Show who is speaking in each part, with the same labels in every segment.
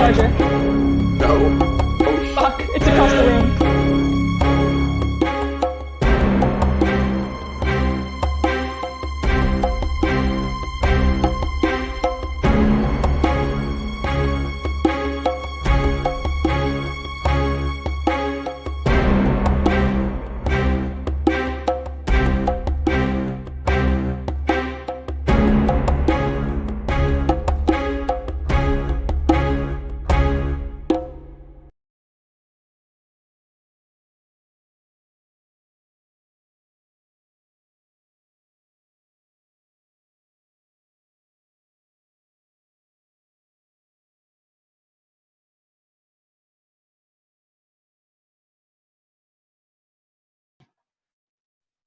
Speaker 1: larger.
Speaker 2: No.
Speaker 1: Fuck, it's across the room.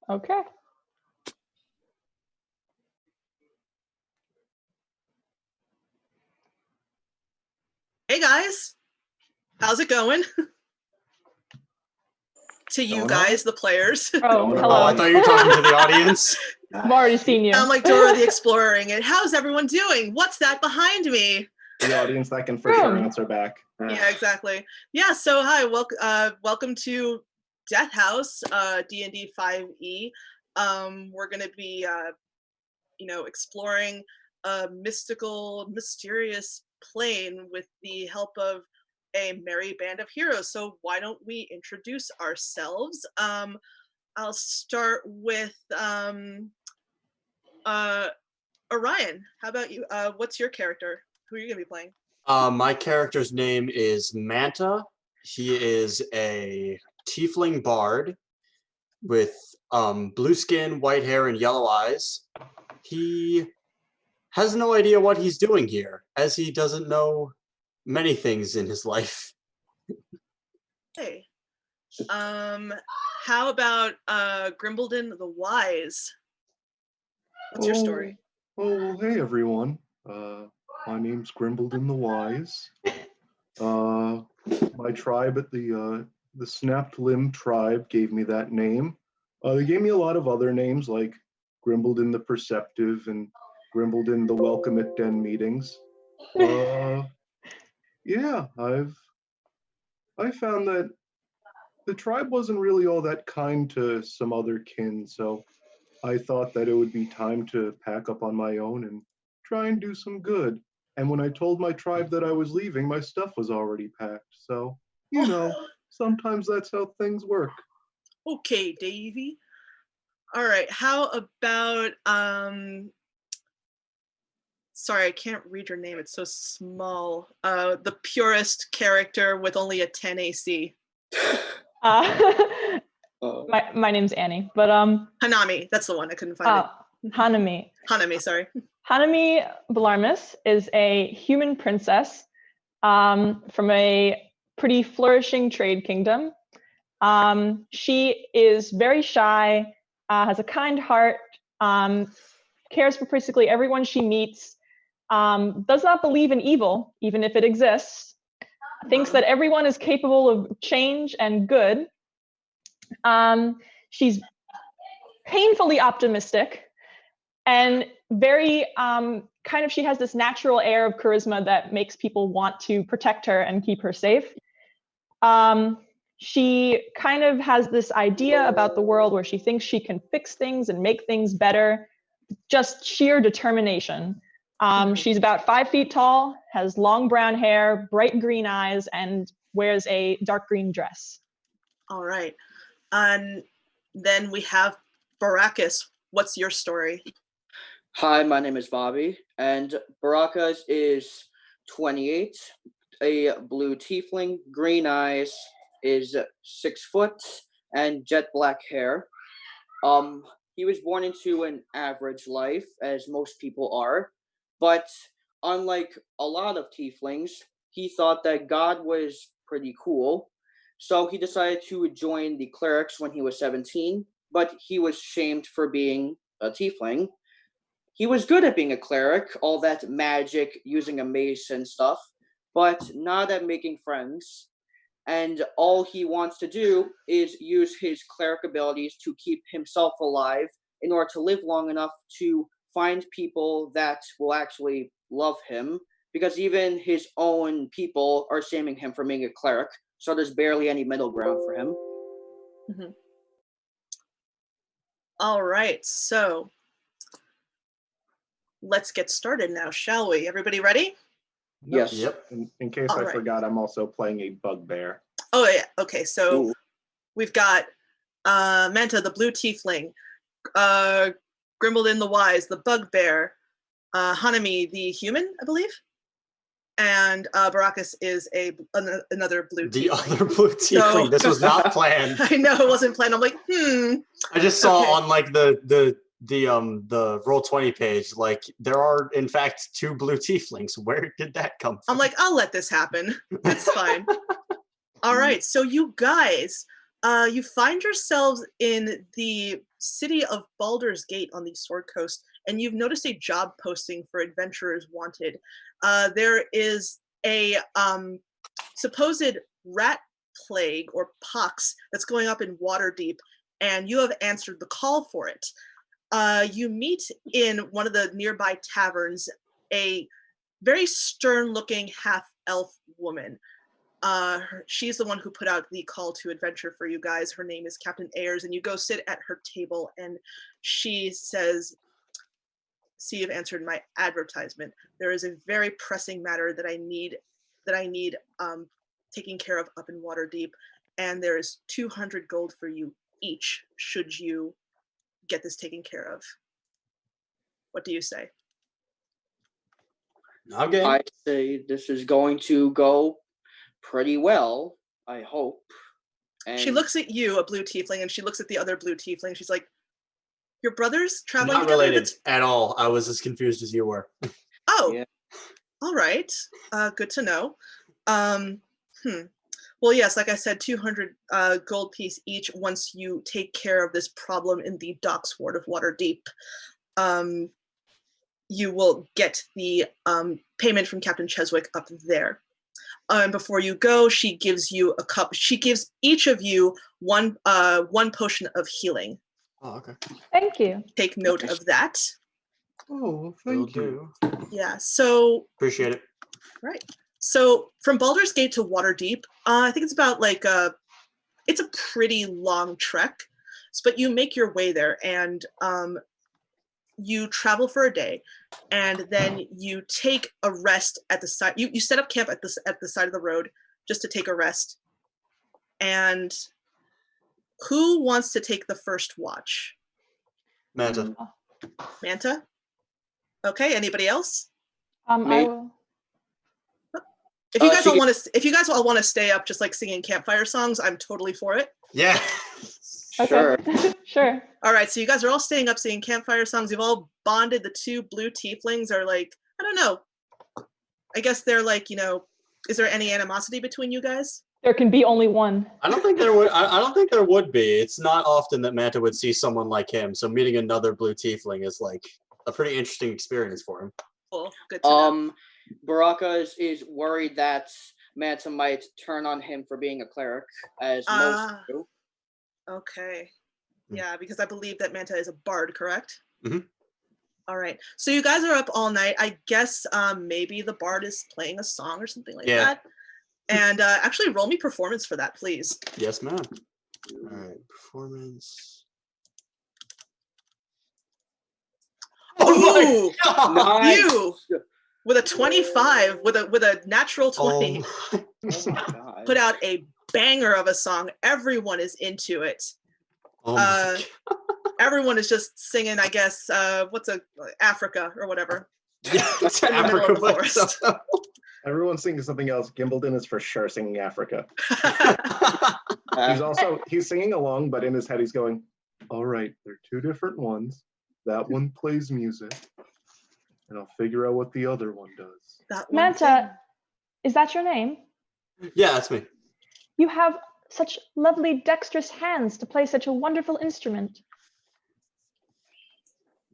Speaker 1: Okay.
Speaker 3: Hey guys, how's it going? To you guys, the players.
Speaker 1: Oh, hello.
Speaker 2: Oh, I thought you were talking to the audience.
Speaker 1: I've already seen you.
Speaker 3: I'm like Dora the Explorer. And how's everyone doing? What's that behind me?
Speaker 4: The audience that can for sure answer back.
Speaker 3: Yeah, exactly. Yeah, so hi, welcome to Death House, D&D 5e. We're gonna be, exploring a mystical, mysterious plane with the help of a merry band of heroes. So why don't we introduce ourselves? I'll start with Orion. How about you? What's your character? Who are you gonna be playing?
Speaker 2: My character's name is Manta. He is a tiefling bard with blue skin, white hair, and yellow eyes. He has no idea what he's doing here, as he doesn't know many things in his life.
Speaker 3: Hey. How about Grimbledon the Wise? What's your story?
Speaker 4: Oh, hey everyone. My name's Grimbledon the Wise. My tribe at the Snapped Limb tribe gave me that name. They gave me a lot of other names like Grimbledon the Perceptive and Grimbledon the Welcome at Den Meetings. Yeah, I found that the tribe wasn't really all that kind to some other kin, so I thought that it would be time to pack up on my own and try and do some good. And when I told my tribe that I was leaving, my stuff was already packed. So, sometimes that's how things work.
Speaker 3: Okay, Davy. All right. How about sorry, I can't read your name. It's so small. The purest character with only a 10 AC.
Speaker 1: My name's Annie, but
Speaker 3: Hanami, that's the one. I couldn't find it.
Speaker 1: Hanami.
Speaker 3: Sorry.
Speaker 1: Hanami Belarmus is a human princess from a pretty flourishing trade kingdom. She is very shy, has a kind heart, cares for basically everyone she meets, does not believe in evil, even if it exists, thinks that everyone is capable of change and good. She's painfully optimistic and very she has this natural air of charisma that makes people want to protect her and keep her safe. She kind of has this idea about the world where she thinks she can fix things and make things better, just sheer determination. She's about 5 feet tall, has long brown hair, bright green eyes, and wears a dark green dress.
Speaker 3: All right. And then we have Baracus. What's your story?
Speaker 5: Hi, my name is Bobby, and Baracus is 28, a blue tiefling, green eyes, is 6 foot, and jet black hair. He was born into an average life, as most people are, but unlike a lot of tieflings, he thought that God was pretty cool, so he decided to join the clerics when he was 17, but he was shamed for being a tiefling. He was good at being a cleric, all that magic, using a mace and stuff, but not at making friends. And all he wants to do is use his cleric abilities to keep himself alive in order to live long enough to find people that will actually love him because even his own people are shaming him for being a cleric. So there's barely any middle ground for him.
Speaker 3: All right, so let's get started now, shall we? Everybody ready?
Speaker 5: Yes.
Speaker 2: Yep.
Speaker 4: In case
Speaker 3: All
Speaker 4: I
Speaker 3: right.
Speaker 4: forgot, I'm also playing a bugbear.
Speaker 3: Oh yeah, okay, so
Speaker 5: Ooh.
Speaker 3: we've got Manta, the blue tiefling, Grimbledin the wise, the bugbear, Hanami, the human, I believe, and Baracus is another blue
Speaker 2: The
Speaker 3: tiefling.
Speaker 2: other blue tiefling. This was not planned.
Speaker 3: I know it wasn't planned. I'm like,
Speaker 2: I just saw
Speaker 3: Okay.
Speaker 2: on like the Roll20 page, like there are in fact 2 blue tieflings. Where did that come from?
Speaker 3: I'm like, I'll let this happen. It's fine. All right, so you guys, you find yourselves in the city of Baldur's Gate on the Sword Coast, and you've noticed a job posting for adventurers wanted. There is a supposed rat plague or pox that's going up in Waterdeep, and you have answered the call for it. You meet in one of the nearby taverns a very stern-looking half-elf woman. She's the one who put out the call to adventure for you guys. Her name is Captain Ayers, and you go sit at her table, and she says, "See, you've answered my advertisement. There is a very pressing matter that I need taken care of up in Waterdeep, and there is 200 gold for you each should you get this taken care of. What do you say?"
Speaker 2: Okay.
Speaker 5: I say this is going to go pretty well, I hope. And
Speaker 3: She looks at you, a blue tiefling, and she looks at the other blue tiefling. She's like, "Your brothers traveling
Speaker 2: Not
Speaker 3: together?"
Speaker 2: related at all. I was as confused as you were.
Speaker 3: Oh,
Speaker 5: Yeah.
Speaker 3: all right. Good to know. Well, yes, like I said, 200 gold piece each once you take care of this problem in the docks ward of Waterdeep. You will get the payment from Captain Cheswick up there. Before you go, she gives you a cup. She gives each of you one potion of healing.
Speaker 2: Oh, okay.
Speaker 1: Thank you.
Speaker 3: Take note of that.
Speaker 4: Oh,
Speaker 2: Will
Speaker 4: thank you.
Speaker 2: do.
Speaker 3: Yeah, so
Speaker 2: Appreciate it.
Speaker 3: right. So from Baldur's Gate to Waterdeep, I think it's about like it's a pretty long trek, but you make your way there, and you travel for a day, and then you take a rest at the side. You set up camp at the side of the road just to take a rest. And who wants to take the first watch?
Speaker 2: Manta.
Speaker 3: Manta? Okay, anybody else?
Speaker 1: I
Speaker 5: Me.
Speaker 1: will.
Speaker 3: If you guys
Speaker 5: she
Speaker 3: all want to, if you guys all want to stay up just like singing campfire songs, I'm totally for it.
Speaker 2: Yeah.
Speaker 5: Sure.
Speaker 1: Okay. Sure.
Speaker 3: All right, so you guys are all staying up singing campfire songs. You've all bonded. The 2 blue tieflings are like, I don't know. I guess they're like, is there any animosity between you guys?
Speaker 1: There can be only one.
Speaker 2: I don't think there would. I don't think there would be. It's not often that Manta would see someone like him. So meeting another blue tiefling is like a pretty interesting experience for him.
Speaker 3: Cool, good to know.
Speaker 5: Baraka is worried that Manta might turn on him for being a cleric, as most do.
Speaker 3: Okay.
Speaker 2: Hmm.
Speaker 3: Yeah, because I believe that Manta is a bard, correct?
Speaker 2: Mhm.
Speaker 3: All right. So you guys are up all night. I guess maybe the bard is playing a song or something like
Speaker 2: Yeah.
Speaker 3: that. And actually roll me performance for that, please.
Speaker 2: Yes, ma'am. All right. Performance.
Speaker 3: Ooh,
Speaker 5: Nice.
Speaker 3: you with a 25, with a natural 20,
Speaker 2: Oh
Speaker 5: Oh my God.
Speaker 3: put out a banger of a song. Everyone is into it.
Speaker 2: oh my God.
Speaker 3: Everyone is just singing, I guess, what's Africa or whatever.
Speaker 2: Yeah, it's
Speaker 3: in the middle
Speaker 2: Africa
Speaker 3: of the
Speaker 2: by
Speaker 3: forest.
Speaker 2: itself.
Speaker 4: Everyone's singing something else. Gimbledon is for sure singing Africa.
Speaker 5: Uh,
Speaker 4: He's singing along, but in his head he's going, all right, they're 2 different ones. That one plays music, and I'll figure out what the other one does.
Speaker 3: That one
Speaker 1: Manta,
Speaker 3: thing.
Speaker 1: is that your name?
Speaker 2: Yeah, that's me.
Speaker 1: You have such lovely dexterous hands to play such a wonderful instrument.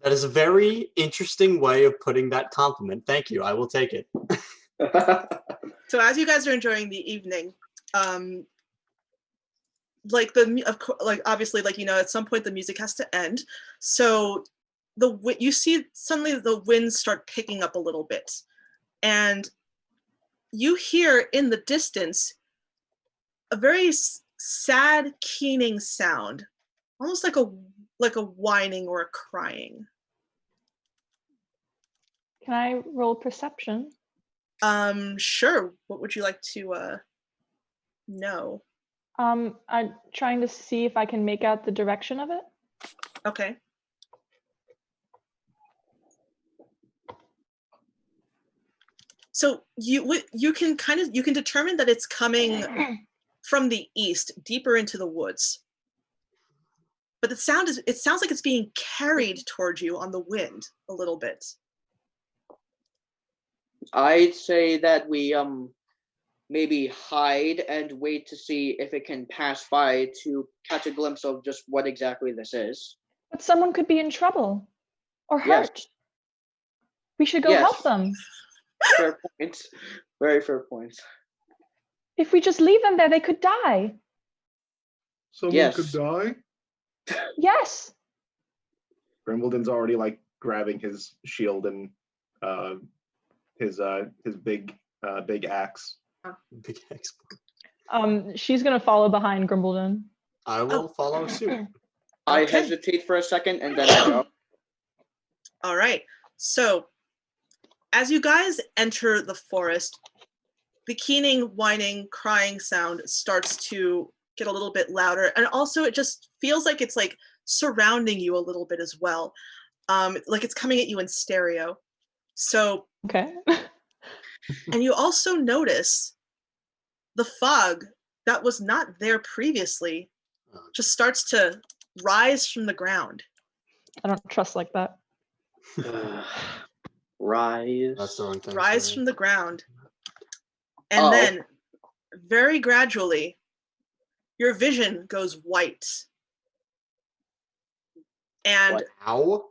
Speaker 2: That is a very interesting way of putting that compliment. Thank you. I will take it.
Speaker 3: So as you guys are enjoying the evening, obviously, at some point the music has to end. So you see suddenly the winds start picking up a little bit, and you hear in the distance a very sad, keening sound, almost like a whining or a crying.
Speaker 1: Can I roll perception?
Speaker 3: Sure. What would you like to know?
Speaker 1: I'm trying to see if I can make out the direction of it.
Speaker 3: Okay. So you can determine that it's coming from the east, deeper into the woods. But it sounds like it's being carried towards you on the wind a little bit.
Speaker 5: I'd say that we maybe hide and wait to see if it can pass by to catch a glimpse of just what exactly this is.
Speaker 1: But someone could be in trouble or
Speaker 5: Yes.
Speaker 1: hurt. We should go
Speaker 5: Yes.
Speaker 1: help them.
Speaker 5: Fair point. Very fair point.
Speaker 1: If we just leave them there, they could die.
Speaker 4: Someone
Speaker 5: Yes.
Speaker 4: could die.
Speaker 1: Yes.
Speaker 4: Grimbledon's already like grabbing his shield and his big axe.
Speaker 2: Big X.
Speaker 1: She's gonna follow behind Grimbledon.
Speaker 2: I will follow suit.
Speaker 5: I
Speaker 3: Okay.
Speaker 5: hesitate for a second and then I go.
Speaker 3: All right. So, as you guys enter the forest, the keening, whining, crying sound starts to get a little bit louder, and also it just feels like it's like surrounding you a little bit as well, like it's coming at you in stereo. So,
Speaker 1: Okay.
Speaker 3: and you also notice the fog that was not there previously just starts to rise from the ground.
Speaker 1: I don't trust like that.
Speaker 5: Rise.
Speaker 2: That's the wrong thing.
Speaker 3: Rise
Speaker 2: sorry.
Speaker 3: from the ground. And
Speaker 5: Oh.
Speaker 3: then, very gradually, your vision goes white. And
Speaker 5: What?
Speaker 2: Ow.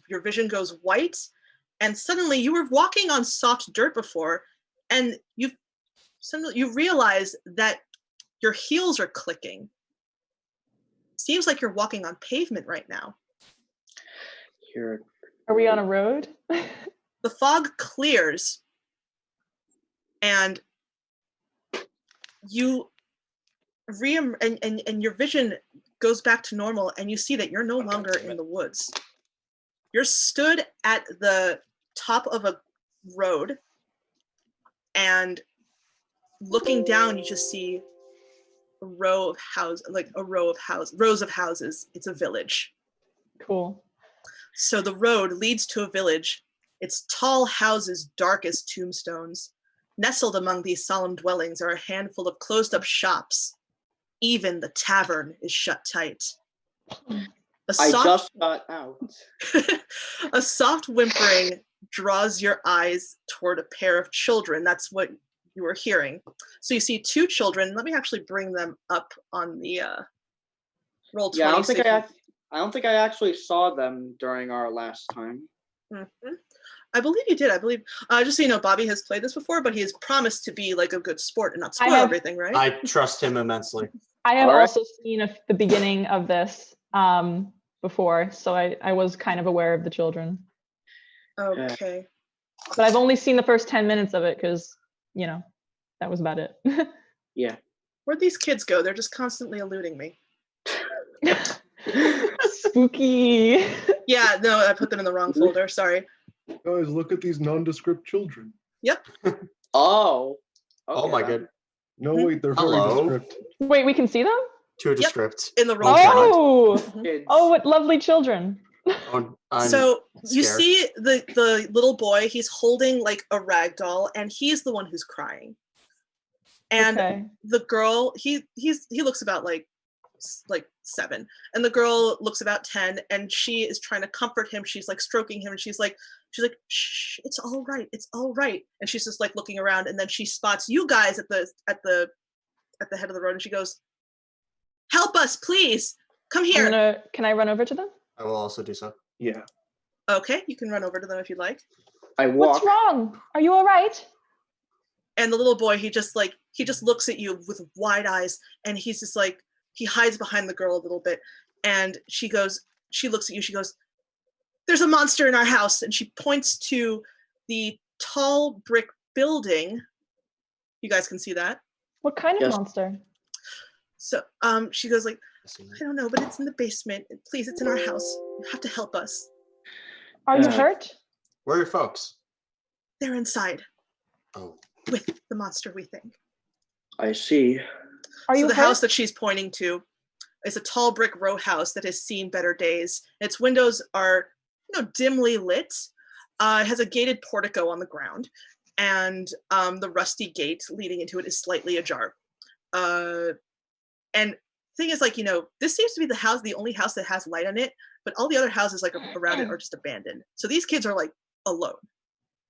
Speaker 3: your vision goes white, and suddenly you were walking on soft dirt before, and you realize that your heels are clicking. Seems like you're walking on pavement right now.
Speaker 5: Here.
Speaker 1: Are we on a road?
Speaker 3: The fog clears, and you and your vision goes back to normal, and you see that you're no longer in the woods. You're stood at the top of a road, and looking down, you just see rows of houses. It's a village.
Speaker 1: Cool.
Speaker 3: So the road leads to a village. Its tall houses, dark as tombstones. Nestled among these solemn dwellings are a handful of closed-up shops. Even the tavern is shut tight.
Speaker 5: I just got out.
Speaker 3: A soft whimpering draws your eyes toward a pair of children. That's what you were hearing. So you see two children. Let me actually bring them up on the roll 20.
Speaker 5: Yeah, I don't think I actually saw them during our last time.
Speaker 3: Mhm. I believe you did. I believe, just so you know, Bobby has played this before, but he has promised to be like a good sport and not spoil
Speaker 1: have-
Speaker 3: everything, right?
Speaker 2: I trust him immensely.
Speaker 1: I have
Speaker 5: All right.
Speaker 1: also seen the beginning of this before, so I was kind of aware of the children.
Speaker 3: Okay.
Speaker 1: But I've only seen the first 10 minutes of it because, that was about it.
Speaker 5: Yeah.
Speaker 3: Where'd these kids go? They're just constantly eluding me.
Speaker 1: Spooky.
Speaker 3: Yeah, no, I put them in the wrong folder. Sorry.
Speaker 4: Guys, look at these nondescript children.
Speaker 5: Oh.
Speaker 2: Oh my
Speaker 5: then.
Speaker 2: god.
Speaker 4: No, wait, they're
Speaker 2: Hello?
Speaker 4: very descriptive.
Speaker 1: Wait, we can see them?
Speaker 2: Too descript.
Speaker 3: In the wrong
Speaker 2: Okay.
Speaker 3: folder.
Speaker 1: Oh,
Speaker 5: Kids.
Speaker 1: oh, what lovely children.
Speaker 2: Oh, I'm
Speaker 3: So you
Speaker 2: scared.
Speaker 3: see the little boy, he's holding like a rag doll, and he's the one who's crying. And
Speaker 1: Okay.
Speaker 3: the girl, he looks about like 7, and the girl looks about 10, and she is trying to comfort him. She's like stroking him, and she's like, shh, it's all right, and she's just like looking around, and then she spots you guys at the head of the road, and she goes, help us, please, come here.
Speaker 1: Can I run over to them?
Speaker 2: I will also do so.
Speaker 4: Yeah.
Speaker 3: Okay, you can run over to them if you'd like.
Speaker 5: I walk.
Speaker 1: What's wrong? Are you all right?
Speaker 3: And the little boy, he just looks at you with wide eyes, and he's just like, he hides behind the girl a little bit, and she looks at you, she goes, there's a monster in our house, and she points to the tall brick building. You guys can see that.
Speaker 1: What kind of
Speaker 5: Yes.
Speaker 1: monster?
Speaker 3: So she goes like, I don't know, but it's in the basement. Please, it's in our house. You have to help us.
Speaker 1: Are you
Speaker 5: Uh,
Speaker 1: hurt?
Speaker 2: Where are your folks?
Speaker 3: They're inside
Speaker 2: Oh,
Speaker 3: with the monster, we think.
Speaker 5: I see.
Speaker 1: Are
Speaker 3: So
Speaker 1: you
Speaker 3: the
Speaker 1: hurt?
Speaker 3: house that she's pointing to is a tall brick row house that has seen better days. Its windows are, dimly lit. It has a gated portico on the ground, and the rusty gate leading into it is slightly ajar. And thing is, this seems to be the only house that has light on it, but all the other houses around it are just abandoned. So these kids are alone.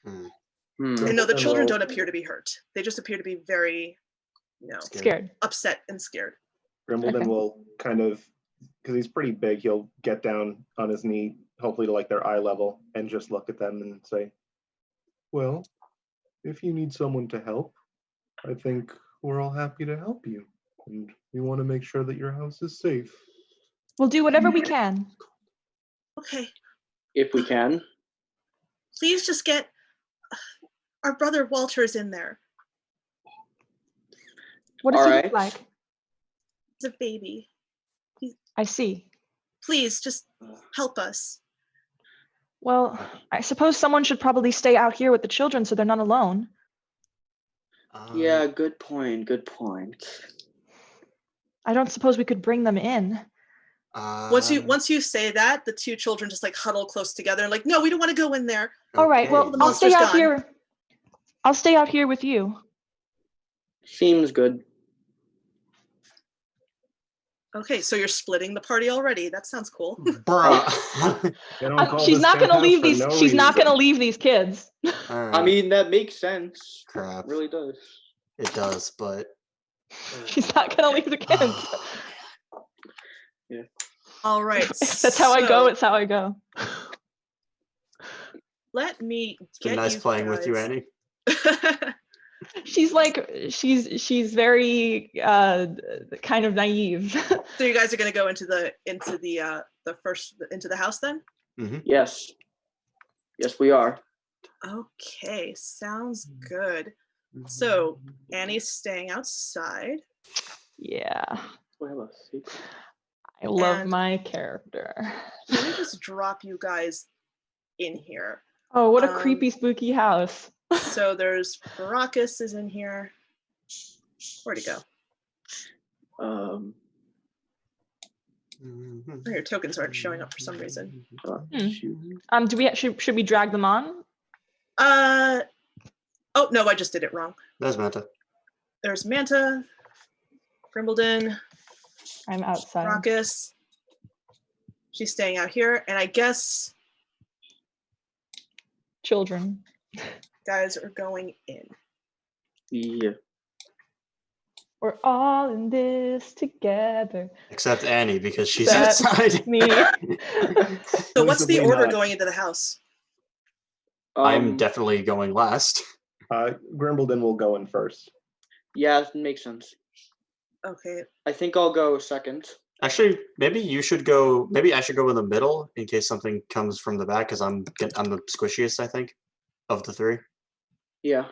Speaker 2: hmm.
Speaker 3: And no, the
Speaker 4: Grimbledon
Speaker 3: children
Speaker 4: will-
Speaker 3: don't appear to be hurt. They just appear to be very,
Speaker 1: Scared.
Speaker 3: upset and scared.
Speaker 4: Grimbledon
Speaker 1: Okay.
Speaker 4: will kind of, because he's pretty big, he'll get down on his knee, hopefully to their eye level, and just look at them and say, well, if you need someone to help, I think we're all happy to help you. And we want to make sure that your house is safe.
Speaker 1: We'll do whatever we can.
Speaker 3: Okay,
Speaker 5: If we can.
Speaker 3: please just get our brother Walter's in there.
Speaker 1: What does he look
Speaker 5: Alright.
Speaker 1: like?
Speaker 3: He's a baby.
Speaker 1: I see.
Speaker 3: Please just help us.
Speaker 1: Well, I suppose someone should probably stay out here with the children so they're not alone.
Speaker 5: Yeah, good point. Good point.
Speaker 1: I don't suppose we could bring them in.
Speaker 3: Once you say that, the two children just huddle close together and no, we don't want to go in there.
Speaker 1: All right, well,
Speaker 2: okay.
Speaker 3: The
Speaker 1: I'll stay
Speaker 3: monster's
Speaker 1: out
Speaker 3: gone.
Speaker 1: here. I'll stay out here with you.
Speaker 5: Seems good.
Speaker 3: Okay, so you're splitting the party already. That sounds cool.
Speaker 2: Bruh.
Speaker 4: They don't call
Speaker 1: She's
Speaker 4: this
Speaker 1: not
Speaker 4: Death
Speaker 1: gonna
Speaker 4: House
Speaker 1: leave
Speaker 4: for
Speaker 1: these.
Speaker 4: no
Speaker 1: She's not
Speaker 4: reason.
Speaker 1: gonna leave these kids.
Speaker 5: I mean, that makes sense.
Speaker 2: crap.
Speaker 5: It really does.
Speaker 2: It does, but
Speaker 1: She's not gonna leave the kids.
Speaker 3: All right.
Speaker 1: That's how I go.
Speaker 3: so
Speaker 1: It's how I go.
Speaker 3: Let me
Speaker 2: it's been
Speaker 3: get
Speaker 2: nice
Speaker 3: you
Speaker 2: playing with you,
Speaker 3: guys-
Speaker 2: Annie.
Speaker 1: She's very kind of naive.
Speaker 3: So you guys are going to go into the house then?
Speaker 5: Yes. Yes, we are.
Speaker 3: Okay, sounds good. So Annie's staying outside.
Speaker 1: Yeah,
Speaker 5: We have a secret.
Speaker 1: I love
Speaker 3: And-
Speaker 1: my character.
Speaker 3: Let me just drop you guys in here.
Speaker 1: Oh, what a
Speaker 3: Um,
Speaker 1: creepy, spooky house.
Speaker 3: So there's Baracus is in here. Where'd he go?
Speaker 5: Um,
Speaker 3: Oh, your tokens aren't showing up for some reason.
Speaker 1: Do we should we drag them on?
Speaker 3: Oh no, I just did it wrong.
Speaker 2: There's Manta.
Speaker 3: There's Manta, Grimbledon,
Speaker 1: I'm outside.
Speaker 3: Baracus. She's staying out here, and I guess
Speaker 1: Children.
Speaker 3: guys are going in.
Speaker 5: Yeah.
Speaker 1: We're all in this together.
Speaker 2: Except Annie, because she's
Speaker 1: That's
Speaker 2: outside.
Speaker 1: Me.
Speaker 3: So what's the
Speaker 4: Visibly
Speaker 3: order
Speaker 4: not.
Speaker 3: going into the house?
Speaker 2: I'm definitely going last.
Speaker 4: Grimbledon will go in first.
Speaker 5: Yeah, it makes sense.
Speaker 3: Okay.
Speaker 5: I think I'll go second.
Speaker 2: Actually, maybe you should go. Maybe I should go in the middle in case something comes from the back, because I'm the squishiest, I think, of the three.
Speaker 5: Yeah.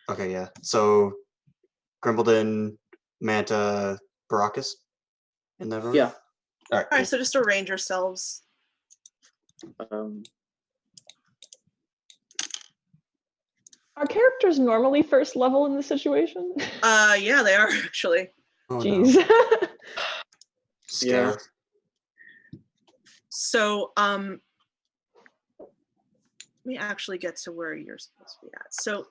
Speaker 2: Okay, yeah. So, Grimbledon, Manta, Baracus, in that order.
Speaker 5: Yeah.
Speaker 2: All right.
Speaker 3: All right. So just arrange yourselves.
Speaker 1: Are characters normally first level in this situation?
Speaker 3: Yeah, they are actually.
Speaker 2: Oh, no.
Speaker 1: Jeez.
Speaker 2: Scare.
Speaker 3: So let me actually get to where you're supposed to be at. So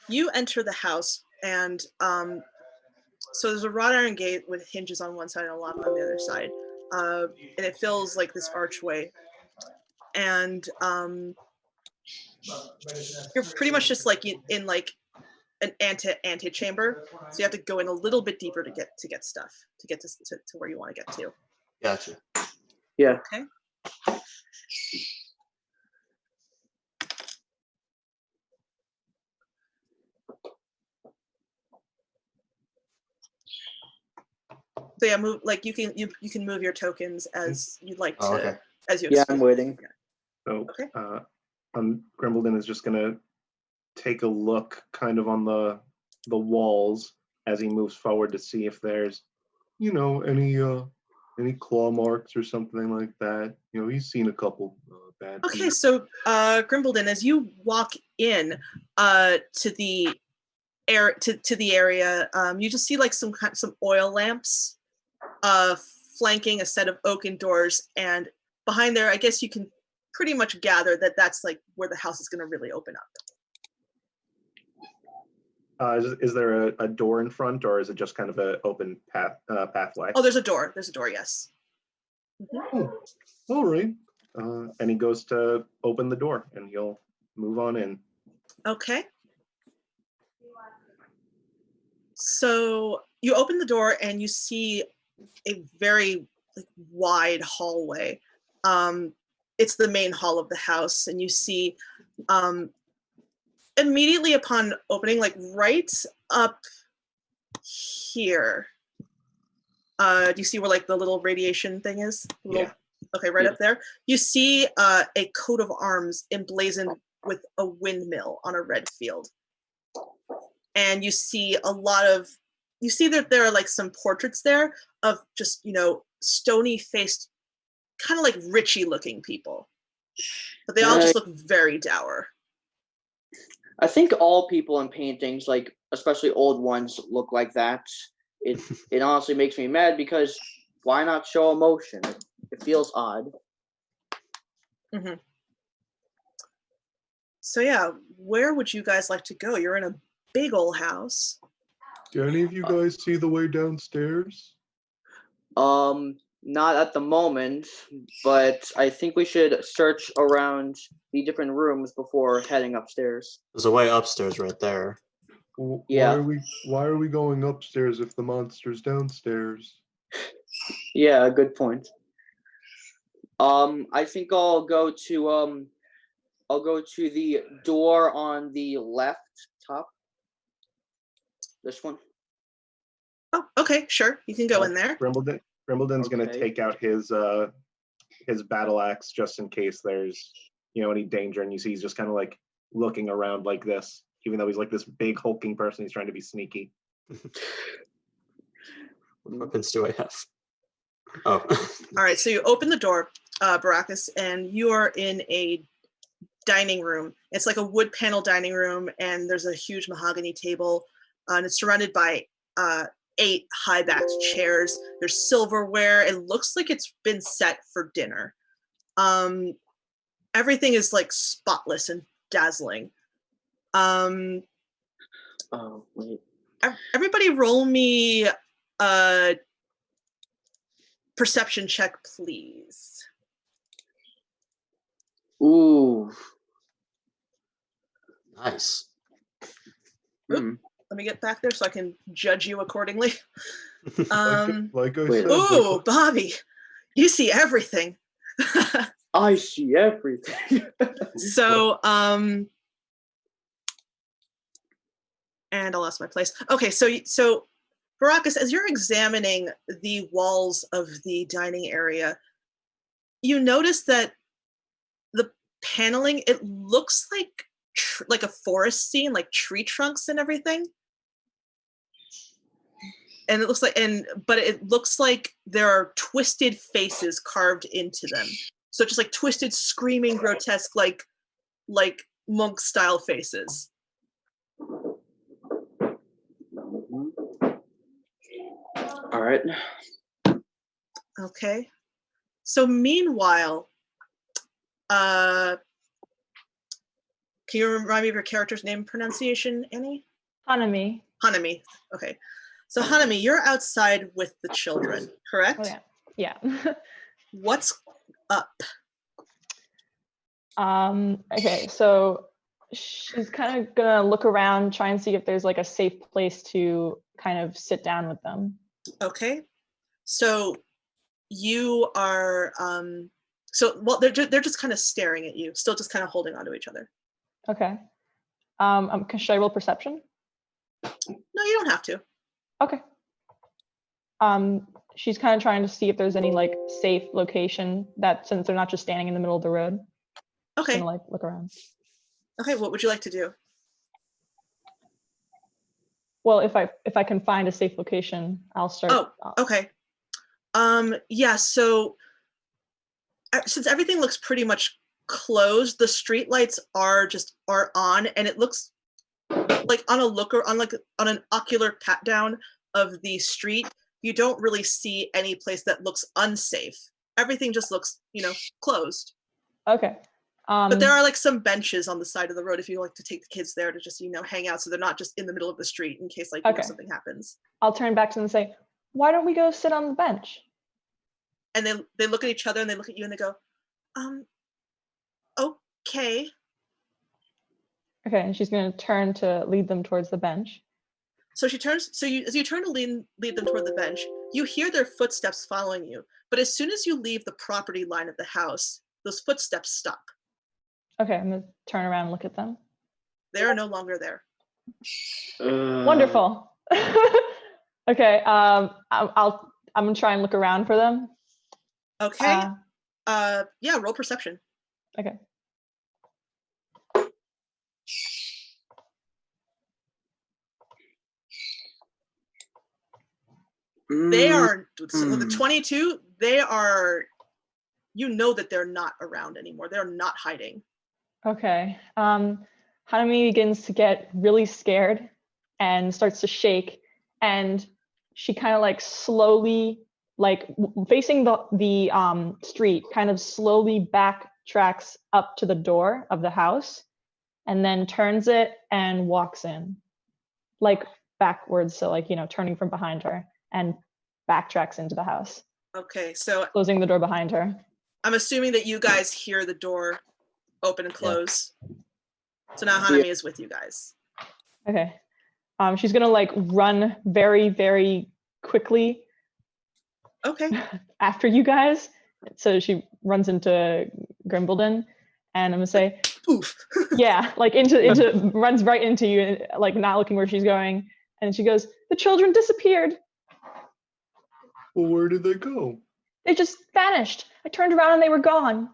Speaker 3: you enter the house, and so there's a wrought iron gate with hinges on one side and a lock on the other side, and it fills this archway, and you're pretty much just in an antechamber, so you have to go in a little bit deeper to get stuff to get to where you want to get to.
Speaker 2: Gotcha.
Speaker 5: Yeah.
Speaker 3: Okay. So yeah, move you can move your tokens as you'd like to
Speaker 2: Oh, okay.
Speaker 3: as you
Speaker 5: Yeah,
Speaker 3: expect.
Speaker 5: I'm waiting.
Speaker 4: So
Speaker 3: Okay.
Speaker 4: Grimbledon is just gonna take a look kind of on the walls as he moves forward to see if there's, any claw marks or something like that. He's seen a couple bad
Speaker 3: Okay,
Speaker 4: people.
Speaker 3: so Grimbledon, as you walk in to the to the area, you just see like some oil lamps flanking a set of oaken doors, and behind there, I guess you can pretty much gather that that's like where the house is going to really open up.
Speaker 4: Is there a door in front, or is it just kind of an open pathway?
Speaker 3: Oh, there's a door. There's a door. Yes.
Speaker 4: Oh, all right. And he goes to open the door, and he'll move on in.
Speaker 3: Okay. So you open the door and you see a very wide hallway. It's the main hall of the house, and you see immediately upon opening, like right up here. Do you see where like the little radiation thing is?
Speaker 4: Yeah.
Speaker 3: Okay, right
Speaker 5: Yeah.
Speaker 3: up there. You see a coat of arms emblazoned with a windmill on a red field. And you see that there are like some portraits there of just, stony faced, kind of like Richie looking people. But they all just look very dour.
Speaker 5: I think all people in paintings, like especially old ones, look like that. It honestly makes me mad because why not show emotion? It feels odd.
Speaker 3: Mm-hmm. So yeah, where would you guys like to go? You're in a big old house.
Speaker 4: Do any of you guys see the way downstairs?
Speaker 5: Not at the moment, but I think we should search around the different rooms before heading upstairs.
Speaker 2: There's a way upstairs right there.
Speaker 5: Yeah.
Speaker 4: Why are we going upstairs if the monster's downstairs?
Speaker 5: Yeah, good point. I think I'll go to the door on the left top. This one.
Speaker 3: Oh, okay, sure. You can go in there.
Speaker 4: Grimbledon's gonna
Speaker 5: Okay.
Speaker 4: take out his battle axe just in case there's any danger, and you see he's just kind of like looking around like this, even though he's like this big hulking person. He's trying to be sneaky.
Speaker 2: What weapons do I have? Oh.
Speaker 3: All right, so you open the door, Baracus, and you are in a dining room. It's like a wood panel dining room, and there's a huge mahogany table, and it's surrounded by 8 high-backed chairs. There's silverware. It looks like it's been set for dinner. Everything is like spotless and dazzling.
Speaker 5: Oh wait.
Speaker 3: Everybody roll me a perception check, please.
Speaker 5: Ooh.
Speaker 2: Nice.
Speaker 5: Hmm.
Speaker 3: Let me get back there so I can judge you accordingly.
Speaker 4: Like I
Speaker 5: Wait.
Speaker 4: said,
Speaker 3: Ooh, Bobby, you see everything.
Speaker 5: I see everything.
Speaker 3: So, and I lost my place. Okay, so Baracus, as you're examining the walls of the dining area, you notice that the paneling, it looks like a forest scene, like tree trunks and everything. And it looks but it looks like there are twisted faces carved into them. So just like twisted, screaming, grotesque, like monk style faces.
Speaker 5: All right.
Speaker 3: Okay. So meanwhile, can you remind me of your character's name pronunciation, Annie?
Speaker 1: Hanami.
Speaker 3: Hanami. Okay. So Hanami, you're outside with the children, correct?
Speaker 1: Oh yeah. Yeah.
Speaker 3: What's up?
Speaker 1: Okay, so she's kind of gonna look around, try and see if there's like a safe place to kind of sit down with them.
Speaker 3: Okay. So you are they're just kind of staring at you, still just kind of holding on to each other.
Speaker 1: Okay. Should I roll perception?
Speaker 3: No, you don't have to.
Speaker 1: Okay. She's kind of trying to see if there's any like safe location that, since they're not just standing in the middle of the road, she's
Speaker 3: Okay.
Speaker 1: gonna like look around.
Speaker 3: Okay, what would you like to do?
Speaker 1: Well, if I can find a safe location, I'll start.
Speaker 3: Okay. Yeah, so since everything looks pretty much closed, the street lights are on, and it looks like on an ocular pat down of the street, you don't really see any place that looks unsafe. Everything just looks, closed.
Speaker 1: Okay.
Speaker 3: But there are like some benches on the side of the road if you like to take the kids there to just, hang out, so they're not just in the middle of the street in case something happens.
Speaker 1: I'll turn back to them and say, why don't we go sit on the bench?
Speaker 3: And they look at each other and they look at you and they go, okay.
Speaker 1: Okay, and she's going to turn to lead them towards the bench.
Speaker 3: So she turns. So as you turn to lead them toward the bench, you hear their footsteps following you. But as soon as you leave the property line of the house, those footsteps stop.
Speaker 1: Okay, I'm going to turn around and look at them.
Speaker 3: They are no longer there.
Speaker 1: Wonderful. Okay, I'm going to try and look around for them.
Speaker 3: Okay. Yeah. Roll perception.
Speaker 1: Okay.
Speaker 3: They are the 22. They are, that they're not around anymore. They're not hiding.
Speaker 1: Okay. Hanami begins to get really scared and starts to shake, and she kind of like slowly, like facing the street, kind of slowly backtracks up to the door of the house, and then turns it and walks in, like backwards, so like turning from behind her, and backtracks into the house.
Speaker 3: Okay, so
Speaker 1: closing the door behind her.
Speaker 3: I'm assuming that you guys hear the door open and close. Yeah. So now Hanami is with you guys.
Speaker 1: Okay. She's gonna like run very, very quickly.
Speaker 3: Okay.
Speaker 1: After you guys. So she runs into Grimbledon, and I'm gonna say,
Speaker 3: "Oof!"
Speaker 1: Yeah, like into runs right into you, like not looking where she's going, and she goes, "The children disappeared."
Speaker 4: Well, where did they go?
Speaker 1: They just vanished. I turned around and they were gone.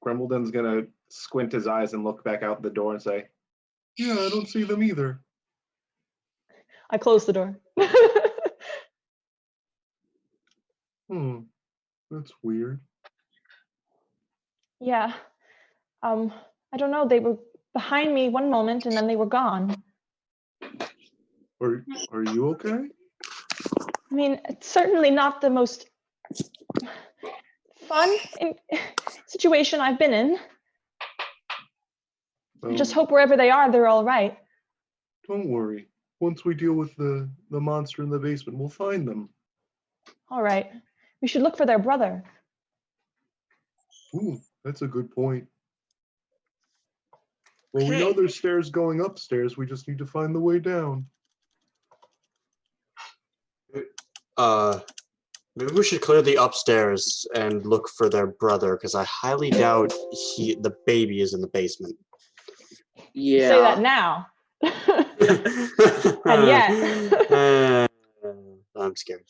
Speaker 4: Grimbledon's gonna squint his eyes and look back out the door and say, "Yeah, I don't see them either."
Speaker 1: I closed the door.
Speaker 4: That's weird.
Speaker 1: Yeah. I don't know. They were behind me one moment and then they were gone.
Speaker 4: Are you okay?
Speaker 1: I mean, it's certainly not the most fun situation I've been in. I just hope wherever they are, they're all right.
Speaker 4: Don't worry. Once we deal with the monster in the basement, we'll find them.
Speaker 1: All right. We should look for their brother.
Speaker 4: Ooh, that's a good point. Well, we know there's stairs going upstairs. We just need to find the way down.
Speaker 2: Maybe we should clear the upstairs and look for their brother, because I highly doubt the baby is in the basement.
Speaker 5: Yeah.
Speaker 1: Say that now. And yet.
Speaker 2: I'm scared.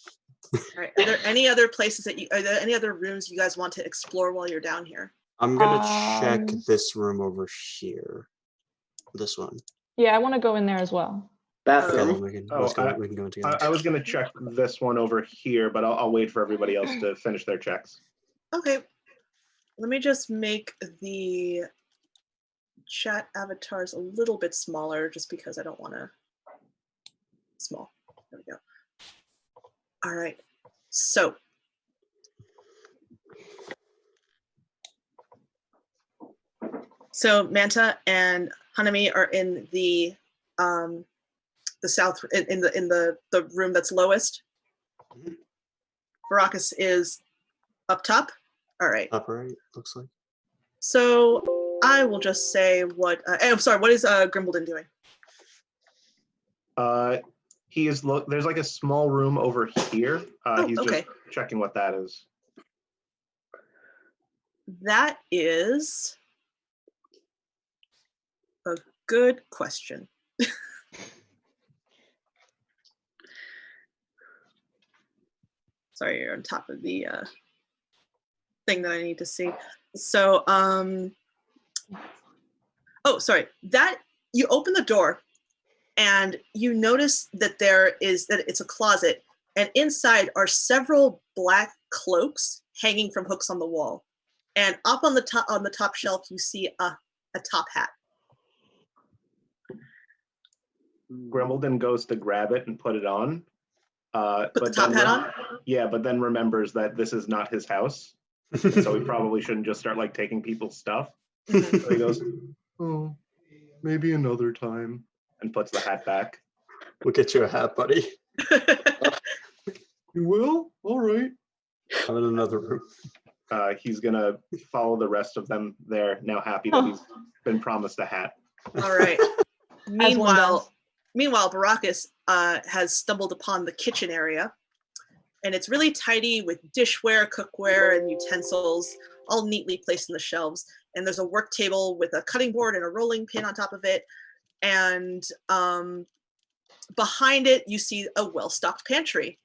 Speaker 3: All right. Are there any other places are there any other rooms you guys want to explore while you're down here?
Speaker 2: I'm gonna check this room over here. This one.
Speaker 1: Yeah, I want to go in there as well.
Speaker 5: Bathroom.
Speaker 2: We can go together.
Speaker 4: I was going to check this one over here, but I'll wait for everybody else to finish their checks.
Speaker 3: Okay. Let me just make the chat avatars a little bit smaller just because I don't want to. Small. There we go. All right. So. So Manta and Hanami are in the south in the room that's lowest. Baracus is up top. All right.
Speaker 2: Up right, looks like.
Speaker 3: So I will just say what. I'm sorry. What is Grimbledon doing?
Speaker 4: He is. There's like a small room over here. He's
Speaker 3: okay.
Speaker 4: Just checking what that is.
Speaker 3: That is a good question. Sorry, you're on top of the thing that I need to see. So, oh, sorry. That you open the door and you notice that it's a closet, and inside are several black cloaks hanging from hooks on the wall. And up on the top shelf, you see a top hat.
Speaker 4: Grimbledon goes to grab it and put it on.
Speaker 3: Put the top hat on?
Speaker 4: Yeah, but then remembers that this is not his house. And so he probably shouldn't just start like taking people's stuff. So he goes, oh, maybe another time, and puts the hat back.
Speaker 2: We'll get you a hat, buddy.
Speaker 4: You will? All right.
Speaker 2: I'm in another room.
Speaker 4: He's gonna follow the rest of them there, now happy that he's been promised a hat.
Speaker 3: All right.
Speaker 1: As one does.
Speaker 3: Meanwhile, Baracus has stumbled upon the kitchen area, and it's really tidy with dishware, cookware, and utensils all neatly placed in the shelves. And there's a work table with a cutting board and a rolling pin on top of it. And behind it, you see a well-stocked pantry.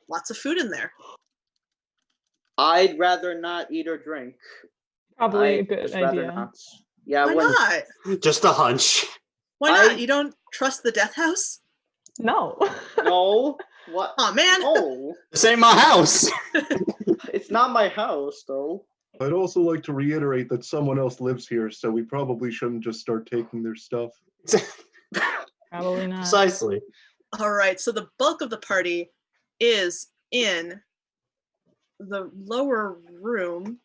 Speaker 3: Lots of food in there.
Speaker 5: I'd rather not eat or drink.
Speaker 1: Probably a
Speaker 5: I'd
Speaker 1: good
Speaker 5: just rather
Speaker 1: idea.
Speaker 5: not. Yeah,
Speaker 3: Why not?
Speaker 2: Just a hunch.
Speaker 3: Why not? You don't trust the death house?
Speaker 1: No.
Speaker 5: No. What?
Speaker 3: Oh man.
Speaker 5: No.
Speaker 2: This ain't my house.
Speaker 5: It's not my house, though.
Speaker 4: I'd also like to reiterate that someone else lives here, so we probably shouldn't just start taking their stuff.
Speaker 1: Probably not.
Speaker 2: Precisely.
Speaker 3: All right. So the bulk of the party is in the lower room,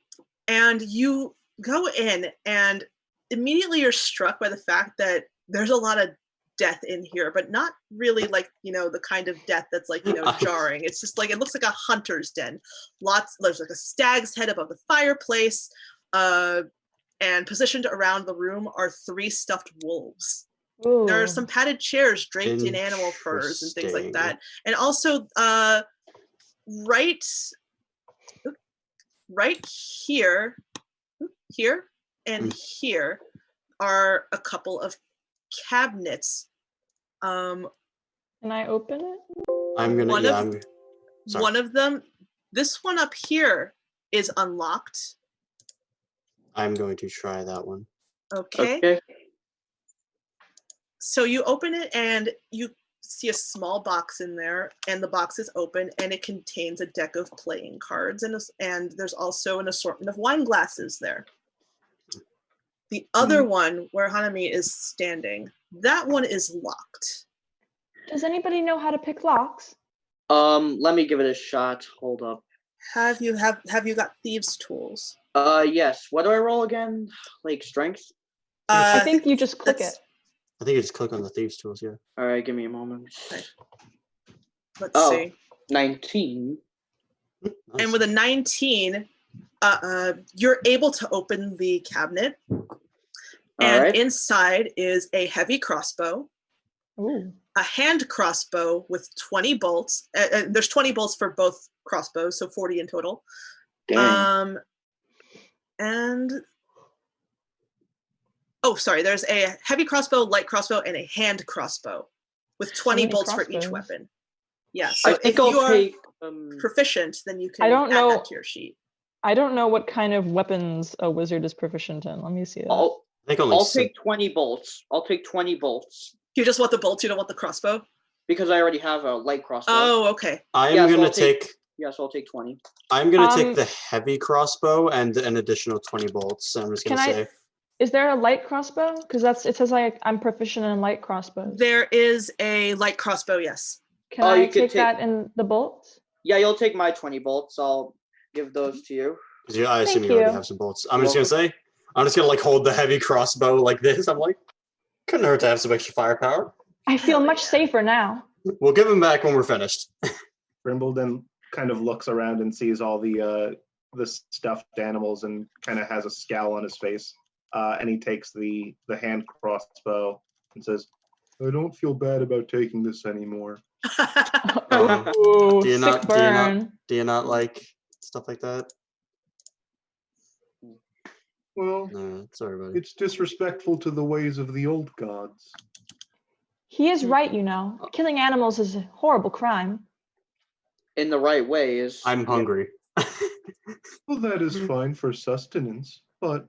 Speaker 3: and you go in, and immediately you're struck by the fact that there's a lot of death in here, but not really like, the kind of death that's like, jarring. It's just like, it looks like a hunter's den. There's like a stag's head above the fireplace, and positioned around the room are 3 stuffed wolves.
Speaker 1: Ooh.
Speaker 3: There are some padded chairs draped in animal furs and things like that. And also, right here, and here are a couple of cabinets.
Speaker 1: Can I open it?
Speaker 2: I'm gonna. Sorry.
Speaker 3: One of them, this one up here, is unlocked.
Speaker 2: I'm going to try that one.
Speaker 3: Okay. So you open it and you see a small box in there, and the box is open, and it contains a deck of playing cards, and there's also an assortment of wine glasses there. The other one, where Hanami is standing, that one is locked.
Speaker 1: Does anybody know how to pick locks?
Speaker 5: Let me give it a shot. Hold up.
Speaker 3: Have you got thieves' tools?
Speaker 5: Yes. What do I roll again? Like strength?
Speaker 1: I think you just click it.
Speaker 2: I think you just click on the thieves' tools, yeah.
Speaker 5: All right, give me a moment.
Speaker 3: Let's see.
Speaker 5: 19.
Speaker 2: Nice.
Speaker 3: And with a 19, you're able to open the cabinet. And
Speaker 5: right.
Speaker 3: inside is a heavy crossbow,
Speaker 1: Ooh.
Speaker 3: a hand crossbow with 20 bolts. There's 20 bolts for both crossbows, so 40 in total.
Speaker 5: Dang.
Speaker 3: There's a heavy crossbow, light crossbow, and a hand crossbow with 20
Speaker 1: many
Speaker 3: bolts for each
Speaker 1: crossbows.
Speaker 3: weapon. Yeah, so
Speaker 5: I
Speaker 3: if
Speaker 5: think
Speaker 3: you
Speaker 5: I'll
Speaker 3: are
Speaker 5: take.
Speaker 3: proficient, then you can
Speaker 1: I don't
Speaker 3: add
Speaker 1: know.
Speaker 3: that to your sheet.
Speaker 1: I don't know what kind of weapons a wizard is proficient in. Let me see that.
Speaker 2: I think only
Speaker 5: I'll
Speaker 2: six.
Speaker 5: take 20 bolts. I'll take 20 bolts
Speaker 3: You just want the bolts, you don't want the crossbow?
Speaker 5: because I already have a light crossbow.
Speaker 3: Oh, okay.
Speaker 2: I'm
Speaker 5: Yeah, so
Speaker 2: gonna
Speaker 5: I'll take-
Speaker 2: take.
Speaker 5: Yes, I'll take 20.
Speaker 2: I'm gonna take the heavy crossbow and an additional 20 bolts. I'm just gonna
Speaker 1: Can
Speaker 2: say.
Speaker 1: Is there a light crossbow? Because it says I'm proficient in light crossbows.
Speaker 3: There is a light crossbow, yes.
Speaker 1: Can
Speaker 5: Oh,
Speaker 1: I
Speaker 5: you could
Speaker 1: take
Speaker 5: take-
Speaker 1: that in the bolts?
Speaker 5: Yeah, you'll take my 20 bolts. I'll give those to you.
Speaker 2: 'Cause I assume
Speaker 1: Thank
Speaker 2: you already
Speaker 1: you.
Speaker 2: have some bolts. I'm just gonna say. I'm just gonna like hold the heavy crossbow like this. I'm like, couldn't hurt to have some extra firepower.
Speaker 1: I feel
Speaker 3: Hell
Speaker 1: much
Speaker 3: yeah.
Speaker 1: safer now.
Speaker 2: We'll give them back when we're finished.
Speaker 4: Grimbledon kind of looks around and sees all the stuffed animals and kind of has a scowl on his face. And he takes the hand crossbow and says, I don't feel bad about taking this anymore.
Speaker 1: Ooh,
Speaker 2: do you
Speaker 1: sick
Speaker 2: not-
Speaker 1: burn.
Speaker 2: Do you not like stuff like that?
Speaker 4: Well,
Speaker 2: No, sorry, buddy.
Speaker 4: it's disrespectful to the ways of the old gods.
Speaker 1: He is right, you know. Killing animals is a horrible crime.
Speaker 5: In the right way is.
Speaker 2: I'm hungry.
Speaker 4: Well, that is fine for sustenance, but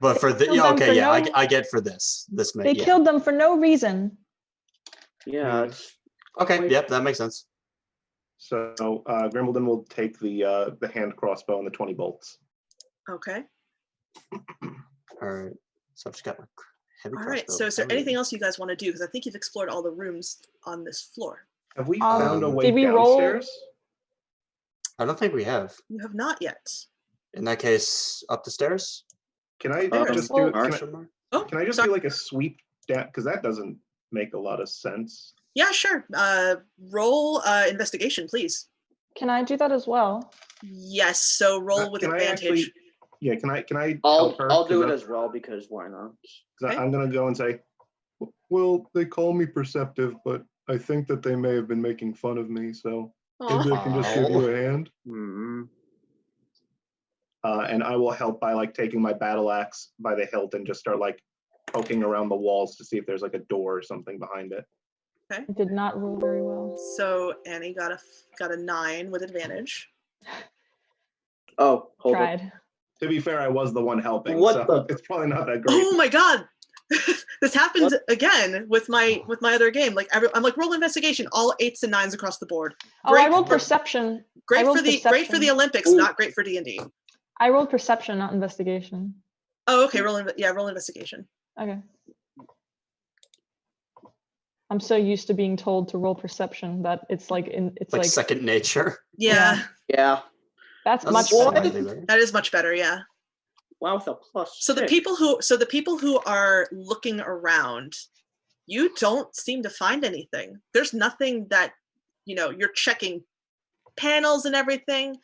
Speaker 2: But for the
Speaker 1: killed them for
Speaker 2: I
Speaker 1: no-
Speaker 2: get for this. This may
Speaker 1: They
Speaker 2: yeah.
Speaker 1: killed them for no reason.
Speaker 5: Yeah,
Speaker 4: Yes.
Speaker 5: it's
Speaker 2: Okay,
Speaker 5: Wait.
Speaker 2: yep, that makes sense.
Speaker 4: So Grimbledon will take the hand crossbow and the 20 bolts.
Speaker 3: Okay.
Speaker 2: All right. So I've just got my heavy
Speaker 3: All right.
Speaker 2: crossbow.
Speaker 3: So is there
Speaker 2: Hell yeah.
Speaker 3: anything else you guys want to do? Because I think you've explored all the rooms on this floor.
Speaker 4: Have we found a way
Speaker 1: Did we roll-
Speaker 4: downstairs?
Speaker 2: I don't think we have.
Speaker 3: You have not yet.
Speaker 2: In that case, up the stairs?
Speaker 4: Can I
Speaker 5: Um,
Speaker 4: just
Speaker 1: well-
Speaker 4: do?
Speaker 2: Question mark?
Speaker 3: Oh,
Speaker 4: Can I just
Speaker 3: sorry.
Speaker 4: do like a sweep down? Because that doesn't make a lot of sense.
Speaker 3: Yeah, sure. Roll investigation, please.
Speaker 1: Can I do that as well?
Speaker 3: Yes. So roll with
Speaker 4: Can I
Speaker 3: advantage.
Speaker 4: actually? Yeah. Can I?
Speaker 5: I'll
Speaker 4: help her?
Speaker 5: I'll do it
Speaker 4: 'Cause
Speaker 5: as well because why not?
Speaker 3: Okay.
Speaker 4: I'm gonna go and say, well, they call me perceptive, but I think that they may have been making fun of me. So maybe I can just give you a hand.
Speaker 5: Hmm.
Speaker 4: And I will help by like taking my battle axe by the hilt and just start like poking around the walls to see if there's like a door or something behind it.
Speaker 1: I did not roll very well.
Speaker 3: So Annie got a 9 with advantage.
Speaker 5: Oh, hold on.
Speaker 1: Tried.
Speaker 4: To be fair, I was the one helping,
Speaker 5: What
Speaker 4: so
Speaker 5: the-
Speaker 4: it's probably not that great.
Speaker 3: Oh my god. This happened again with my other game. Like I'm like roll investigation, all 8s and 9s across the board.
Speaker 1: Oh, I
Speaker 3: Great
Speaker 1: rolled
Speaker 3: for-
Speaker 1: perception.
Speaker 3: Great
Speaker 1: rolled
Speaker 3: for the
Speaker 1: perception.
Speaker 3: Olympics,
Speaker 5: Ooh.
Speaker 3: not great for D&D.
Speaker 1: I rolled perception, not investigation.
Speaker 3: Oh, okay. Roll investigation.
Speaker 1: Okay. I'm so used to being told to roll perception that it's like it's
Speaker 2: Like
Speaker 1: like
Speaker 2: second nature.
Speaker 3: Yeah,
Speaker 5: Yeah.
Speaker 1: that's
Speaker 2: That's
Speaker 1: much
Speaker 2: slightly
Speaker 1: better.
Speaker 2: better.
Speaker 3: that is much better. Yeah.
Speaker 5: Wow, with a plus.
Speaker 3: So the
Speaker 5: 6.
Speaker 3: people who are looking around, you don't seem to find anything. There's nothing that, you're checking panels and everything,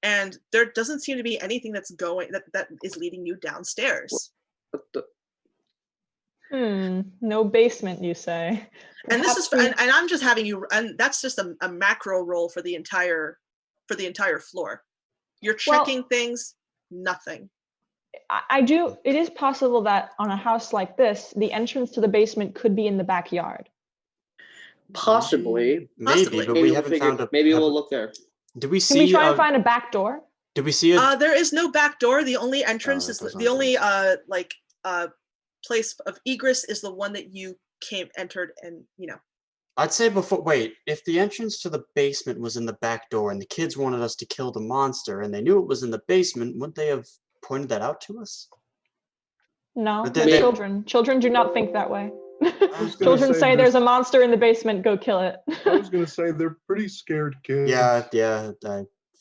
Speaker 3: and there doesn't seem to be anything that's going that is leading you downstairs.
Speaker 5: What the-
Speaker 1: No basement, you say.
Speaker 3: And this is
Speaker 1: Perhaps we-
Speaker 3: and I'm just having you, and that's just a macro roll for the entire floor. You're
Speaker 1: Well-
Speaker 3: checking things, nothing.
Speaker 1: I do. It is possible that on a house like this, the entrance to the basement could be in the backyard.
Speaker 5: Possibly.
Speaker 2: Maybe,
Speaker 3: Possibly.
Speaker 2: but
Speaker 5: Maybe
Speaker 2: we
Speaker 5: we'll
Speaker 2: haven't
Speaker 5: figure.
Speaker 2: found a.
Speaker 5: Maybe we'll
Speaker 2: haven't-
Speaker 5: look there.
Speaker 2: Did we
Speaker 1: Can we
Speaker 2: see?
Speaker 1: try and find a back door?
Speaker 2: Did we see a?
Speaker 3: There is no back door. The only entrance
Speaker 2: that
Speaker 3: is
Speaker 2: doesn't
Speaker 3: the
Speaker 2: make
Speaker 3: only
Speaker 2: sense.
Speaker 3: place of egress is the one that you entered, and
Speaker 2: I'd say before. Wait, if the entrance to the basement was in the back door, and the kids wanted us to kill the monster, and they knew it was in the basement, wouldn't they have pointed that out to us?
Speaker 1: No,
Speaker 2: But
Speaker 1: they're
Speaker 2: then-
Speaker 1: children. Children do not think that way.
Speaker 4: was gonna
Speaker 1: Children
Speaker 4: say
Speaker 1: say
Speaker 4: there's-
Speaker 1: there's a monster in the basement, go kill it.
Speaker 4: I was gonna say they're pretty scared kids.
Speaker 2: Yeah,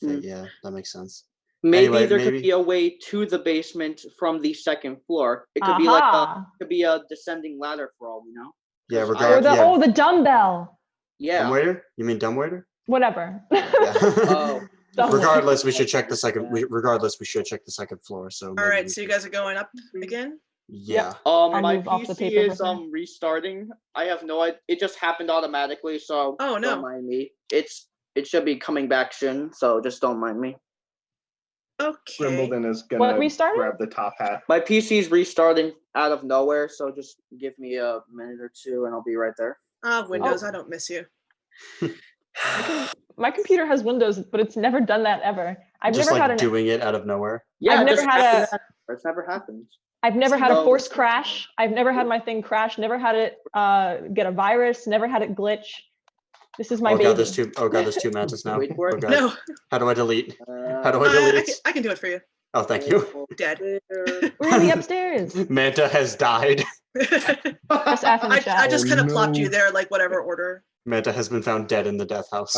Speaker 5: Hmm.
Speaker 2: yeah, that makes sense.
Speaker 5: Maybe
Speaker 2: Anyway,
Speaker 5: there
Speaker 2: maybe-
Speaker 5: could be a way to the basement from the second floor. It could be like
Speaker 1: Aha.
Speaker 5: could be a descending ladder for all we know.
Speaker 2: Yeah,
Speaker 5: Or
Speaker 2: regard.
Speaker 1: Or
Speaker 2: Yeah,
Speaker 1: the dumbbell.
Speaker 5: Yeah.
Speaker 2: dumbwaiter. You mean dumbwaiter?
Speaker 1: Whatever.
Speaker 2: Yeah.
Speaker 5: Oh.
Speaker 1: Dumbbell.
Speaker 2: Regardless, we should check the second. Regardless, we should check the second floor. So.
Speaker 3: all
Speaker 2: maybe
Speaker 3: right.
Speaker 2: we
Speaker 3: So you
Speaker 2: should-
Speaker 3: guys are going up again.
Speaker 2: Yeah.
Speaker 1: I'll
Speaker 5: My
Speaker 1: move off the
Speaker 5: PC
Speaker 1: paper
Speaker 5: is
Speaker 1: for now.
Speaker 5: restarting. I have no idea. It just happened automatically, so
Speaker 3: Oh, no.
Speaker 5: don't mind me. It should be coming back soon, so just don't mind me.
Speaker 3: Okay.
Speaker 4: Grimbledon is
Speaker 1: What
Speaker 4: gonna
Speaker 1: restarted?
Speaker 4: grab the top hat.
Speaker 5: My PC's restarting out of nowhere, so just give me a minute or two and I'll be right there.
Speaker 3: Windows.
Speaker 1: Oh.
Speaker 3: I don't miss you.
Speaker 1: My computer has Windows, but it's never done that ever. I've
Speaker 2: Just
Speaker 1: never
Speaker 2: like
Speaker 1: had
Speaker 2: doing it out of nowhere.
Speaker 5: Yeah,
Speaker 1: I've
Speaker 5: it
Speaker 1: never
Speaker 5: just
Speaker 1: had
Speaker 5: happened. It's never happened.
Speaker 1: I've never had a
Speaker 5: So-
Speaker 1: force crash. I've never had my thing crash. Never had it get a virus. Never had it glitch. This is my
Speaker 2: Oh
Speaker 1: baby.
Speaker 2: god, there's two. Oh god, there's two mantis now.
Speaker 5: Wait for it.
Speaker 2: Oh god.
Speaker 3: No,
Speaker 2: How do I delete? How do I
Speaker 3: I
Speaker 2: delete?
Speaker 3: can do it for you.
Speaker 2: Oh, thank you.
Speaker 3: Dead.
Speaker 1: We're in the upstairs.
Speaker 2: Manta has died.
Speaker 1: Press F in the
Speaker 3: I
Speaker 1: chat.
Speaker 3: just kind of plopped you
Speaker 4: no.
Speaker 3: there, like whatever order.
Speaker 2: Manta has been found dead in the death house.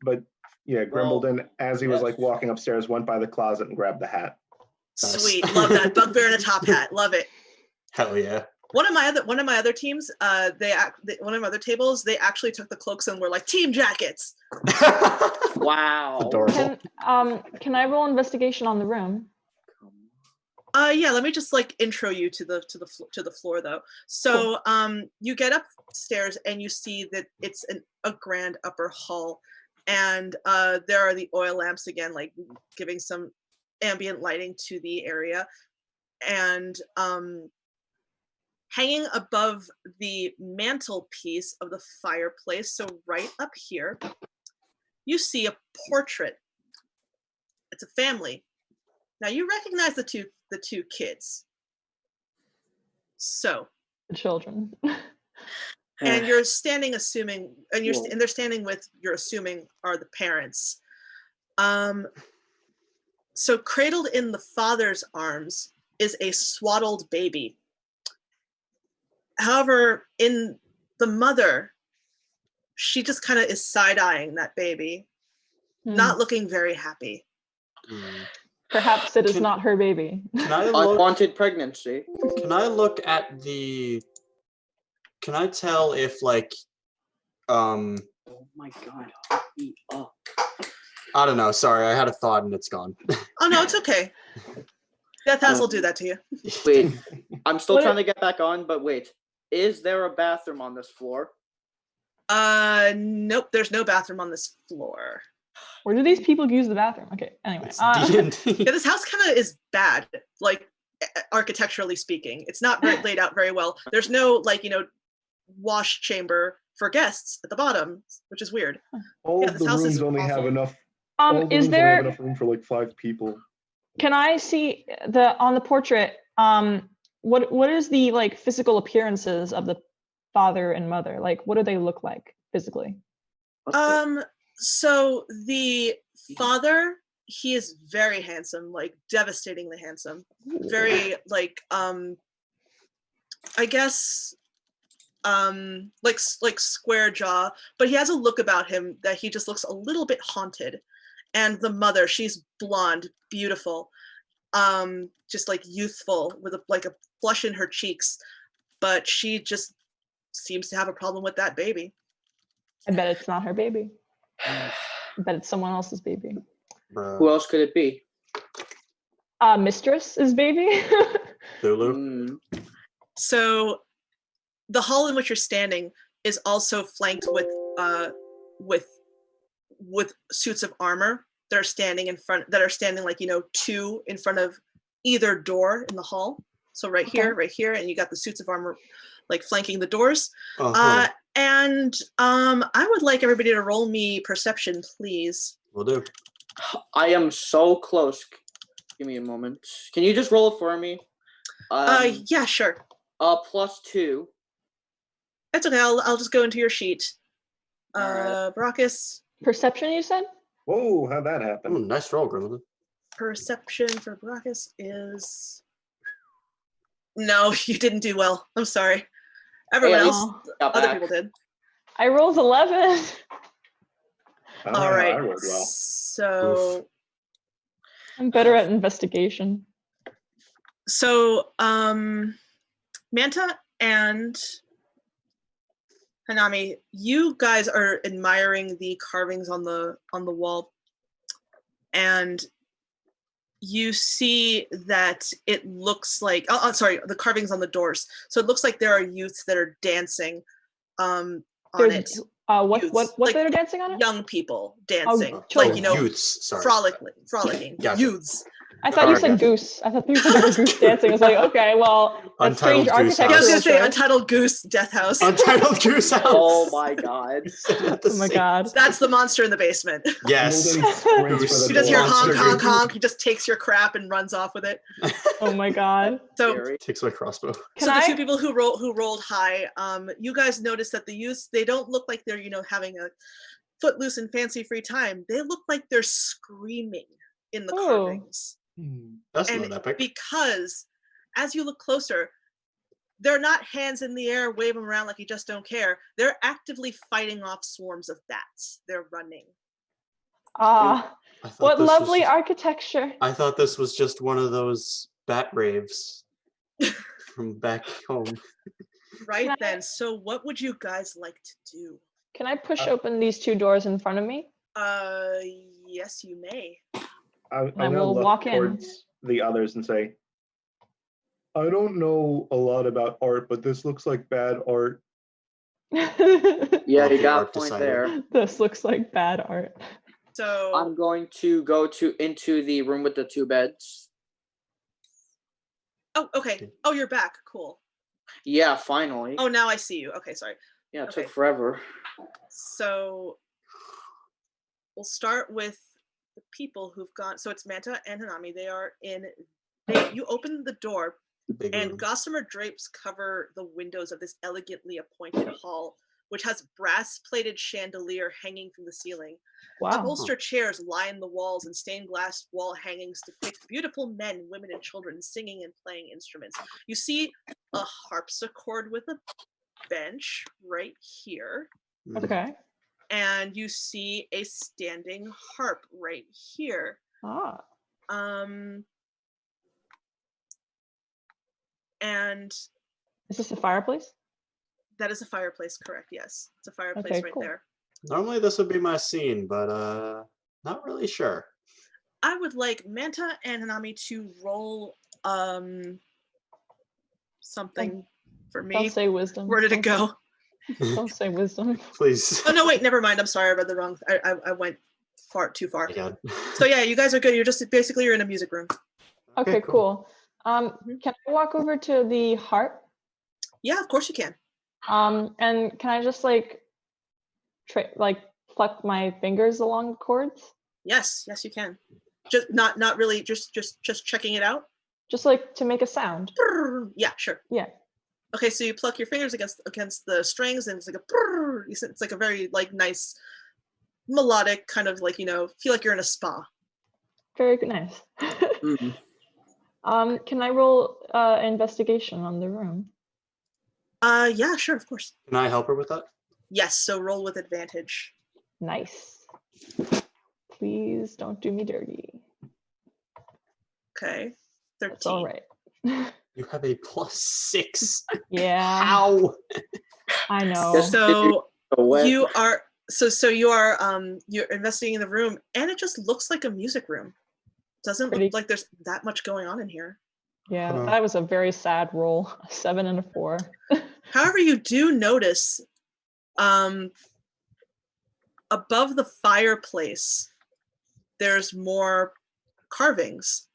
Speaker 4: But yeah,
Speaker 5: Well,
Speaker 4: Grimbledon, as he was
Speaker 5: yes.
Speaker 4: like walking upstairs, went by the closet and grabbed the hat.
Speaker 2: Nice.
Speaker 3: Sweet, love that bugbear in a top hat. Love it.
Speaker 2: Hell yeah.
Speaker 3: One of my other teams, one of my other tables, they actually took the cloaks and were like team jackets.
Speaker 5: Wow.
Speaker 2: Adorable.
Speaker 1: Can I roll investigation on the room?
Speaker 3: Yeah, let me just like intro you to the floor though. So you get upstairs and you see that it's a grand upper hall, and there are the oil lamps again, like giving some ambient lighting to the area, and hanging above the mantelpiece of the fireplace, so right up here, you see a portrait. It's a family. Now you recognize the two kids. So
Speaker 1: The children.
Speaker 3: and you're standing assuming, and
Speaker 5: Whoa.
Speaker 3: and they're standing with, you're assuming are the parents. So cradled in the father's arms is a swaddled baby. However, in the mother, she just kind of is side-eyeing that baby, not looking very happy.
Speaker 2: Hmm.
Speaker 1: Perhaps it is
Speaker 2: Can-
Speaker 1: not her baby.
Speaker 2: Can I look?
Speaker 5: Unwanted pregnancy.
Speaker 2: Can I look at the? Can I tell if like,
Speaker 5: Oh my god. Eat up.
Speaker 2: I don't know. Sorry, I had a thought and it's gone.
Speaker 3: Oh no, it's okay. Death House will do that to you.
Speaker 5: Wait, I'm still
Speaker 1: What
Speaker 5: trying to get back on, but wait. Is there a bathroom on this floor?
Speaker 3: Nope, there's no bathroom on this floor.
Speaker 1: Where do these people use the bathroom? Okay, anyway.
Speaker 2: It's D&D.
Speaker 3: Yeah, this house kind of is bad, like architecturally speaking. It's not laid out very well. There's no like, wash chamber for guests at the bottom, which is weird.
Speaker 4: All
Speaker 3: Yeah,
Speaker 4: of
Speaker 3: this
Speaker 4: the
Speaker 3: house
Speaker 4: rooms
Speaker 3: is
Speaker 4: only have
Speaker 3: awful.
Speaker 4: enough. All the
Speaker 1: Is
Speaker 4: rooms only have
Speaker 1: there?
Speaker 4: enough room for like 5 people.
Speaker 1: Can I see on the portrait? What is the like physical appearances of the father and mother? Like, what do they look like physically?
Speaker 5: What the-
Speaker 3: So the father, he is very handsome, like devastatingly handsome. Very like I guess like square jaw, but he has a look about him that he just looks a little bit haunted. And the mother, she's blonde, beautiful, just like youthful with like a flush in her cheeks, but she just seems to have a problem with that baby.
Speaker 1: I bet it's not her baby. I bet it's someone else's baby.
Speaker 2: Bruh.
Speaker 5: Who else could it be?
Speaker 1: Mistress's baby.
Speaker 2: Thulu.
Speaker 5: Hmm.
Speaker 3: So the hall in which you're standing is also flanked with suits of armor that are standing like 2 in front of either door in the hall. So right
Speaker 1: Okay.
Speaker 3: here, and you got the suits of armor like flanking the doors.
Speaker 2: Uh-huh.
Speaker 3: And I would like everybody to roll me perception, please.
Speaker 2: Will do.
Speaker 5: I am so close. Give me a moment. Can you just roll it for me?
Speaker 3: Yeah, sure.
Speaker 5: +2.
Speaker 3: That's okay. I'll just go into your sheet.
Speaker 5: Alright.
Speaker 3: Brachus,
Speaker 1: Perception, you said?
Speaker 4: Whoa, how'd that happen?
Speaker 2: Ooh, nice roll, Grimlin.
Speaker 3: perception for Brachus is. No, you didn't do well. I'm sorry. Everyone
Speaker 5: at
Speaker 3: else,
Speaker 1: least
Speaker 5: Got
Speaker 3: other
Speaker 5: back.
Speaker 3: people did.
Speaker 1: I rolled 11.
Speaker 3: All right.
Speaker 4: I rolled well.
Speaker 3: So,
Speaker 1: I'm better at investigation.
Speaker 3: Manta and Hanami, you guys are admiring the carvings on the wall, and you see that it looks like sorry, the carvings on the doors. So it looks like there are youths that are dancing on it.
Speaker 1: There's what
Speaker 3: Youths,
Speaker 1: what
Speaker 3: like
Speaker 1: they're dancing on it?
Speaker 3: Young people dancing, like
Speaker 1: children.
Speaker 2: Youths. Sorry.
Speaker 3: frolicking.
Speaker 2: Gotcha.
Speaker 3: Youths.
Speaker 1: I thought you
Speaker 2: Alright,
Speaker 1: said
Speaker 2: gotcha.
Speaker 1: goose. I thought you said there were goose dancing. I was like, okay, well, that's strange
Speaker 2: Untitled Goose
Speaker 3: Yeah, I was
Speaker 1: architectural
Speaker 3: gonna say
Speaker 1: choice.
Speaker 3: Untitled Goose Death House.
Speaker 2: Untitled Goose House.
Speaker 5: Oh my god.
Speaker 1: Oh my god.
Speaker 3: That's the monster in the basement.
Speaker 2: Yes.
Speaker 4: Nobody sprints
Speaker 2: Goose.
Speaker 4: for the
Speaker 3: He does hear
Speaker 4: door.
Speaker 3: honk,
Speaker 2: Monster
Speaker 3: honk,
Speaker 2: Goose.
Speaker 3: honk. He just takes your crap and runs off with it.
Speaker 1: Oh my god.
Speaker 3: So,
Speaker 5: Scary.
Speaker 2: Takes my crossbow.
Speaker 1: Can
Speaker 3: so the
Speaker 1: I?
Speaker 3: two people who rolled high, you guys notice that the youths, they don't look like they're having a footloose and fancy free time. They look like they're screaming in the
Speaker 1: Oh.
Speaker 3: carvings.
Speaker 2: That's
Speaker 3: And
Speaker 2: not epic.
Speaker 3: because as you look closer, they're not hands in the air, wave them around like you just don't care. They're actively fighting off swarms of bats. They're running.
Speaker 1: Ah,
Speaker 2: I thought
Speaker 1: what
Speaker 2: this was
Speaker 1: lovely
Speaker 2: just-
Speaker 1: architecture.
Speaker 2: I thought this was just one of those bat raves from back home.
Speaker 3: Right
Speaker 1: Can I-
Speaker 3: then. So what would you guys like to do?
Speaker 1: Can I push open these 2 doors in front of me?
Speaker 3: Yes, you may.
Speaker 4: I'm
Speaker 1: I
Speaker 4: gonna
Speaker 1: will
Speaker 4: look
Speaker 1: walk in.
Speaker 4: towards the others and say, I don't know a lot about art, but this looks like bad art.
Speaker 5: Yeah,
Speaker 2: Well,
Speaker 5: you
Speaker 2: the
Speaker 5: got a
Speaker 2: art
Speaker 5: point
Speaker 2: decided.
Speaker 5: there.
Speaker 1: This looks like bad art.
Speaker 3: So
Speaker 5: I'm going to go into the room with the 2 beds.
Speaker 3: oh, okay. Oh, you're back. Cool.
Speaker 5: Yeah, finally.
Speaker 3: Oh, now I see you. Okay, sorry.
Speaker 5: Yeah, it
Speaker 3: okay.
Speaker 5: took forever.
Speaker 3: So we'll start with the people who've gone. So it's Manta and Hanami. They are in. You open the door.
Speaker 2: Big
Speaker 3: and
Speaker 2: room.
Speaker 3: gossamer drapes cover the windows of this elegantly appointed hall, which has brass-plated chandelier hanging from the ceiling.
Speaker 1: Wow.
Speaker 3: Upholstered chairs line the walls, and stained glass wall hangings depict beautiful men, women, and children singing and playing instruments. You see a harpsichord with a bench right here,
Speaker 2: Mhm.
Speaker 1: Okay.
Speaker 3: and you see a standing harp right here.
Speaker 1: Ah.
Speaker 3: And
Speaker 1: Is this a fireplace?
Speaker 3: that is a fireplace, correct? Yes, it's a fireplace
Speaker 1: Okay,
Speaker 3: right
Speaker 1: cool.
Speaker 3: there.
Speaker 2: Normally this would be my scene, but not really sure.
Speaker 3: I would like Manta and Hanami to roll something for me.
Speaker 1: Don't say wisdom.
Speaker 3: Where did it
Speaker 1: Don't
Speaker 3: go?
Speaker 1: Don't say wisdom.
Speaker 2: Please.
Speaker 3: Oh no, wait, never mind. I'm sorry, I read the wrong. I went too
Speaker 2: Oh
Speaker 3: far.
Speaker 2: my God.
Speaker 3: So yeah, you guys are good. You're just basically you're in a music room.
Speaker 1: Okay, cool.
Speaker 3: Mhm.
Speaker 1: Can I walk over to the harp?
Speaker 3: Yeah, of course you can.
Speaker 1: And can I just like pluck my fingers along the chords?
Speaker 3: Yes, yes you can. Just not really. Just checking it out.
Speaker 1: Just like to make a sound.
Speaker 3: Yeah, sure.
Speaker 1: Yeah.
Speaker 3: Okay, so you pluck your fingers against the strings, and it's like a. It's like a very like nice melodic kind of like feel like you're in a spa.
Speaker 1: Very good, nice.
Speaker 5: Mm.
Speaker 1: Can I roll investigation on the room?
Speaker 3: Yeah, sure, of course.
Speaker 2: Can I help her with that?
Speaker 3: Yes, so roll with advantage.
Speaker 1: Nice. Please don't do me dirty.
Speaker 3: Okay, 13.
Speaker 1: That's all right.
Speaker 2: You have a +6.
Speaker 1: Yeah,
Speaker 2: How?
Speaker 1: I know.
Speaker 5: Yes.
Speaker 3: So
Speaker 5: What?
Speaker 3: you are you're investigating in the room, and it just looks like a music room. Doesn't
Speaker 1: Pretty-
Speaker 3: look like there's that much going on in here.
Speaker 1: Yeah,
Speaker 2: Huh.
Speaker 1: that was a very sad roll. A 7 and a 4.
Speaker 3: However, you do notice above the fireplace there's more carvings.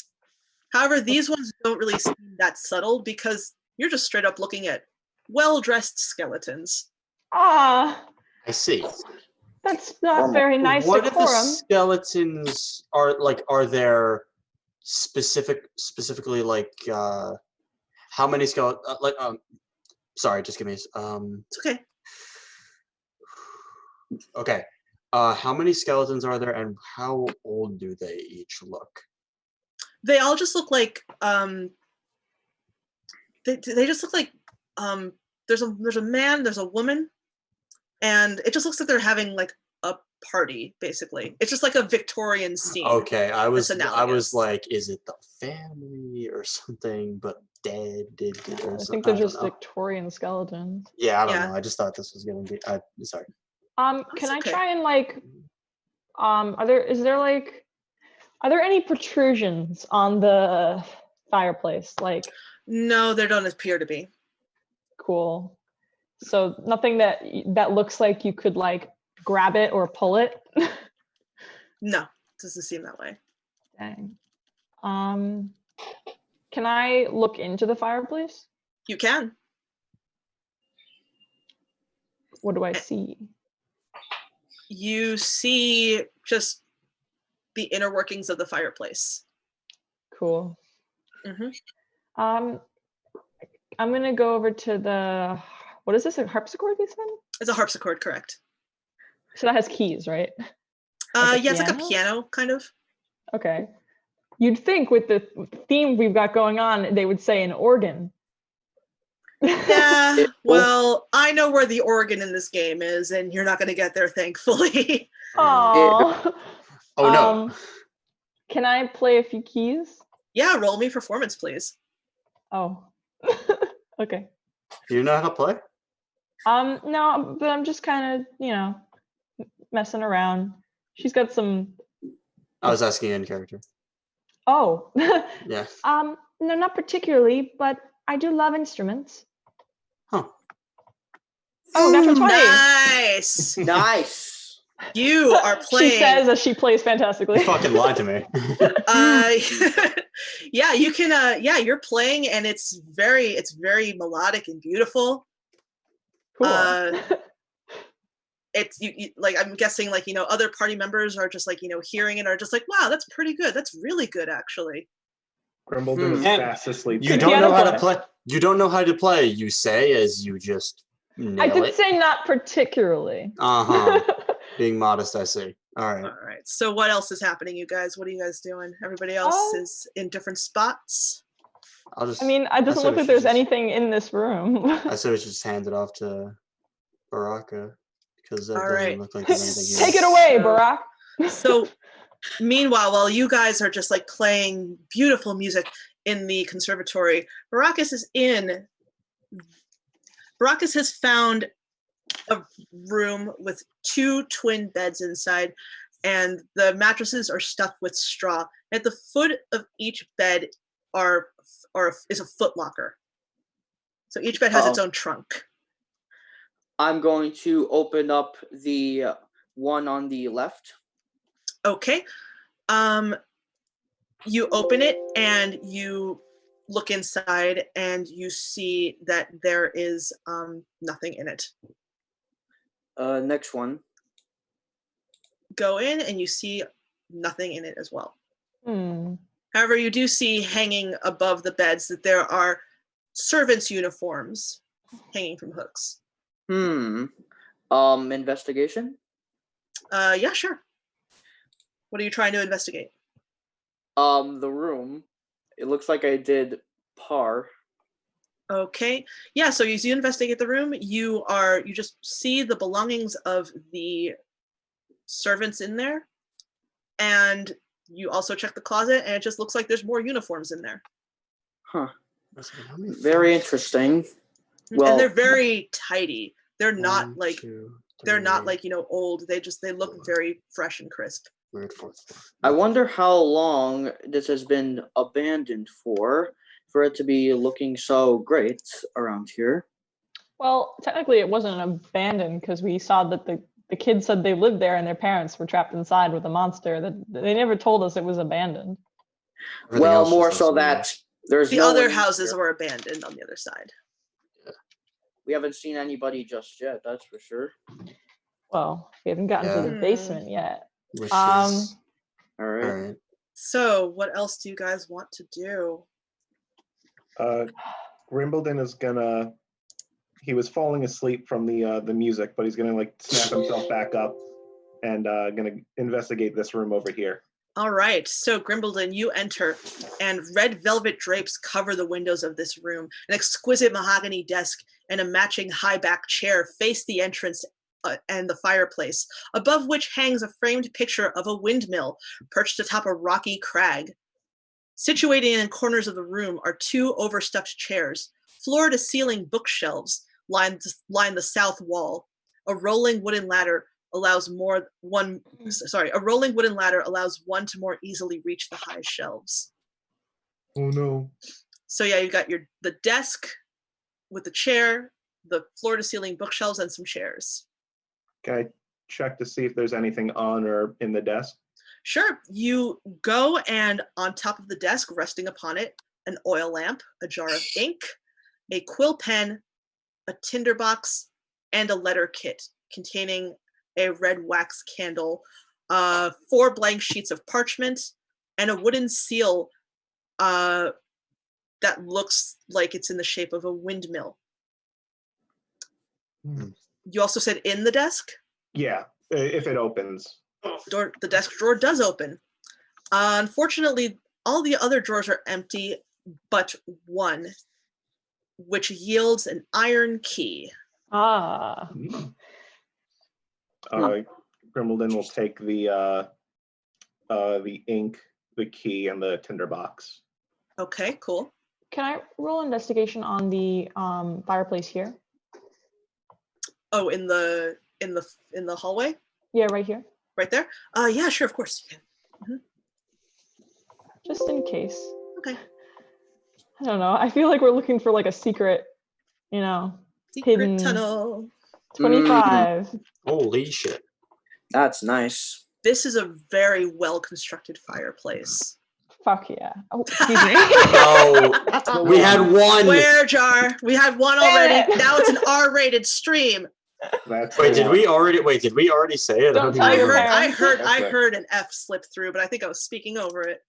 Speaker 3: However, these ones don't really seem that subtle because you're just straight up looking at well-dressed skeletons.
Speaker 1: Ah,
Speaker 2: I see.
Speaker 1: that's not very nice
Speaker 2: What if the
Speaker 1: decorum.
Speaker 2: skeletons are there specifically like how many skeletons sorry, just give me
Speaker 3: It's okay.
Speaker 2: okay. How many skeletons are there, and how old do they each look?
Speaker 3: They all just look like they just look like there's a man, there's a woman, and it just looks like they're having like a party basically. It's just like a Victorian scene.
Speaker 2: Okay, I was
Speaker 3: analogous.
Speaker 2: like, is it the family or something? But dead did or
Speaker 1: I
Speaker 2: something?
Speaker 1: think they're
Speaker 2: I don't
Speaker 1: just
Speaker 2: know.
Speaker 1: Victorian skeletons.
Speaker 2: Yeah, I don't
Speaker 3: Yeah.
Speaker 2: know. I just thought this was gonna be. Sorry.
Speaker 1: Can I
Speaker 3: okay.
Speaker 1: try and like, are there any protrusions on the fireplace? Like,
Speaker 3: No, there don't appear to be.
Speaker 1: cool. So nothing that looks like you could like grab it or pull it.
Speaker 3: No, it doesn't seem that way.
Speaker 1: Dang. Can I look into the fireplace?
Speaker 3: You can.
Speaker 1: What do I see?
Speaker 3: You see just the inner workings of the fireplace.
Speaker 1: Cool.
Speaker 3: Hmm.
Speaker 1: I'm gonna go over to the, what is this, a harpsichord you said?
Speaker 3: It's a harpsichord, correct?
Speaker 1: So that has keys, right? Like a
Speaker 3: Yeah, it's like a
Speaker 1: piano?
Speaker 3: piano, kind of.
Speaker 1: Okay. You'd think with the theme we've got going on, they would say an organ.
Speaker 3: Yeah, well, I know where the organ in this game is, and you're not going to get there, thankfully.
Speaker 1: Oh.
Speaker 2: Oh no.
Speaker 1: Can I play a few keys?
Speaker 3: Yeah, roll me performance, please.
Speaker 1: Oh. Okay.
Speaker 2: Do you know how to play?
Speaker 1: No, but I'm just kind of, messing around. She's got some.
Speaker 2: I was asking in character.
Speaker 1: Oh.
Speaker 2: Yeah.
Speaker 1: No, not particularly, but I do love instruments.
Speaker 2: Huh.
Speaker 1: Oh, natural 20.
Speaker 3: Nice.
Speaker 5: Nice.
Speaker 3: You are playing.
Speaker 1: She says as she plays fantastically.
Speaker 2: You fucking lied to me.
Speaker 3: Yeah, you can. Yeah, you're playing, and it's very melodic and beautiful.
Speaker 1: Cool.
Speaker 3: It's you like I'm guessing like other party members are just like hearing it are just like, wow, that's pretty good. That's really good actually.
Speaker 4: Grimbledon is
Speaker 2: Hmm.
Speaker 4: fast asleep.
Speaker 2: You
Speaker 1: Good
Speaker 2: don't
Speaker 1: piano
Speaker 2: know how to
Speaker 1: player.
Speaker 2: play. You don't know how to play. You say as you just nail
Speaker 1: I did
Speaker 2: it.
Speaker 1: say not particularly.
Speaker 2: Uh-huh. Being modest, I see. All right.
Speaker 3: All right. So what else is happening, you guys? What are you guys doing? Everybody else
Speaker 1: Um,
Speaker 3: is in different spots.
Speaker 2: I'll just.
Speaker 1: I mean, it doesn't
Speaker 2: say
Speaker 1: look
Speaker 2: we
Speaker 1: like
Speaker 2: should
Speaker 1: there's
Speaker 2: just-
Speaker 1: anything in this room.
Speaker 2: I say we should just hand it off to Baraka because that
Speaker 3: All
Speaker 2: doesn't
Speaker 3: right.
Speaker 2: look like there's anything here.
Speaker 1: Take it away,
Speaker 3: So-
Speaker 1: Barack.
Speaker 3: So meanwhile, while you guys are just like playing beautiful music in the conservatory, Baracus has found a room with 2 twin beds inside, and the mattresses are stuffed with straw. At the foot of each bed is a foot locker. So each bed has its own trunk.
Speaker 5: I'm going to open up the one on the left.
Speaker 3: Okay. You open it and you look inside and you see that there is nothing in it.
Speaker 5: Next one.
Speaker 3: Go in and you see nothing in it as well.
Speaker 1: Hmm.
Speaker 3: However, you do see hanging above the beds that there are servants' uniforms hanging from hooks.
Speaker 5: Investigation.
Speaker 3: Yeah, sure. What are you trying to investigate?
Speaker 5: The room. It looks like I did par.
Speaker 3: Okay. Yeah, so as you investigate the room, you just see the belongings of the servants in there. And you also check the closet and it just looks like there's more uniforms in there.
Speaker 5: Huh.
Speaker 2: How many
Speaker 5: Very
Speaker 2: phones?
Speaker 5: interesting. Well,
Speaker 3: And they're very tidy. They're not
Speaker 2: One,
Speaker 3: like
Speaker 2: two,
Speaker 3: they're not
Speaker 2: three,
Speaker 3: like, old. They look very fresh and crisp.
Speaker 2: third, fourth.
Speaker 5: I wonder how long this has been abandoned for it to be looking so great around here.
Speaker 1: Well, technically, it wasn't abandoned because we saw that the kids said they lived there and their parents were trapped inside with a monster. That they never told us it was abandoned.
Speaker 2: Everything
Speaker 5: Well,
Speaker 2: else
Speaker 5: more
Speaker 2: just
Speaker 5: so
Speaker 2: looks weird.
Speaker 5: that there's
Speaker 3: The
Speaker 5: no
Speaker 3: other
Speaker 5: one
Speaker 3: houses
Speaker 5: here.
Speaker 3: were abandoned on the other side.
Speaker 5: We haven't seen anybody just yet, that's for sure.
Speaker 1: Well, we haven't gotten to the
Speaker 3: Yeah.
Speaker 1: basement yet.
Speaker 2: Wishes.
Speaker 5: All
Speaker 2: All
Speaker 5: right.
Speaker 2: right.
Speaker 3: So, what else do you guys want to do?
Speaker 4: Grimbledon is gonna. He was falling asleep from the music, but he's gonna like snap himself back up and gonna investigate this room over here.
Speaker 3: All right, so Grimbledon, you enter, and red velvet drapes cover the windows of this room. An exquisite mahogany desk and a matching high-back chair face the entrance and the fireplace, above which hangs a framed picture of a windmill perched atop a rocky crag. Situated in corners of the room are 2 overstuffed chairs. Floor-to-ceiling bookshelves line the south wall. A rolling wooden ladder allows one to more easily reach the high shelves.
Speaker 4: Oh no!
Speaker 3: So yeah, you've got the desk with the chair, the floor to ceiling bookshelves, and some chairs.
Speaker 4: Can I check to see if there's anything on or in the desk?
Speaker 3: Sure, you go and on top of the desk, resting upon it, an oil lamp, a jar of ink, a quill pen, a tinderbox, and a letter kit containing a red wax candle, 4 blank sheets of parchment, and a wooden seal that looks like it's in the shape of a windmill.
Speaker 4: Hmm.
Speaker 3: You also said in the desk?
Speaker 4: Yeah, if it opens.
Speaker 3: The desk drawer does open. Unfortunately, all the other drawers are empty, but one, which yields an iron key.
Speaker 1: Ah.
Speaker 4: Grimbledon will take the ink, the key, and the tinderbox.
Speaker 3: Okay, cool.
Speaker 1: Can I roll investigation on the fireplace here?
Speaker 3: Oh, in the hallway,
Speaker 1: Yeah, right here.
Speaker 3: right there. Yeah, sure, of course you can.
Speaker 1: Just in case.
Speaker 3: Okay.
Speaker 1: I don't know. I feel like we're looking for like a secret,
Speaker 3: Secret
Speaker 1: hidden
Speaker 3: tunnel.
Speaker 1: 25.
Speaker 2: Holy shit.
Speaker 5: That's nice.
Speaker 3: This is a very well constructed fireplace.
Speaker 1: Fuck yeah. Oh, excuse me.
Speaker 2: Oh, we had one.
Speaker 3: Swear jar. We had one
Speaker 1: Damn
Speaker 3: already.
Speaker 1: it.
Speaker 3: Now it's an R-rated stream.
Speaker 4: That's
Speaker 2: Wait,
Speaker 4: the
Speaker 2: did
Speaker 4: one.
Speaker 2: we already say it?
Speaker 1: Don't
Speaker 2: don't
Speaker 1: tell
Speaker 3: I
Speaker 1: your
Speaker 2: remember.
Speaker 3: heard
Speaker 1: parents.
Speaker 3: I
Speaker 4: That's
Speaker 3: heard an F slip through, but I think I was speaking over it.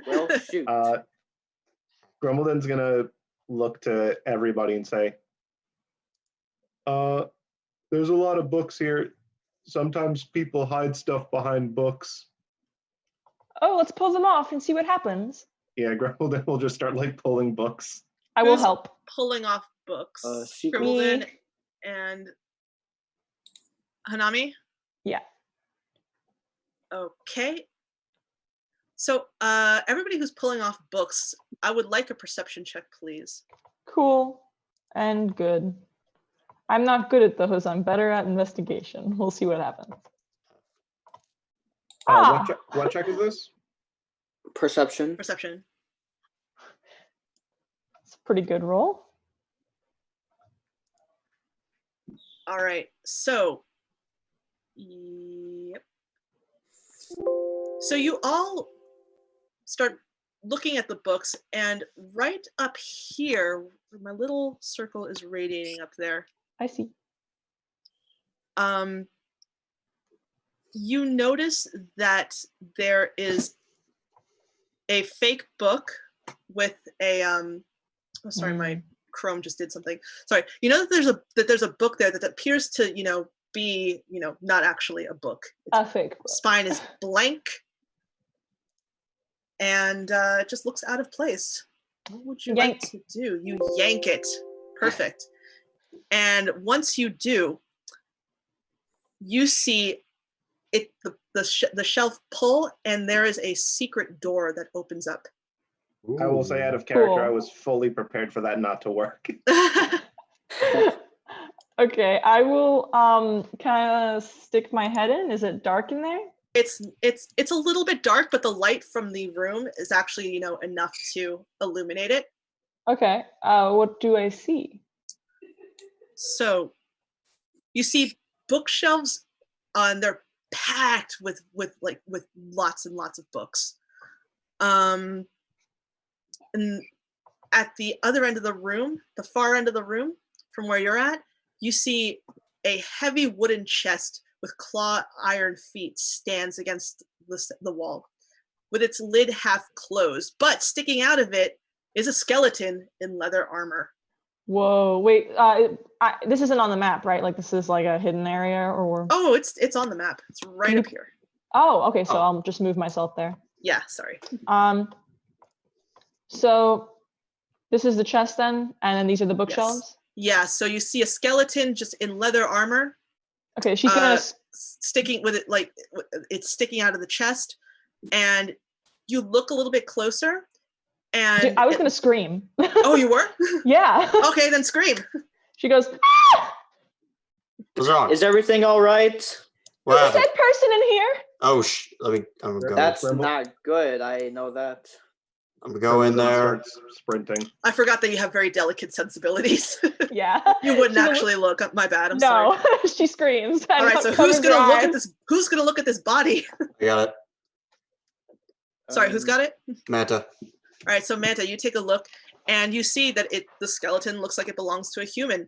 Speaker 5: Well, shoot.
Speaker 4: Grumbledon's gonna look to everybody and say, there's a lot of books here. Sometimes people hide stuff behind books.
Speaker 1: Oh, let's pull them off and see what happens.
Speaker 4: Yeah, Grumbledon will just start like pulling books.
Speaker 1: I will
Speaker 3: Who's
Speaker 1: help.
Speaker 3: Pulling off books.
Speaker 5: Secret-
Speaker 3: Scribbledon
Speaker 1: Me.
Speaker 3: and Hanami?
Speaker 1: Yeah.
Speaker 3: Okay. So everybody who's pulling off books, I would like a perception check, please.
Speaker 1: Cool and good. I'm not good at those. I'm better at investigation. We'll see what happens. Ah,
Speaker 4: What check is this?
Speaker 5: Perception.
Speaker 3: Perception.
Speaker 1: it's a pretty good roll.
Speaker 3: All right. So, yep. So you all start looking at the books, and right up here, where my little circle is radiating up there,
Speaker 1: I see.
Speaker 3: you notice that there is a fake book with a oh, sorry, my Chrome just did something. Sorry. You know that there's a book there that appears to, be, not actually a book.
Speaker 1: A fake book.
Speaker 3: Spine is blank and it just looks out of place. What would you
Speaker 1: Yank.
Speaker 3: like to do? You yank it. Perfect. And once you do, you see it the shelf pull, and there is a secret door that opens up.
Speaker 4: I will say out of character,
Speaker 1: Cool.
Speaker 4: I was fully prepared for that not to work.
Speaker 1: Okay, I will kind of stick my head in. Is it dark in there?
Speaker 3: It's a little bit dark, but the light from the room is actually, enough to illuminate it.
Speaker 1: Okay, what do I see?
Speaker 3: So you see bookshelves and they're packed with lots and lots of books. And at the other end of the room, the far end of the room from where you're at, you see a heavy wooden chest with claw iron feet stands against the wall with its lid half closed, but sticking out of it is a skeleton in leather armor.
Speaker 1: Whoa, wait, this isn't on the map, right? Like this is like a hidden area or?
Speaker 3: Oh, it's on the map. It's right up here.
Speaker 1: Oh, okay, so
Speaker 2: Oh.
Speaker 1: I'll just move myself there.
Speaker 3: Yeah, sorry.
Speaker 1: So this is the chest then, and then these are the bookshelves?
Speaker 3: Yeah, so you see a skeleton just in leather armor,
Speaker 1: Okay, she's gonna,
Speaker 3: sticking with it, like it's sticking out of the chest, and you look a little bit closer, and
Speaker 1: I was gonna scream.
Speaker 3: Oh, you were?
Speaker 1: Yeah.
Speaker 3: Okay, then scream.
Speaker 1: She goes,
Speaker 2: What's wrong?
Speaker 5: Is everything all right?
Speaker 2: What
Speaker 1: there's a
Speaker 2: happened?
Speaker 1: dead person in here.
Speaker 2: Oh, I'm gonna go.
Speaker 5: That's
Speaker 4: Brimble?
Speaker 5: not good. I know that.
Speaker 2: I'm gonna go in
Speaker 4: Grumbledon
Speaker 2: there.
Speaker 4: starts sprinting.
Speaker 3: I forgot that you have very delicate sensibilities.
Speaker 1: Yeah.
Speaker 3: You wouldn't
Speaker 1: She's a-
Speaker 3: actually look. My bad. I'm
Speaker 1: No,
Speaker 3: sorry.
Speaker 1: she screams.
Speaker 3: All right, so who's gonna look at this? Who's gonna look at this body?
Speaker 2: I got it.
Speaker 3: Sorry, who's got it?
Speaker 2: Manta.
Speaker 3: All right, so Manta, you take a look, and you see that the skeleton looks like it belongs to a human,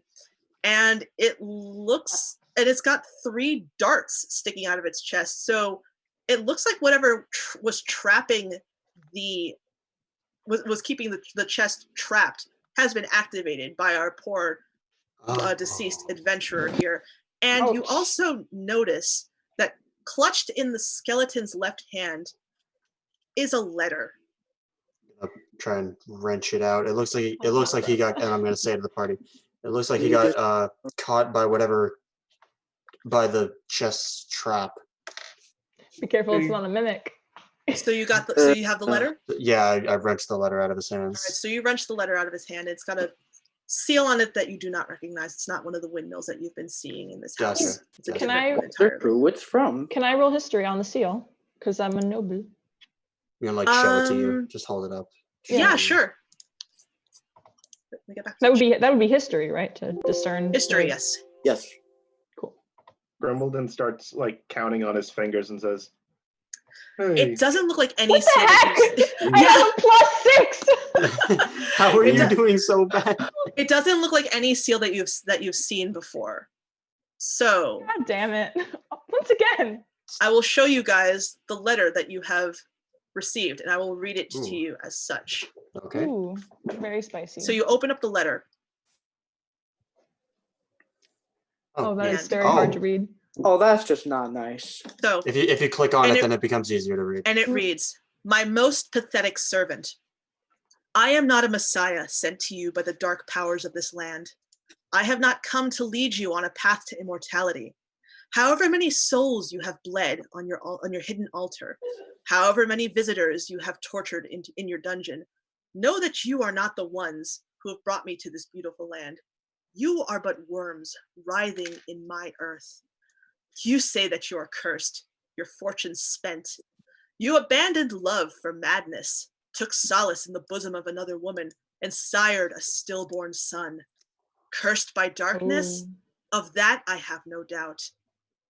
Speaker 3: and it's got 3 darts sticking out of its chest. So it looks like whatever was trapping was keeping the chest trapped has been activated by our poor deceased adventurer here. And you
Speaker 1: Ouch.
Speaker 3: also notice that clutched in the skeleton's left hand is a letter.
Speaker 2: Try and wrench it out. It looks like he got, and I'm gonna say to the party, it looks like he got caught by the chest trap.
Speaker 1: Be careful, it's not a mimic.
Speaker 3: So you have the letter?
Speaker 2: Yeah, I wrenched the letter out of his
Speaker 3: All right,
Speaker 2: hands.
Speaker 3: so you wrench the letter out of his hand. It's got a seal on it that you do not recognize. It's not one of the windmills that you've been seeing in this house.
Speaker 2: Gotcha.
Speaker 3: It's a
Speaker 2: Can
Speaker 3: different
Speaker 1: I-
Speaker 3: one
Speaker 5: What's your
Speaker 3: entirely.
Speaker 5: crew? What's from?
Speaker 1: Can I roll history on the seal? Because I'm a noble.
Speaker 2: I'm gonna show it to you.
Speaker 3: Um,
Speaker 2: Just hold it up.
Speaker 3: Yeah,
Speaker 2: Um,
Speaker 3: sure. Let me get back to
Speaker 1: That would be history, right? To discern
Speaker 3: history,
Speaker 1: the-
Speaker 3: yes.
Speaker 5: Yes.
Speaker 1: Cool.
Speaker 4: Grumbledon starts like counting on his fingers and says, "Hey,
Speaker 3: It doesn't look like any
Speaker 1: What the
Speaker 3: seal that
Speaker 1: heck?
Speaker 3: you've-
Speaker 1: I
Speaker 3: Yeah,
Speaker 1: have a +6.
Speaker 2: How are
Speaker 3: It
Speaker 2: you
Speaker 3: does-
Speaker 2: doing so bad?
Speaker 3: it doesn't look like any seal that you've seen before. So
Speaker 1: God damn it. Once again.
Speaker 3: I will show you guys the letter that you have received, and I will read it to
Speaker 2: Ooh.
Speaker 3: you as such.
Speaker 2: Okay.
Speaker 1: Ooh, very spicy.
Speaker 3: So you open up the letter.
Speaker 1: Oh, that is
Speaker 3: and-
Speaker 1: very hard to
Speaker 2: Oh.
Speaker 1: read.
Speaker 5: Oh, that's just not nice.
Speaker 3: So
Speaker 2: If you click on
Speaker 3: And
Speaker 2: it,
Speaker 3: it-
Speaker 2: then it becomes easier to read.
Speaker 3: and it reads, "My most pathetic servant, I am not a messiah sent to you by the dark powers of this land. I have not come to lead you on a path to immortality. However many souls you have bled on your hidden altar, however many visitors you have tortured in your dungeon, know that you are not the ones who have brought me to this beautiful land. You are but worms writhing in my earth. You say that you are cursed, your fortune spent. You abandoned love for madness, took solace in the bosom of another woman, and sired a stillborn son. Cursed by darkness?
Speaker 1: Ooh.
Speaker 3: Of that I have no doubt.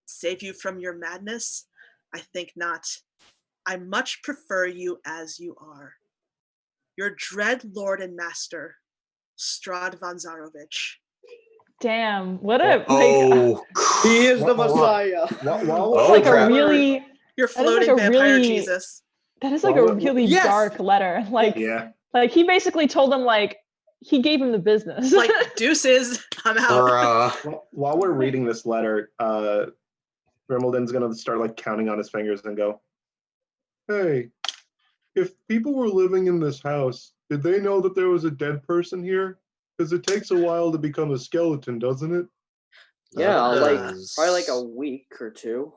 Speaker 3: Save you from your madness? I think not. I much prefer you as you are. Your dread lord and master, Strad Vanzarovich."
Speaker 1: Damn, what a like.
Speaker 2: Oh,
Speaker 5: He is the
Speaker 4: Wha- wha-
Speaker 5: Messiah.
Speaker 4: While
Speaker 2: Oh,
Speaker 1: like
Speaker 2: crap.
Speaker 1: a really.
Speaker 3: Your
Speaker 1: That is like
Speaker 3: floating
Speaker 1: a
Speaker 3: vampire
Speaker 1: really-
Speaker 3: Jesus.
Speaker 1: That is like
Speaker 4: Well,
Speaker 1: a really
Speaker 5: yes!
Speaker 1: dark letter. Like,
Speaker 4: yeah,
Speaker 1: like he basically told him like he gave him the business.
Speaker 3: Like, deuces, I'm out.
Speaker 2: bruh.
Speaker 4: while we're reading this letter, Grimmelden's gonna start like counting on his fingers and go, "Hey, if people were living in this house, did they know that there was a dead person here? Because it takes a while to become a skeleton, doesn't it?"
Speaker 5: Yeah, like
Speaker 2: Does.
Speaker 5: probably like a week or two.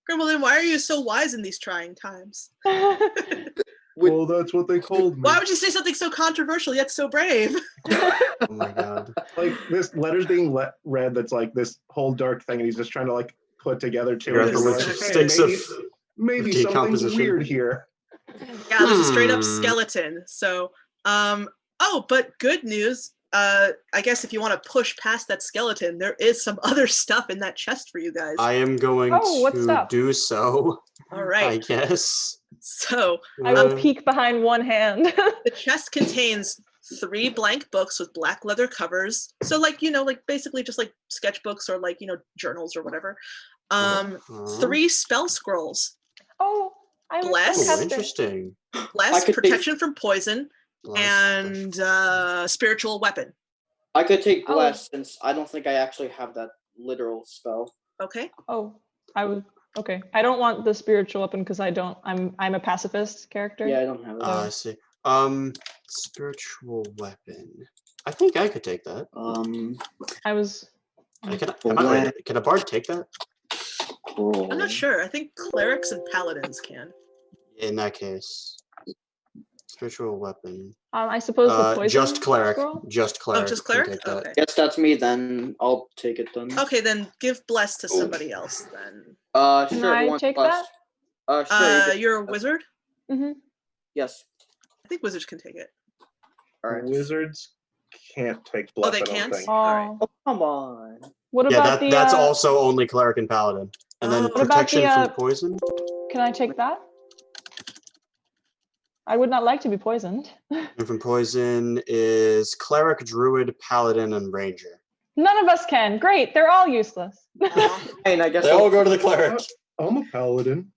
Speaker 3: Grimmelden, why are you so wise in these trying times?
Speaker 5: With-
Speaker 4: Well, that's what they told me.
Speaker 3: Why would you say something so controversial yet so brave?
Speaker 2: Oh my god.
Speaker 4: Like this letter's being read that's like this whole dark thing, and he's just trying to like put together two
Speaker 2: Figure out
Speaker 4: and
Speaker 2: the
Speaker 4: be like,
Speaker 2: logistics
Speaker 4: "Hey,
Speaker 2: of
Speaker 4: maybe something's
Speaker 2: decomposition."
Speaker 4: weird here."
Speaker 3: Yeah, there's a straight up
Speaker 2: Hmm.
Speaker 3: skeleton. So, oh, but good news. I guess if you want to push past that skeleton, there is some other stuff in that chest for you guys.
Speaker 2: I am going
Speaker 1: Oh, what's
Speaker 2: to
Speaker 1: up?
Speaker 2: do so.
Speaker 3: All
Speaker 2: I
Speaker 3: right.
Speaker 2: guess.
Speaker 3: So
Speaker 1: I will
Speaker 2: Uh,
Speaker 1: peek behind one hand.
Speaker 3: the chest contains 3 blank books with black leather covers. So like, like basically just like sketchbooks or like, journals or whatever.
Speaker 2: uh-huh.
Speaker 3: 3 spell scrolls.
Speaker 1: Oh, I was
Speaker 3: Bless.
Speaker 2: Oh,
Speaker 1: so
Speaker 2: interesting.
Speaker 3: Bless,
Speaker 5: could take-
Speaker 3: protection from poison,
Speaker 2: Bless,
Speaker 3: and spiritual weapon.
Speaker 5: I could take
Speaker 1: Oh.
Speaker 5: bless since I don't think I actually have that literal spell.
Speaker 3: Okay.
Speaker 1: Oh, I was okay. I don't want the spiritual weapon because I don't. I'm a pacifist character.
Speaker 5: Yeah, I don't have it.
Speaker 2: I see. Spiritual weapon. I think I could take that.
Speaker 1: I was.
Speaker 2: Can a bard take that?
Speaker 3: I'm not sure. I think clerics and paladins can.
Speaker 2: In that case, spiritual weapon.
Speaker 1: I suppose the poison.
Speaker 2: Just cleric.
Speaker 1: scroll?
Speaker 2: Just cleric.
Speaker 3: Oh, just
Speaker 2: can
Speaker 3: cleric?
Speaker 2: take that.
Speaker 3: Okay.
Speaker 5: Guess that's me then. I'll take it then.
Speaker 3: Okay, then give bless to somebody else then.
Speaker 1: Can
Speaker 5: Sure.
Speaker 1: I
Speaker 5: who wants
Speaker 1: take
Speaker 5: bless? Sure. you can-
Speaker 3: You're a wizard?
Speaker 1: Mm-hmm.
Speaker 5: Yes.
Speaker 3: I think wizards can take it.
Speaker 5: All right.
Speaker 4: Wizards can't take bless.
Speaker 3: they
Speaker 4: I don't
Speaker 3: can't?
Speaker 4: think.
Speaker 1: Oh,
Speaker 3: Alright.
Speaker 5: Oh, come on.
Speaker 1: what
Speaker 2: Yeah,
Speaker 1: about the?
Speaker 2: that's also only cleric and paladin. And then
Speaker 3: Oh. What
Speaker 1: about
Speaker 2: protection
Speaker 1: the,
Speaker 2: from poison.
Speaker 1: Can I take that? I would not like to be poisoned.
Speaker 2: And from poison is cleric, druid, paladin, and ranger.
Speaker 1: None of us can. Great, they're all useless.
Speaker 3: Aw.
Speaker 5: And I guess
Speaker 2: They all go to the cleric.
Speaker 4: I'm a paladin.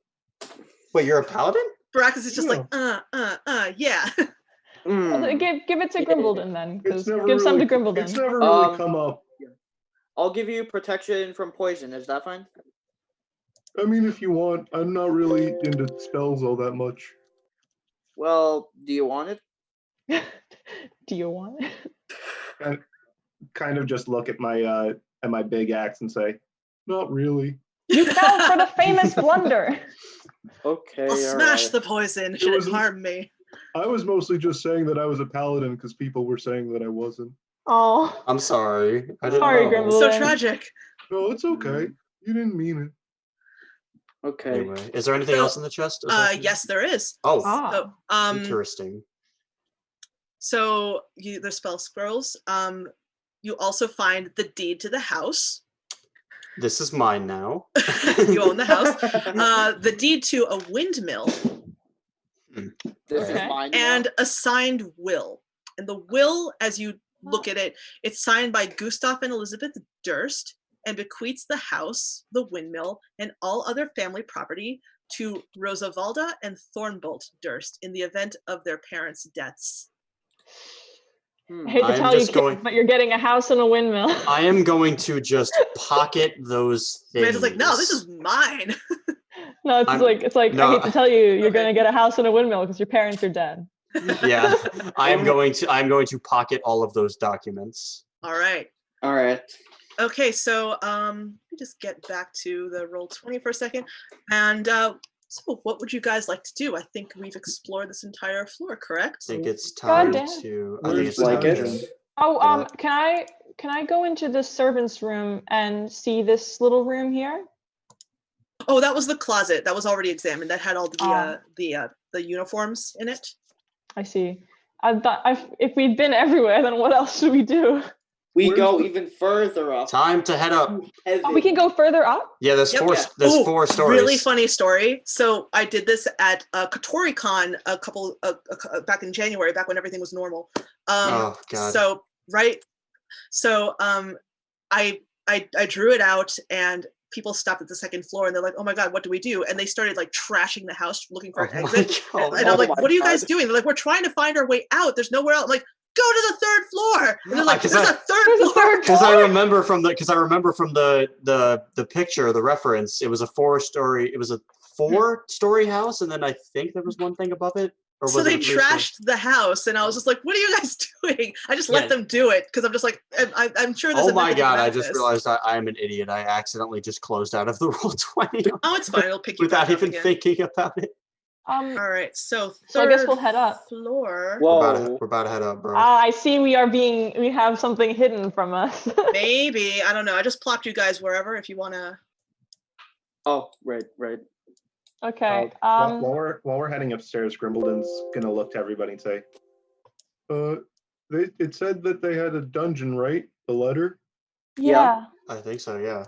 Speaker 2: Wait, you're a paladin?
Speaker 3: Baracus is just like, yeah.
Speaker 1: Well, give it to
Speaker 5: Yeah.
Speaker 1: Grimbledon then,
Speaker 4: It's
Speaker 1: because
Speaker 4: never
Speaker 1: give some to
Speaker 4: really,
Speaker 1: Grimbledon.
Speaker 4: it's never really
Speaker 5: Um,
Speaker 4: come up.
Speaker 5: I'll give you protection from poison. Is that fine?
Speaker 4: I mean, if you want, I'm not really into spells all that much.
Speaker 5: Well, do you want it?
Speaker 1: Do you want it?
Speaker 4: Kind of just look at my big axe and say, not really.
Speaker 1: You fell for the famous blunder.
Speaker 5: Okay.
Speaker 3: I'll smash the poison should it
Speaker 4: wasn't-
Speaker 3: harm me.
Speaker 4: I was mostly just saying that I was a paladin because people were saying that I wasn't.
Speaker 1: Oh,
Speaker 2: I'm sorry. I didn't
Speaker 1: Sorry,
Speaker 2: know.
Speaker 1: Grimble.
Speaker 3: So
Speaker 1: Well,
Speaker 3: tragic.
Speaker 4: No, it's okay. You didn't mean it.
Speaker 5: Okay.
Speaker 2: Anyway, is there anything
Speaker 3: So,
Speaker 2: else in the chest? aside from-
Speaker 3: Yes, there is.
Speaker 2: Oh,
Speaker 1: Ah.
Speaker 3: So,
Speaker 2: interesting.
Speaker 3: so the spell scrolls. You also find the deed to the house.
Speaker 2: This is mine now.
Speaker 3: You own the house. The deed to a windmill
Speaker 5: This
Speaker 1: Okay.
Speaker 5: is mine. now.
Speaker 3: and a signed will. And the will, as you look at it, it's signed by Gustav and Elizabeth Durst and bequeaths the house, the windmill, and all other family property to Rosavalda and Thornbolt Durst in the event of their parents' deaths?
Speaker 1: I hate to
Speaker 2: I'm
Speaker 1: tell you,
Speaker 2: just
Speaker 1: kid,
Speaker 2: going-
Speaker 1: but you're getting a house and a windmill.
Speaker 2: I am going to just pocket those things.
Speaker 3: Amanda's like, no, this is mine.
Speaker 1: No, it's
Speaker 2: I'm-
Speaker 1: like
Speaker 2: no,
Speaker 1: I hate to tell you, you're
Speaker 3: Okay.
Speaker 1: gonna get a house and a windmill because your parents are dead.
Speaker 2: Yeah, I'm going to pocket all of those documents.
Speaker 3: All right.
Speaker 5: All right.
Speaker 3: Okay, so let me just get back to the roll 20 for a second. And so what would you guys like to do? I think we've explored this entire floor, correct?
Speaker 2: I think it's
Speaker 1: God
Speaker 2: time
Speaker 1: damn.
Speaker 2: to. I
Speaker 4: Where's
Speaker 2: think it's
Speaker 4: the
Speaker 2: time
Speaker 4: dungeon?
Speaker 2: to.
Speaker 1: Oh,
Speaker 2: Yeah.
Speaker 1: can I go into the servants' room and see this little room here?
Speaker 3: Oh, that was the closet. That was already examined. That had all
Speaker 1: Ah.
Speaker 3: the uniforms in it.
Speaker 1: I see. I thought if we'd been everywhere, then what else should we do?
Speaker 5: We
Speaker 4: Where's
Speaker 5: go
Speaker 4: the-
Speaker 5: even further up.
Speaker 2: Time to head up.
Speaker 1: Oh, we can go further up.
Speaker 2: Yeah, there's
Speaker 3: Yep.
Speaker 2: four.
Speaker 5: Yeah.
Speaker 2: There's
Speaker 3: Oh,
Speaker 2: 4 stories.
Speaker 3: Really funny story. So I did this at KatoriCon a couple back in January, back when everything was normal.
Speaker 2: Oh God.
Speaker 3: So right. So I drew it out and people stopped at the second floor and they're like, oh my God, what do we do? And they started like trashing the house looking for
Speaker 2: Oh
Speaker 3: an
Speaker 2: my
Speaker 3: exit.
Speaker 2: God.
Speaker 3: And I'm
Speaker 5: Oh
Speaker 3: like,
Speaker 5: my
Speaker 3: what are you guys
Speaker 5: God.
Speaker 3: doing? They're like, we're trying to find our way out. There's nowhere else. I'm like, go to the third floor. And they're like,
Speaker 2: Because
Speaker 3: there's
Speaker 2: I-
Speaker 3: a third
Speaker 1: There's a
Speaker 3: floor.
Speaker 1: third
Speaker 2: Because I
Speaker 1: floor?
Speaker 2: remember from the picture, the reference, it was a 4-story. It was a 4-story house, and then I think there was one thing above it. Or
Speaker 3: So
Speaker 2: was
Speaker 3: they
Speaker 2: it a 3-story?
Speaker 3: trashed the house, and I was just like, "What are you guys doing?" I just let
Speaker 2: Yeah.
Speaker 3: them do it because I'm just like, I'm sure this.
Speaker 2: Oh my God! I just realized I am an idiot. I accidentally just closed out of the roll 20
Speaker 3: Oh, it's fine. It'll pick you
Speaker 2: without
Speaker 3: back up
Speaker 2: even
Speaker 3: again.
Speaker 2: thinking about it.
Speaker 3: All right, so
Speaker 1: So I guess
Speaker 3: third
Speaker 1: we'll head up.
Speaker 3: floor.
Speaker 5: Whoa.
Speaker 2: We're about to head up, bro.
Speaker 1: I see we have something hidden from us.
Speaker 3: Maybe I don't know. I just plopped you guys wherever if you want to.
Speaker 5: Oh, right.
Speaker 1: Okay.
Speaker 4: While we're heading upstairs, Grimbledon's gonna look to everybody and say, it said that they had a dungeon, right? The letter.
Speaker 1: Yeah.
Speaker 2: I think so. Yeah.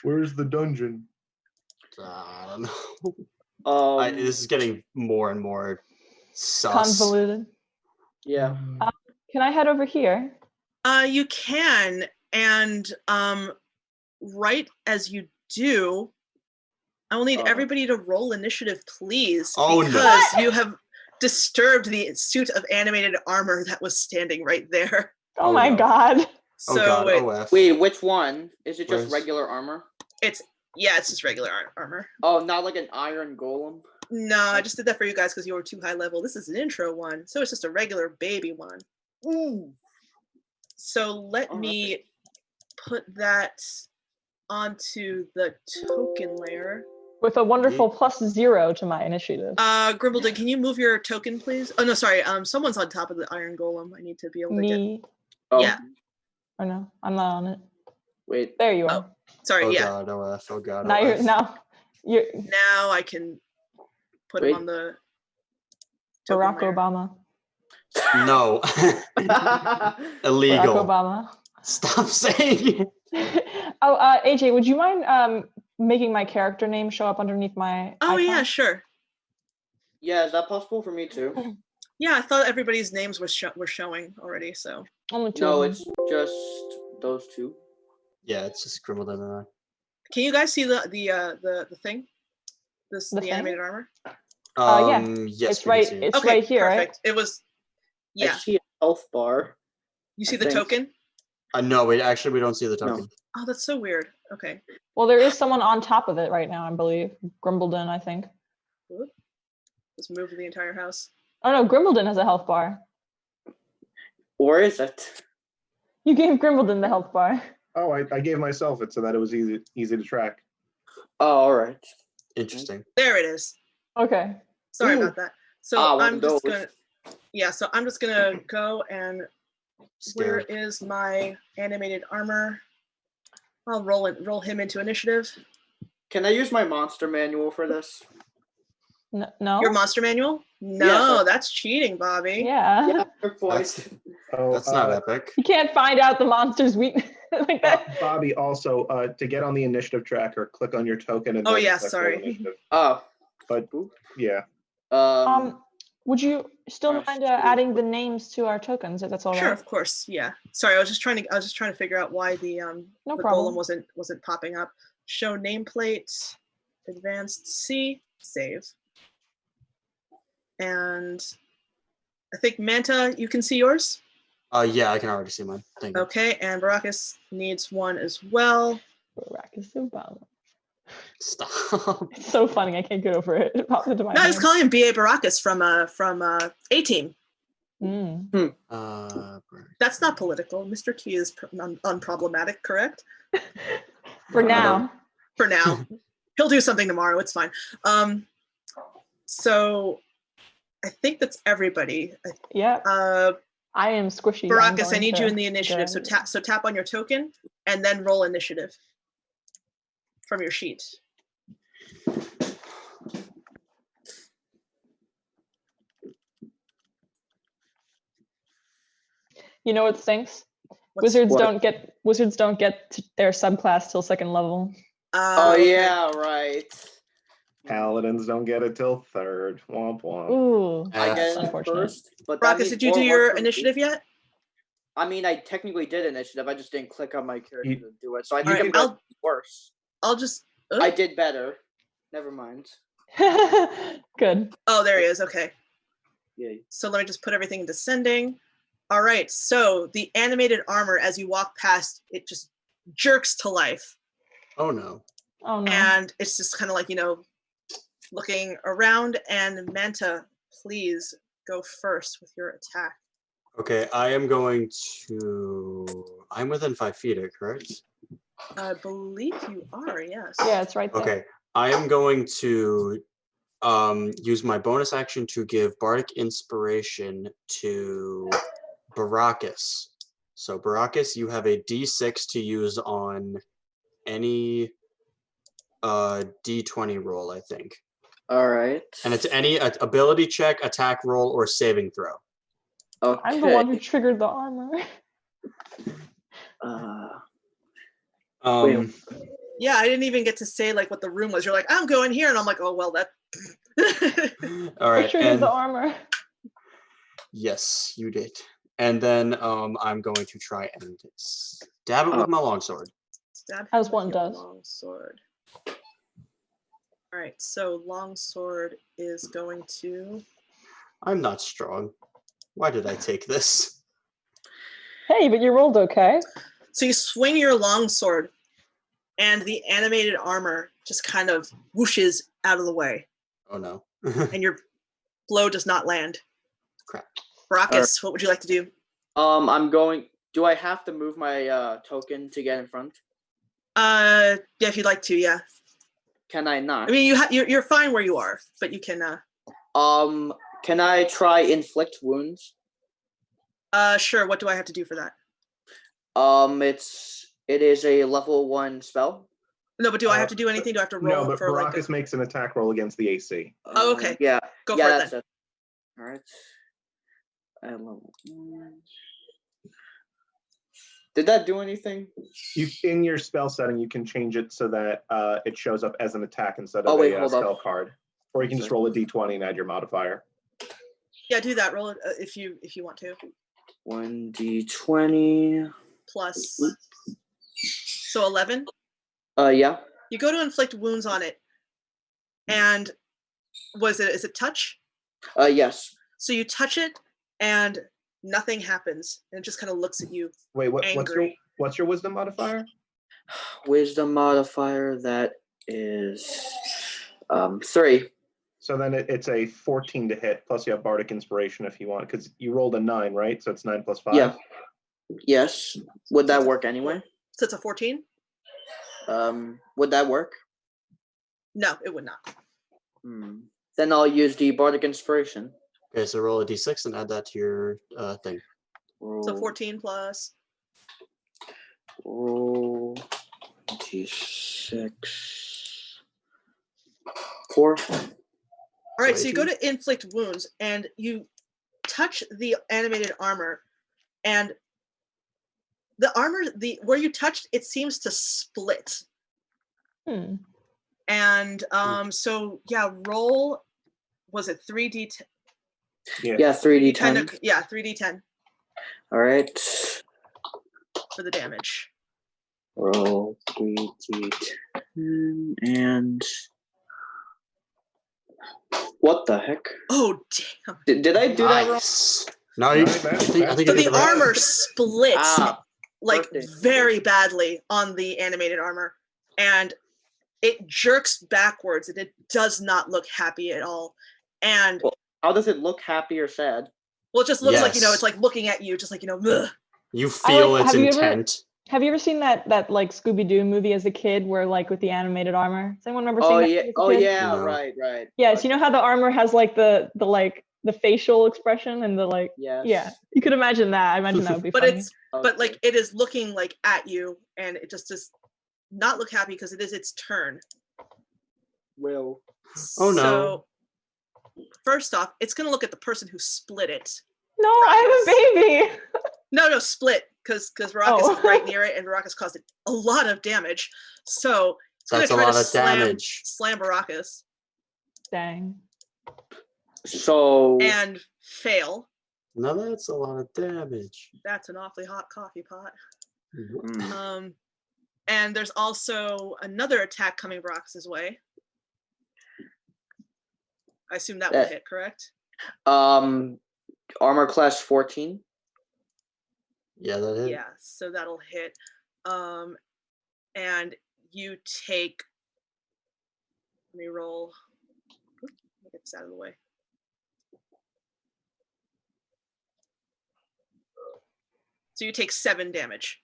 Speaker 4: Where's the dungeon?
Speaker 2: I don't know.
Speaker 5: Um,
Speaker 2: This is getting more and more sus.
Speaker 1: Convoluted.
Speaker 5: yeah.
Speaker 1: Can I head over here?
Speaker 3: You can, and right as you do, I will need
Speaker 5: Uh-oh.
Speaker 3: everybody to roll initiative, please,
Speaker 2: Oh, no.
Speaker 3: because you have disturbed the suit of animated armor that was standing right there.
Speaker 1: Oh,
Speaker 2: Oh,
Speaker 1: my
Speaker 2: no.
Speaker 1: God.
Speaker 2: Oh
Speaker 3: So
Speaker 2: God.
Speaker 3: it-
Speaker 2: OF.
Speaker 5: Wait, which one? Is it just
Speaker 2: Where's-
Speaker 5: regular armor?
Speaker 3: it's just regular armor.
Speaker 5: Oh, not like an iron golem?
Speaker 3: No, I just did that for you guys because you were too high level. This is an intro one, so it's just a regular baby one.
Speaker 5: Ooh.
Speaker 3: So let
Speaker 5: All
Speaker 3: me put that onto the token layer.
Speaker 1: With a wonderful +0 to my initiative.
Speaker 3: Grimbledon, can you move your token, please? Oh no, sorry. Someone's on top of the iron golem. I need to be able to get.
Speaker 1: Me.
Speaker 5: Oh,
Speaker 3: Yeah.
Speaker 1: Or no, I'm not on it.
Speaker 5: wait.
Speaker 1: There you are.
Speaker 3: Sorry,
Speaker 2: Oh
Speaker 3: yeah.
Speaker 2: God. OF. Oh God.
Speaker 1: Now you're
Speaker 2: OF.
Speaker 1: you're
Speaker 3: Now I can put him
Speaker 5: Wait.
Speaker 3: on the token
Speaker 1: Barack
Speaker 3: layer.
Speaker 1: Obama.
Speaker 2: No.
Speaker 1: Barack
Speaker 2: Illegal.
Speaker 1: Obama.
Speaker 2: Stop saying it.
Speaker 1: Oh, AJ, would you mind making my character name show up underneath my
Speaker 3: Oh yeah,
Speaker 1: icon?
Speaker 3: sure.
Speaker 5: Yeah, is that possible for me too?
Speaker 3: Yeah, I thought everybody's names were showing already. So
Speaker 1: Only 2
Speaker 5: No,
Speaker 1: of them.
Speaker 5: it's just those two.
Speaker 2: Yeah, it's just Grimbledon and I.
Speaker 3: can you guys see the thing?
Speaker 1: The
Speaker 3: The
Speaker 1: thing?
Speaker 3: animated armor?
Speaker 1: Yeah,
Speaker 2: Yes,
Speaker 1: it's
Speaker 2: we can
Speaker 1: right.
Speaker 2: see it.
Speaker 1: It's
Speaker 3: Okay,
Speaker 1: right here,
Speaker 3: perfect. It was.
Speaker 5: I
Speaker 3: Yeah,
Speaker 5: see a health bar.
Speaker 3: you see
Speaker 5: I
Speaker 3: the
Speaker 5: think.
Speaker 3: token?
Speaker 2: No, we don't see the
Speaker 5: No.
Speaker 2: token.
Speaker 3: Oh, that's so weird. Okay.
Speaker 1: right? Well, there is someone on top of it right now, I believe. Grimbledon, I think.
Speaker 3: Whoop. Just move the entire house.
Speaker 1: Oh no, Grimbledon has a health bar.
Speaker 5: Or is it?
Speaker 1: You gave Grimbledon the health bar.
Speaker 4: Oh, I gave myself it so that it was easy to track.
Speaker 5: Oh, all right.
Speaker 2: Interesting.
Speaker 3: There it is.
Speaker 1: Okay.
Speaker 3: Sorry
Speaker 5: Ooh.
Speaker 3: about that. So
Speaker 5: Ah, one
Speaker 3: I'm
Speaker 5: of
Speaker 3: just
Speaker 5: those.
Speaker 3: gonna. Yeah, so I'm just gonna go and where
Speaker 2: Scared.
Speaker 3: is my animated armor? I'll roll him into initiative.
Speaker 5: Can I use my monster manual for this?
Speaker 1: No.
Speaker 3: Your monster manual? No,
Speaker 5: Yes,
Speaker 3: that's cheating, Bobby.
Speaker 1: Yeah.
Speaker 5: Yeah, good point.
Speaker 2: That's,
Speaker 4: Oh,
Speaker 2: that's not epic.
Speaker 1: You can't find out the monster's weakness like that.
Speaker 4: Bobby, also to get on the initiative tracker, click on your token and
Speaker 3: Oh,
Speaker 4: then
Speaker 3: yeah,
Speaker 4: click
Speaker 3: sorry.
Speaker 4: roll initiative.
Speaker 5: Oh,
Speaker 4: But yeah,
Speaker 1: Would you still
Speaker 5: Gosh,
Speaker 1: mind
Speaker 5: geez.
Speaker 1: adding the names to our tokens if that's all right?
Speaker 3: Sure, of course. Yeah. Sorry, I was just trying to figure out why the
Speaker 1: No
Speaker 3: the
Speaker 1: problem.
Speaker 3: golem wasn't popping up. Show nameplate. advanced C, save. And I think Manta, you can see yours?
Speaker 2: Yeah, I can already see mine. Thank you.
Speaker 3: Okay, and Baracus needs one as well.
Speaker 1: Barack is Obama.
Speaker 2: Stop.
Speaker 1: It's so funny. I can't get over it. It popped into my
Speaker 3: No, I was
Speaker 1: head.
Speaker 3: calling him B.A. Baracus from A-Team.
Speaker 1: Mm.
Speaker 3: That's not political. Mr. T is unproblematic, correct?
Speaker 1: For now.
Speaker 3: For now. He'll do something tomorrow. It's fine. So I think that's everybody.
Speaker 1: Yeah.
Speaker 3: Uh,
Speaker 1: I am squishy. I'm
Speaker 3: Baracus, I
Speaker 1: going
Speaker 3: need
Speaker 1: to
Speaker 3: you in the initiative. So
Speaker 1: go.
Speaker 3: tap on your token and then roll initiative from your sheet.
Speaker 1: You know what stinks?
Speaker 3: What's-
Speaker 1: Wizards
Speaker 5: What?
Speaker 1: don't get their subclass till second level.
Speaker 5: Oh
Speaker 3: okay.
Speaker 5: yeah, right.
Speaker 4: Paladins don't get it till third. Womp womp.
Speaker 1: Ooh,
Speaker 5: I
Speaker 2: F.
Speaker 5: get it
Speaker 1: unfortunate.
Speaker 5: first, but that
Speaker 3: Baracus,
Speaker 5: means
Speaker 3: did you
Speaker 5: more
Speaker 3: do
Speaker 5: work
Speaker 3: your
Speaker 5: for me.
Speaker 3: initiative yet?
Speaker 5: I mean, I technically did initiative. I just didn't click on my character
Speaker 4: You-
Speaker 5: to do it. So I
Speaker 3: All
Speaker 5: think
Speaker 3: right,
Speaker 5: I'm gonna do worse.
Speaker 3: I'll just.
Speaker 5: I did better. Never mind.
Speaker 1: Good.
Speaker 3: Oh, there he is. Okay.
Speaker 5: Yay.
Speaker 3: So let me just put everything in descending. All right. So the animated armor, as you walk past, it just jerks to life.
Speaker 2: Oh no.
Speaker 1: Oh no.
Speaker 3: And it's just kind of like, looking around. And Manta, please go first with your attack.
Speaker 2: Okay, I am going to. I'm within 5 feet, correct?
Speaker 3: I believe you are, yes.
Speaker 1: Yeah, it's right there.
Speaker 2: Okay, I am going to use my bonus action to give Bardic Inspiration to Baracus. So Baracus, you have a D6 to use on any D20 roll, I think.
Speaker 5: All right.
Speaker 2: And it's any ability check, attack roll, or saving throw.
Speaker 5: Okay.
Speaker 1: I'm the one who triggered the armor.
Speaker 2: Um,
Speaker 3: Yeah, I didn't even get to say like what the room was. You're like, I'm going here. And I'm like, oh, well, that.
Speaker 2: all
Speaker 1: I
Speaker 2: right,
Speaker 1: triggered
Speaker 2: and
Speaker 1: the armor.
Speaker 2: yes, you did. And then I'm going to try and stab it with my longsword.
Speaker 3: Stab
Speaker 1: As
Speaker 3: him with
Speaker 1: one
Speaker 3: your
Speaker 1: does.
Speaker 3: Longsword. All right, so longsword is going to.
Speaker 2: I'm not strong. Why did I take this?
Speaker 1: Hey, but you rolled okay.
Speaker 3: So you swing your longsword, and the animated armor just kind of whooshes out of the way,
Speaker 2: Oh no.
Speaker 3: and your blow does not land.
Speaker 2: Crap.
Speaker 3: Baracus, what would you like to do?
Speaker 5: I'm going. Do I have to move my token to get in front?
Speaker 3: Yeah, if you'd like to, yeah.
Speaker 5: Can I not?
Speaker 3: I mean, you're fine where you are, but you can.
Speaker 5: Can I try inflict wounds?
Speaker 3: Sure. What do I have to do for that?
Speaker 5: It is a level 1 spell.
Speaker 3: No, but do I have to do anything? Do I have to roll
Speaker 4: No, but
Speaker 3: for like?
Speaker 4: Baracus makes an attack roll against the AC.
Speaker 3: Oh, okay.
Speaker 5: Yeah.
Speaker 3: Go
Speaker 5: yeah,
Speaker 3: for it
Speaker 5: that's
Speaker 3: then.
Speaker 5: it. All right. At level 1. Did that do anything?
Speaker 4: In your spell setting, you can change it so that it shows up as an attack instead of
Speaker 5: Oh, wait,
Speaker 4: a
Speaker 5: hold up.
Speaker 4: spell card. Or you can just roll a d20 and add your modifier.
Speaker 3: Yeah, do that. Roll it if you want to.
Speaker 5: 1d20.
Speaker 3: Plus. So 11.
Speaker 5: Yeah.
Speaker 3: You go to inflict wounds on it, and is it touch?
Speaker 5: Yes.
Speaker 3: So you touch it, and nothing happens, and it just kind of looks at you.
Speaker 4: Wait,
Speaker 3: Angry.
Speaker 4: what's your wisdom modifier?
Speaker 5: Wisdom modifier, that is 3.
Speaker 4: So then it's a 14 to hit, plus you have Bardic Inspiration if you want, because you rolled a 9, right? So it's 9 plus 5?
Speaker 5: Yeah. Yes. Would that work anyway?
Speaker 3: So it's a 14?
Speaker 5: Would that work?
Speaker 3: No, it would not.
Speaker 5: Then I'll use the Bardic Inspiration.
Speaker 2: Okay, so roll a d6 and add that to your thing.
Speaker 3: So 14 plus.
Speaker 5: Roll d6. 4.
Speaker 3: All right,
Speaker 2: So
Speaker 3: so you go
Speaker 2: 18?
Speaker 3: to inflict wounds, and you touch the animated armor, and the armor, where you touched, it seems to split.
Speaker 1: Hmm.
Speaker 3: And so yeah, roll. Was it 3d10?
Speaker 5: Yeah, 3d10.
Speaker 3: Yeah, 3d10
Speaker 5: All right.
Speaker 3: for the damage.
Speaker 5: Roll 3d10 and What the heck?
Speaker 3: Oh damn!
Speaker 5: Did I do that wrong?
Speaker 2: Nice. No, you,
Speaker 4: Nice,
Speaker 2: I think
Speaker 3: So
Speaker 2: you did
Speaker 3: the
Speaker 2: right.
Speaker 3: armor splits
Speaker 5: Ah,
Speaker 3: like
Speaker 5: birthday.
Speaker 3: very badly on the animated armor, and it jerks backwards, and it does not look happy at all. And
Speaker 5: Well, how does it look, happy or sad?
Speaker 3: well, it just looks like
Speaker 2: Yes.
Speaker 3: it's like looking at you, just like ugh.
Speaker 2: You feel
Speaker 1: like-
Speaker 2: its
Speaker 1: have you ever-
Speaker 2: intent.
Speaker 1: Have you ever seen that like Scooby Doo movie as a kid, where like with the animated armor? Does anyone remember seeing
Speaker 5: Oh
Speaker 1: that
Speaker 5: yeah.
Speaker 1: as a
Speaker 5: Oh
Speaker 1: kid?
Speaker 5: yeah.
Speaker 2: No.
Speaker 5: Right.
Speaker 1: Yes, you know how the armor has like the facial expression and the like.
Speaker 5: Yes.
Speaker 1: Yeah, you could imagine that. I imagine that would be
Speaker 3: But
Speaker 1: funny.
Speaker 3: it's but like it is looking like at you, and it just does not look happy because it is its turn.
Speaker 5: Will.
Speaker 2: Oh, no.
Speaker 3: So first off, it's gonna look at the person who split it.
Speaker 1: No, I have a baby.
Speaker 3: No, split, because Baracus
Speaker 1: Oh.
Speaker 3: is right near it, and Baracus caused it a lot of damage. So it's gonna
Speaker 2: That's a
Speaker 3: try
Speaker 2: lot
Speaker 3: to
Speaker 2: of damage.
Speaker 3: slam Baracus
Speaker 1: Dang.
Speaker 5: So.
Speaker 3: and fail.
Speaker 2: No, that's a lot of damage.
Speaker 3: That's an awfully hot coffee pot.
Speaker 5: Mm.
Speaker 3: And there's also another attack coming Baracus's way. I assume that will
Speaker 5: That-
Speaker 3: hit, correct?
Speaker 5: Armor class 14.
Speaker 2: Yeah, that is.
Speaker 3: Yeah, so that'll hit. And you take. Let me roll. Let me get this out of the way. So you take 7 damage.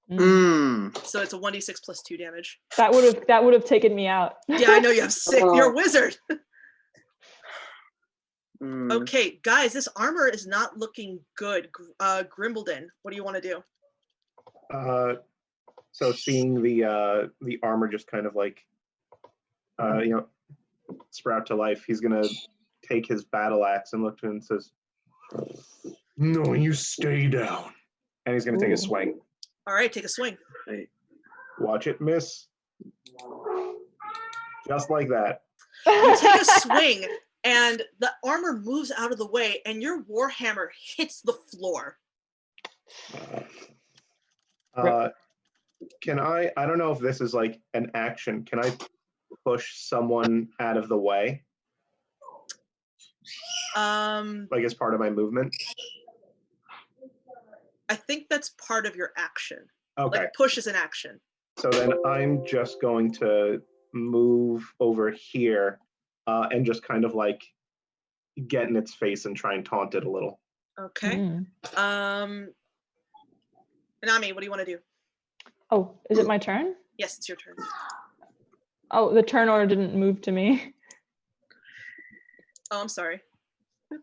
Speaker 5: Mm.
Speaker 3: So it's a 1d6 plus 2 damage.
Speaker 1: That would have taken me out.
Speaker 3: Yeah, I know you have 6. You're a wizard.
Speaker 5: Mm.
Speaker 3: Okay, guys, this armor is not looking good. Grimbledon, what do you want to do?
Speaker 4: So seeing the armor just kind of like sprout to life, he's gonna take his battle axe and look to him and says, "No, you stay down." And he's gonna take a
Speaker 1: Ooh.
Speaker 4: swing.
Speaker 3: All right, take a swing.
Speaker 4: Watch it miss. Just like that.
Speaker 3: You take a swing, and the armor moves out of the way, and your warhammer hits the floor.
Speaker 4: Can I don't know if this is like an action. Can I push someone out of the way, like as part of my movement?
Speaker 3: I think that's part of your action.
Speaker 4: Okay.
Speaker 3: Like push is an action.
Speaker 4: So then I'm just going to move over here and just kind of get in its face and try and taunt it a little.
Speaker 3: Okay.
Speaker 1: Mm.
Speaker 3: Nanami, what do you want to do?
Speaker 1: Oh, is it my turn?
Speaker 3: Yes, it's your turn.
Speaker 1: Oh, the turn order didn't move to me.
Speaker 3: Oh, I'm sorry.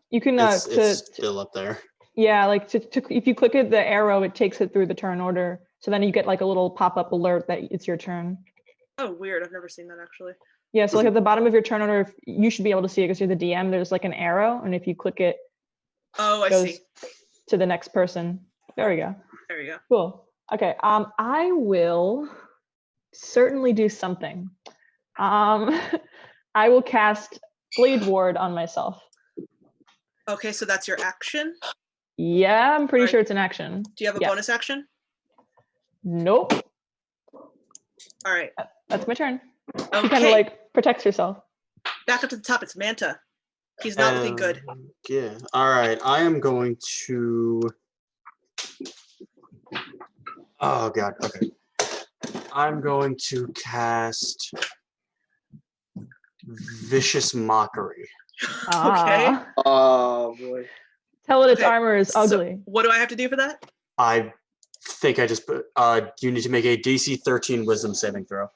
Speaker 1: You can
Speaker 2: It's still up there.
Speaker 1: yeah, like if you click the arrow, it takes it through the turn order. So then you get like a little pop-up alert that it's your turn.
Speaker 3: Oh, weird. I've never seen that actually.
Speaker 1: Yeah, so like at the bottom of your turn order, you should be able to see it because you're the DM. There's like an arrow, and if you click it,
Speaker 3: Oh, I
Speaker 1: goes
Speaker 3: see.
Speaker 1: to the next person. There we go.
Speaker 3: There you go.
Speaker 1: Cool. Okay. I will certainly do something. I will cast Blade Ward on myself.
Speaker 3: Okay, so that's your action.
Speaker 1: Yeah, I'm pretty
Speaker 3: Right.
Speaker 1: sure it's an action.
Speaker 3: Do you have a
Speaker 1: Yeah.
Speaker 3: bonus action?
Speaker 1: Nope.
Speaker 3: All right.
Speaker 1: That's my turn. She kind of
Speaker 3: Okay.
Speaker 1: like protects herself.
Speaker 3: Back up to the top. It's Manta. He's not looking good.
Speaker 2: Yeah. All right. I am going to. Oh God. Okay. I'm going to cast Vicious Mockery.
Speaker 1: Ah.
Speaker 5: Oh boy.
Speaker 1: Tell it its
Speaker 3: Okay,
Speaker 1: armor is
Speaker 3: so
Speaker 1: ugly.
Speaker 3: what do I have to do for that?
Speaker 2: I think I just put. You need to make a DC 13 Wisdom saving throw.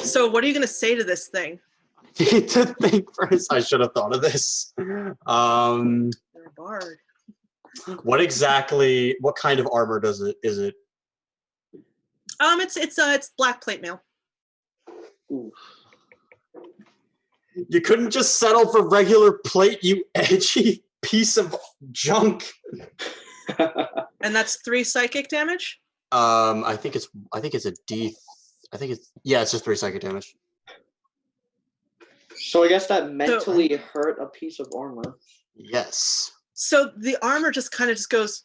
Speaker 3: So what are you going to say to this thing?
Speaker 2: I need to think first. I should have thought of this.
Speaker 3: You're a bard.
Speaker 2: What exactly? What kind of armor does it? Is it?
Speaker 3: It's black plate mail.
Speaker 5: Ooh.
Speaker 2: You couldn't just settle for regular plate, you edgy piece of junk.
Speaker 3: And that's 3 psychic damage?
Speaker 2: I think it's a D. It's just 3 psychic damage.
Speaker 5: So I guess that mentally hurt a piece of armor.
Speaker 2: Yes.
Speaker 3: So the armor just kind of just goes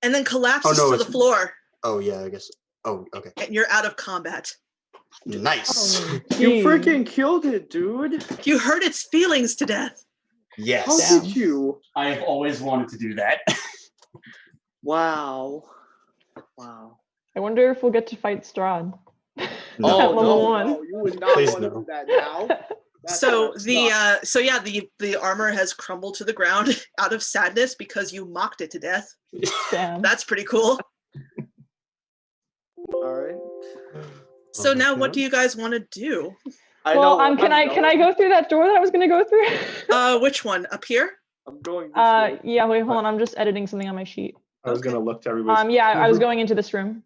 Speaker 3: and then collapses
Speaker 2: Oh, no,
Speaker 3: to the
Speaker 2: it's-
Speaker 3: floor.
Speaker 2: Oh yeah, I guess. Oh, okay.
Speaker 3: And you're out of combat.
Speaker 2: Nice.
Speaker 1: Oh,
Speaker 5: You
Speaker 1: geez.
Speaker 5: freaking killed it, dude.
Speaker 3: You hurt its feelings to death.
Speaker 5: How
Speaker 2: Yes.
Speaker 1: Damn.
Speaker 5: did you?
Speaker 2: I've always wanted to do that.
Speaker 5: Wow. Wow.
Speaker 1: I wonder if we'll get to fight Strahd.
Speaker 2: No.
Speaker 1: At
Speaker 5: Oh
Speaker 1: level
Speaker 5: no,
Speaker 1: one.
Speaker 5: no, you would not
Speaker 2: Please
Speaker 5: want to
Speaker 2: no.
Speaker 5: do that now. That's
Speaker 3: So
Speaker 5: messed
Speaker 3: the
Speaker 5: up.
Speaker 3: the armor has crumbled to the ground out of sadness because you mocked it to death.
Speaker 1: Damn.
Speaker 3: That's pretty cool.
Speaker 5: All right.
Speaker 3: So now what
Speaker 2: Okay.
Speaker 3: do you guys want to do?
Speaker 5: I
Speaker 1: Well,
Speaker 5: know.
Speaker 1: can I go through that door that I was gonna go through?
Speaker 3: Which one? Up here?
Speaker 5: I'm going this way.
Speaker 1: Yeah. Wait, hold on. I'm just editing something on my sheet.
Speaker 4: I was
Speaker 3: Okay.
Speaker 4: gonna look to everybody.
Speaker 1: Yeah, I was going into this room.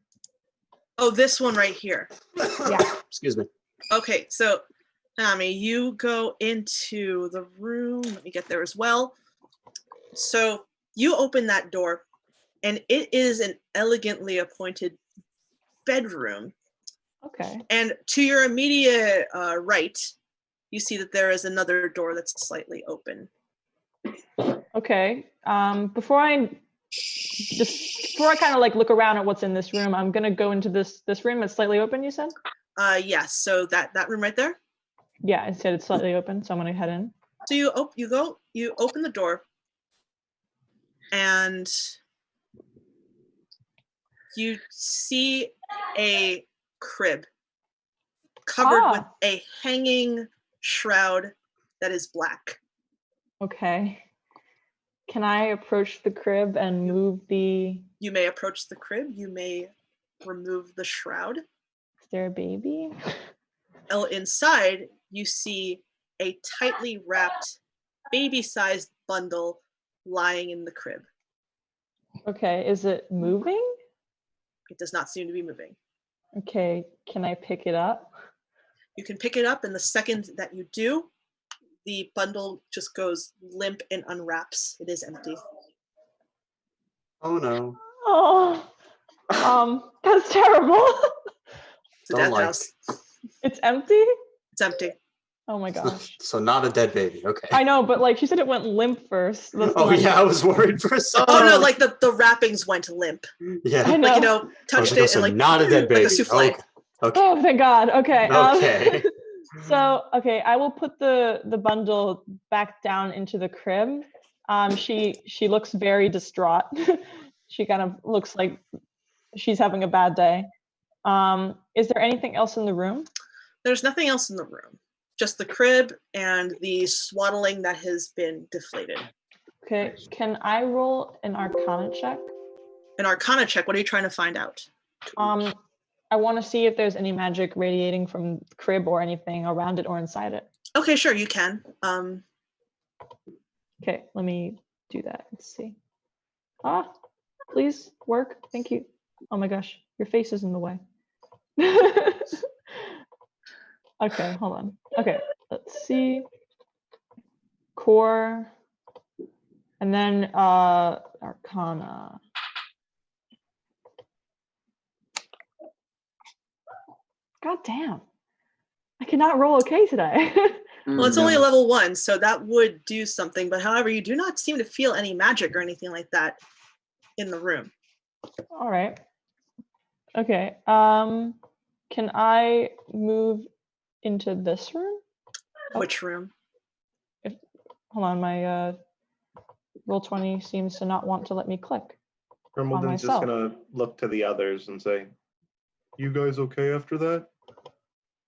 Speaker 3: Oh, this one right here.
Speaker 1: Yeah.
Speaker 2: Excuse me.
Speaker 3: Okay, so Nami, you go into the room. Let me get there as well. So you open that door, and it is an elegantly appointed bedroom.
Speaker 1: Okay.
Speaker 3: And to your immediate right, you see that there is another door that's slightly open.
Speaker 1: Okay. Before I kind of like look around at what's in this room, I'm gonna go into this room that's slightly open. You said?
Speaker 3: Yes, so that room right there.
Speaker 1: Yeah, I said it's slightly open, so I'm gonna head in.
Speaker 3: So you open the door, and you see a crib covered with
Speaker 1: Ah.
Speaker 3: a hanging shroud that is black.
Speaker 1: Okay. Can I approach the crib and move the?
Speaker 3: You may approach the crib. You may remove the shroud.
Speaker 1: Is there a baby?
Speaker 3: Inside, you see a tightly wrapped, baby-sized bundle lying in the crib.
Speaker 1: Okay. Is it moving?
Speaker 3: It does not seem to be moving.
Speaker 1: Okay. Can I pick it up?
Speaker 3: You can pick it up, and the second that you do, the bundle just goes limp and unwraps. It is empty.
Speaker 2: Oh no.
Speaker 1: Oh. That's terrible.
Speaker 3: It's a
Speaker 2: Don't
Speaker 3: death
Speaker 2: like.
Speaker 3: house.
Speaker 1: It's empty?
Speaker 3: It's empty.
Speaker 1: Oh my gosh.
Speaker 2: So not a dead baby. Okay.
Speaker 1: I know, but like she said it went limp first. That's
Speaker 2: Oh
Speaker 1: not-
Speaker 2: yeah, I was worried for a second.
Speaker 3: Oh no, like the wrappings went limp.
Speaker 2: Yeah.
Speaker 1: I know.
Speaker 3: Like,
Speaker 2: I was
Speaker 3: touched
Speaker 2: like, oh,
Speaker 3: it
Speaker 2: so
Speaker 3: and like
Speaker 2: not a dead baby.
Speaker 3: like a souffle.
Speaker 2: Okay. Okay.
Speaker 1: Oh, thank God. Okay.
Speaker 2: Okay.
Speaker 1: So, okay, I will put the bundle back down into the crib. She looks very distraught. She kind of looks like she's having a bad day. Is there anything else in the room?
Speaker 3: There's nothing else in the room. Just the crib and the swaddling that has been deflated.
Speaker 1: Okay, can I roll an Arcana check?
Speaker 3: An Arcana check. What are you trying to find out?
Speaker 1: I want to see if there's any magic radiating from the crib or anything around it or inside it.
Speaker 3: Okay, sure, you can.
Speaker 1: Okay, let me do that. Let's see. Please work. Thank you. Oh my gosh, your face is in the way. Okay, hold on. Okay, let's see. Core, and then Arcana. God damn. I cannot roll okay today.
Speaker 3: Well, it's only a level 1, so that would do something. But however, you do not seem to feel any magic or anything like that in the room.
Speaker 1: All right. Okay. Can I move into this room? Oh.
Speaker 3: Which room?
Speaker 1: Hold on, my Roll20 seems to not want to let me click.
Speaker 4: Grimaldon's just
Speaker 1: myself.
Speaker 4: gonna look to the others and say, "You guys okay after that?"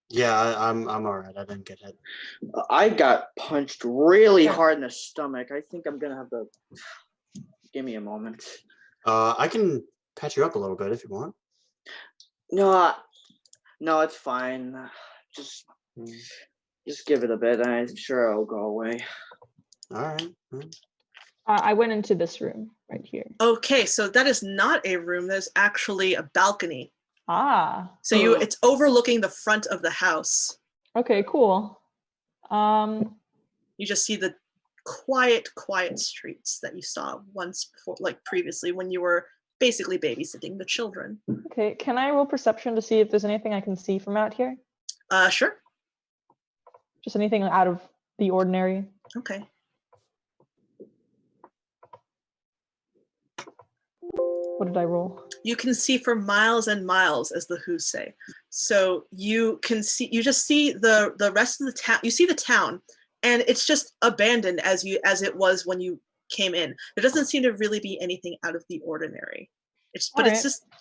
Speaker 2: Yeah, I'm all right. I didn't get hit.
Speaker 5: I got punched really hard in the stomach. I think I'm gonna have to. Give me a moment.
Speaker 2: I can patch you up a little bit if you want.
Speaker 5: No, it's fine. Just give it a bit, and I'm sure it'll go away.
Speaker 2: All right.
Speaker 1: I went into this room right here.
Speaker 3: Okay, so that is not a room. There's actually a balcony. So it's overlooking the front of the house.
Speaker 1: Okay, cool.
Speaker 3: You just see the quiet streets that you saw once before, like previously when you were basically babysitting the children.
Speaker 1: Okay, can I roll perception to see if there's anything I can see from out here?
Speaker 3: Sure.
Speaker 1: Just anything out of the ordinary?
Speaker 3: Okay.
Speaker 1: What did I roll?
Speaker 3: you can see for miles and miles, as the Who say. So you just see the rest of the town. You see the town, and it's just abandoned as it was when you came in. There doesn't seem to really be anything out of the ordinary. It's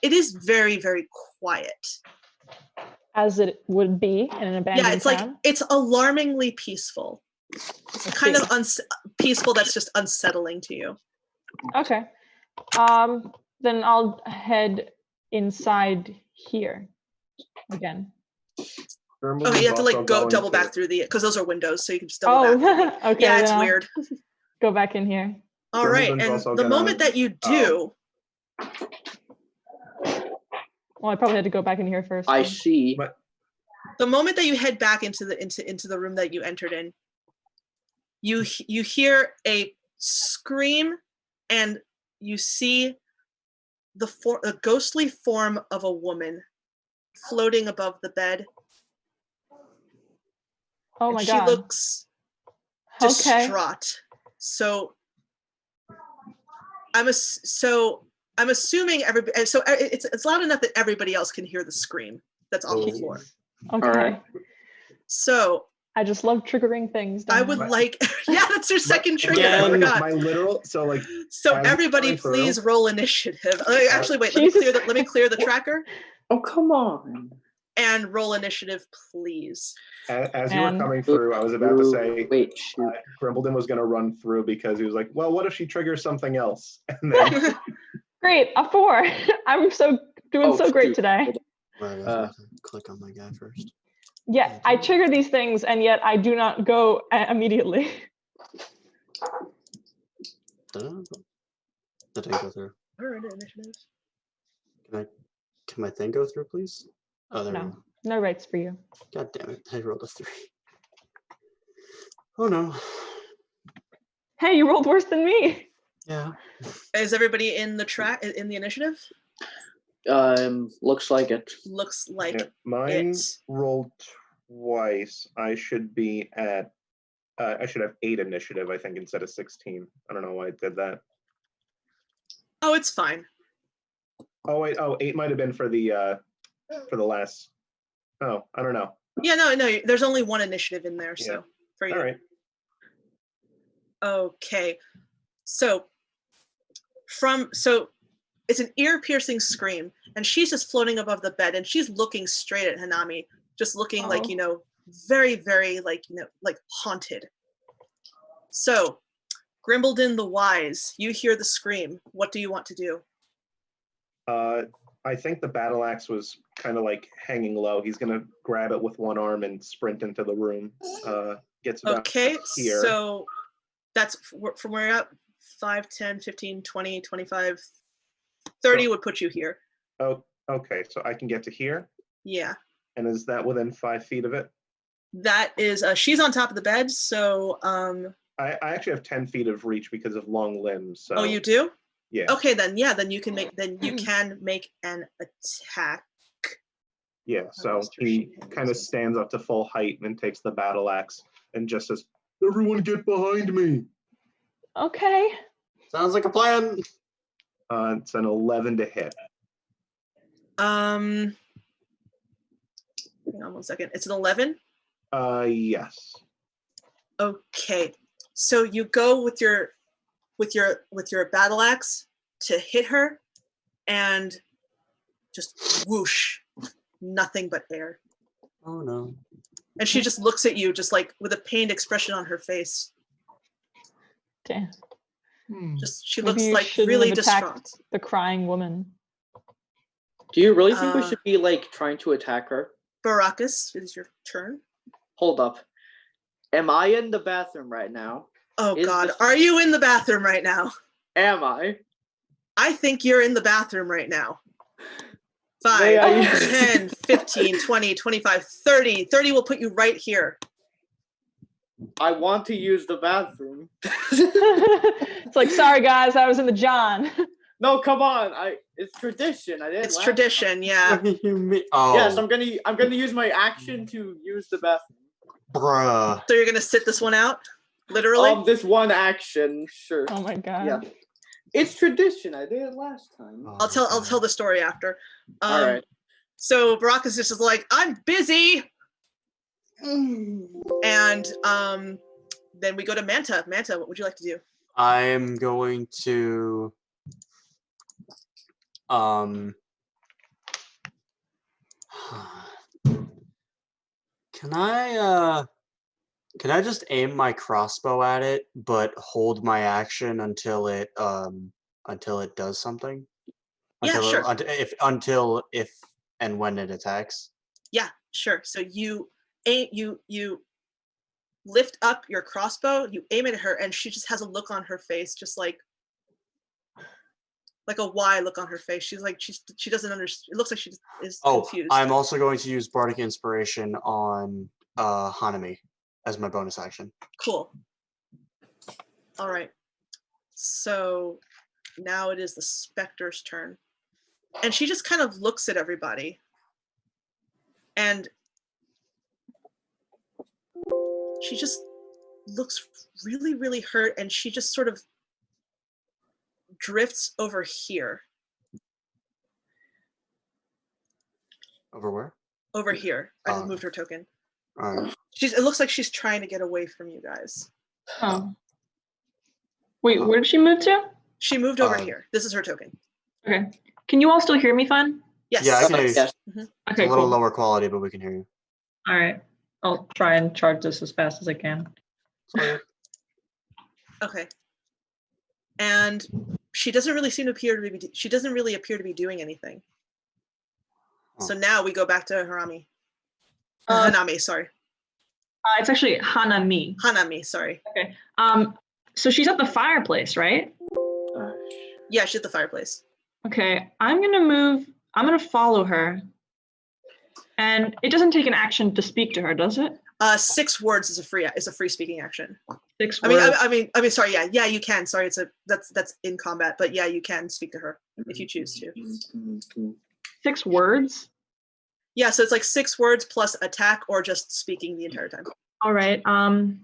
Speaker 3: it is very, very quiet.
Speaker 1: As it would be in an abandoned
Speaker 3: Yeah, it's
Speaker 1: town.
Speaker 3: like it's alarmingly peaceful. It's kind of peaceful. That's just unsettling to you.
Speaker 1: Okay. Then I'll head inside here again.
Speaker 3: Okay, you have to like go double back through because those are windows, so you can just double back.
Speaker 1: Okay.
Speaker 3: Yeah, it's
Speaker 1: then I'll
Speaker 3: weird.
Speaker 1: Go back in here.
Speaker 3: All right,
Speaker 4: Wimbledon's
Speaker 3: and
Speaker 4: also
Speaker 3: the
Speaker 4: gonna-
Speaker 3: moment that you do,
Speaker 1: Well, I probably had to go back in here first.
Speaker 5: I
Speaker 1: then.
Speaker 5: see.
Speaker 3: the moment that you head back into the room that you entered in, you hear a scream, and you see the ghostly form of a woman floating above the bed.
Speaker 1: Oh
Speaker 3: And
Speaker 1: my
Speaker 3: she
Speaker 1: god.
Speaker 3: looks
Speaker 1: Okay.
Speaker 3: distraught. So I'm assuming everybody. So it's loud enough that everybody else can hear the scream that's on the
Speaker 4: Oh.
Speaker 3: floor.
Speaker 1: Okay.
Speaker 5: Alright.
Speaker 3: So
Speaker 1: I just love triggering things.
Speaker 3: I
Speaker 1: don't
Speaker 3: would
Speaker 4: But-
Speaker 3: like, yeah, that's your second trigger. I
Speaker 2: Again,
Speaker 3: forgot.
Speaker 4: My literal, so like,
Speaker 3: So
Speaker 4: as
Speaker 3: everybody,
Speaker 4: going through-
Speaker 3: please roll initiative. Actually, wait.
Speaker 1: Jesus.
Speaker 3: Let me clear the tracker
Speaker 5: Oh, come on.
Speaker 3: and roll initiative, please.
Speaker 4: as you were
Speaker 1: And-
Speaker 4: coming through, I was about to say,
Speaker 5: Wait, shoot.
Speaker 4: Grimbledon was going to run through because he was like, well, what if she triggers something else? And then
Speaker 1: Great, a 4. I'm doing
Speaker 5: Oh,
Speaker 1: so great
Speaker 5: shoot.
Speaker 1: today.
Speaker 5: Hold
Speaker 2: Right, I was about to click on my guy first.
Speaker 1: Yeah, I trigger these things, and yet I do not go immediately.
Speaker 2: Did I go through?
Speaker 3: All right, initiative.
Speaker 2: Can my thing go through, please? Oh, there we
Speaker 1: No.
Speaker 2: go.
Speaker 1: No rights for you.
Speaker 2: God damn it! I rolled a 3. Oh no.
Speaker 1: Hey, you rolled worse than me.
Speaker 2: Yeah.
Speaker 3: Is everybody in the initiative?
Speaker 5: Looks like it.
Speaker 3: Looks like
Speaker 4: yeah, mine
Speaker 3: it.
Speaker 4: rolled twice. I should be at, I should have 8 initiative, I think, instead of 16. I don't know why I did that.
Speaker 3: Oh, it's fine.
Speaker 4: Oh, wait, 8 might have been for the last, oh, I don't know.
Speaker 3: Yeah, no. There's only one initiative in there, so
Speaker 4: Yeah.
Speaker 3: for you.
Speaker 4: All right.
Speaker 3: Okay, so it's an ear-piercing scream, and she's just floating above the bed, and she's looking straight at Hanami, just looking like, very, very like haunted. So, Grimbledon the Wise, you hear the scream. What do you want to do?
Speaker 4: I think the battle axe was kind of like hanging low. He's gonna grab it with one arm and sprint into the room. Gets about
Speaker 3: Okay,
Speaker 4: here.
Speaker 3: so that's from where you're at. 5, 10, 15, 20, 25, 30 would put you here.
Speaker 4: Oh, okay. So I can get to here,
Speaker 3: Yeah.
Speaker 4: and is that within 5 feet of it?
Speaker 3: That is, she's on top of the bed, so,
Speaker 4: I actually have 10 feet of reach because of long limbs. So
Speaker 3: oh, you do?
Speaker 4: yeah,
Speaker 3: Okay, then you can make an attack.
Speaker 4: yeah. So
Speaker 3: Mr.
Speaker 4: he
Speaker 3: Sheehan
Speaker 4: kind of
Speaker 3: uses-
Speaker 4: stands up to full height and takes the battle axe and just says, "Everyone, get behind me!"
Speaker 1: Okay.
Speaker 2: Sounds like a plan.
Speaker 4: It's an 11 to hit.
Speaker 3: Hang on 1 second. It's an 11.
Speaker 4: Yes.
Speaker 3: Okay, so you go with your battle axe to hit her, and just whoosh, nothing but air.
Speaker 2: Oh no.
Speaker 3: And she just looks at you, just like with a pained expression on her face.
Speaker 1: Damn.
Speaker 3: Just she
Speaker 1: Maybe
Speaker 3: looks
Speaker 1: you
Speaker 3: like
Speaker 1: shouldn't
Speaker 3: really
Speaker 1: have attacked
Speaker 3: distraught.
Speaker 1: the crying woman.
Speaker 5: Do you really think we
Speaker 3: Uh,
Speaker 5: should be like trying to attack her?
Speaker 3: Baracus, it is your turn.
Speaker 5: Hold up. Am I in the bathroom right now?
Speaker 3: Oh
Speaker 5: Is
Speaker 3: God,
Speaker 5: this-
Speaker 3: are you in the bathroom right now?
Speaker 5: Am I?
Speaker 3: I think you're in the bathroom right now.
Speaker 5: May
Speaker 3: 5,
Speaker 5: I-
Speaker 3: 10, 15, 20, 25, 30. 30 will put you right here.
Speaker 5: I want to use the bathroom.
Speaker 1: It's like, sorry guys, I was in the John.
Speaker 5: No, come on. It's tradition. I didn't.
Speaker 3: It's
Speaker 5: last
Speaker 3: tradition, yeah.
Speaker 2: What do you mean?
Speaker 5: time.
Speaker 2: Oh,
Speaker 5: Yes, I'm gonna use my action to use the bathroom.
Speaker 2: bruh.
Speaker 3: So you're gonna sit this one out? Literally?
Speaker 5: This one action, sure.
Speaker 1: Oh my god.
Speaker 5: Yeah. It's tradition. I did it last time.
Speaker 2: Oh,
Speaker 3: I'll tell
Speaker 2: God.
Speaker 3: the story after.
Speaker 5: All right.
Speaker 3: So Baraka's just like, I'm busy. And then we go to Manta. Manta, what would you like to do?
Speaker 2: I'm going to can I just aim my crossbow at it but hold my action until it does something?
Speaker 3: Yeah, sure.
Speaker 2: Until if and when it attacks.
Speaker 3: Yeah, sure. So you lift up your crossbow, you aim it at her, and she just has a look on her face, just like a why look on her face. She's like, she doesn't understand. It looks like she is confused.
Speaker 2: I'm also going to use Bardic Inspiration on Hanami as my bonus action.
Speaker 3: Cool. All right. So now it is the Spectre's turn. And she just kind of looks at everybody. And she just looks really, really hurt. And she just sort of drifts over here.
Speaker 2: Over where?
Speaker 3: Over here. I just
Speaker 2: Oh.
Speaker 3: moved her token.
Speaker 2: All right.
Speaker 3: It looks like she's trying to get away from you guys.
Speaker 1: Oh. Wait, where did she move to?
Speaker 3: She moved over here. This is her token.
Speaker 1: Okay. Can you all still hear me fine?
Speaker 3: Yes.
Speaker 2: Yeah, I can hear you.
Speaker 5: Yes.
Speaker 2: It's
Speaker 1: Okay,
Speaker 2: a little
Speaker 1: cool.
Speaker 2: lower quality, but we can hear you.
Speaker 1: All right. I'll try and charge this as fast as I can.
Speaker 3: Okay. And she doesn't really appear to be doing anything.
Speaker 2: Oh.
Speaker 3: So now we go back to Harami.
Speaker 1: Uh,
Speaker 3: Hanami, sorry.
Speaker 1: It's actually Hanami.
Speaker 3: Hanami, sorry.
Speaker 1: Okay. So she's at the fireplace, right?
Speaker 3: Yeah, she's at the fireplace.
Speaker 1: Okay. I'm gonna follow her. And it doesn't take an action to speak to her, does it?
Speaker 3: 6 words is a free speaking action.
Speaker 1: 6
Speaker 3: I
Speaker 1: words.
Speaker 3: mean, sorry, yeah, you can. Sorry, that's in combat, but yeah, you can speak to her if you choose to.
Speaker 1: 6 words?
Speaker 3: Yeah, so it's like 6 words plus attack or just speaking the entire time.
Speaker 1: All right. Hold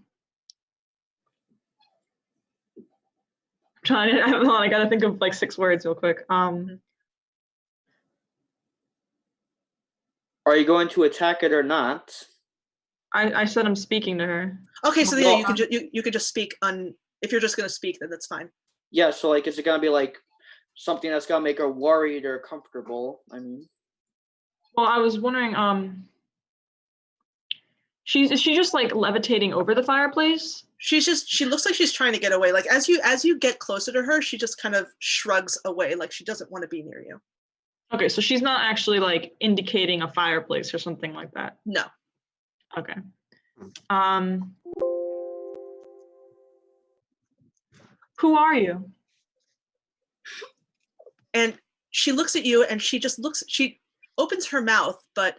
Speaker 1: on, I gotta think of like 6 words real quick.
Speaker 5: Are you going to attack it or not?
Speaker 1: I said I'm speaking to her.
Speaker 3: Okay, so
Speaker 5: Well,
Speaker 3: yeah, you can just speak on. If you're just gonna speak, then that's fine.
Speaker 5: Yeah, so like, is it gonna be like something that's gonna make her worried or comfortable? I mean,
Speaker 1: Well, I was wondering, is she just like levitating over the fireplace?
Speaker 3: She looks like she's trying to get away. Like as you get closer to her, she just kind of shrugs away, like she doesn't want to be near you.
Speaker 1: Okay, so she's not actually like indicating a fireplace or something like that.
Speaker 3: No.
Speaker 1: Okay. Who are you?
Speaker 3: And she looks at you and she opens her mouth, but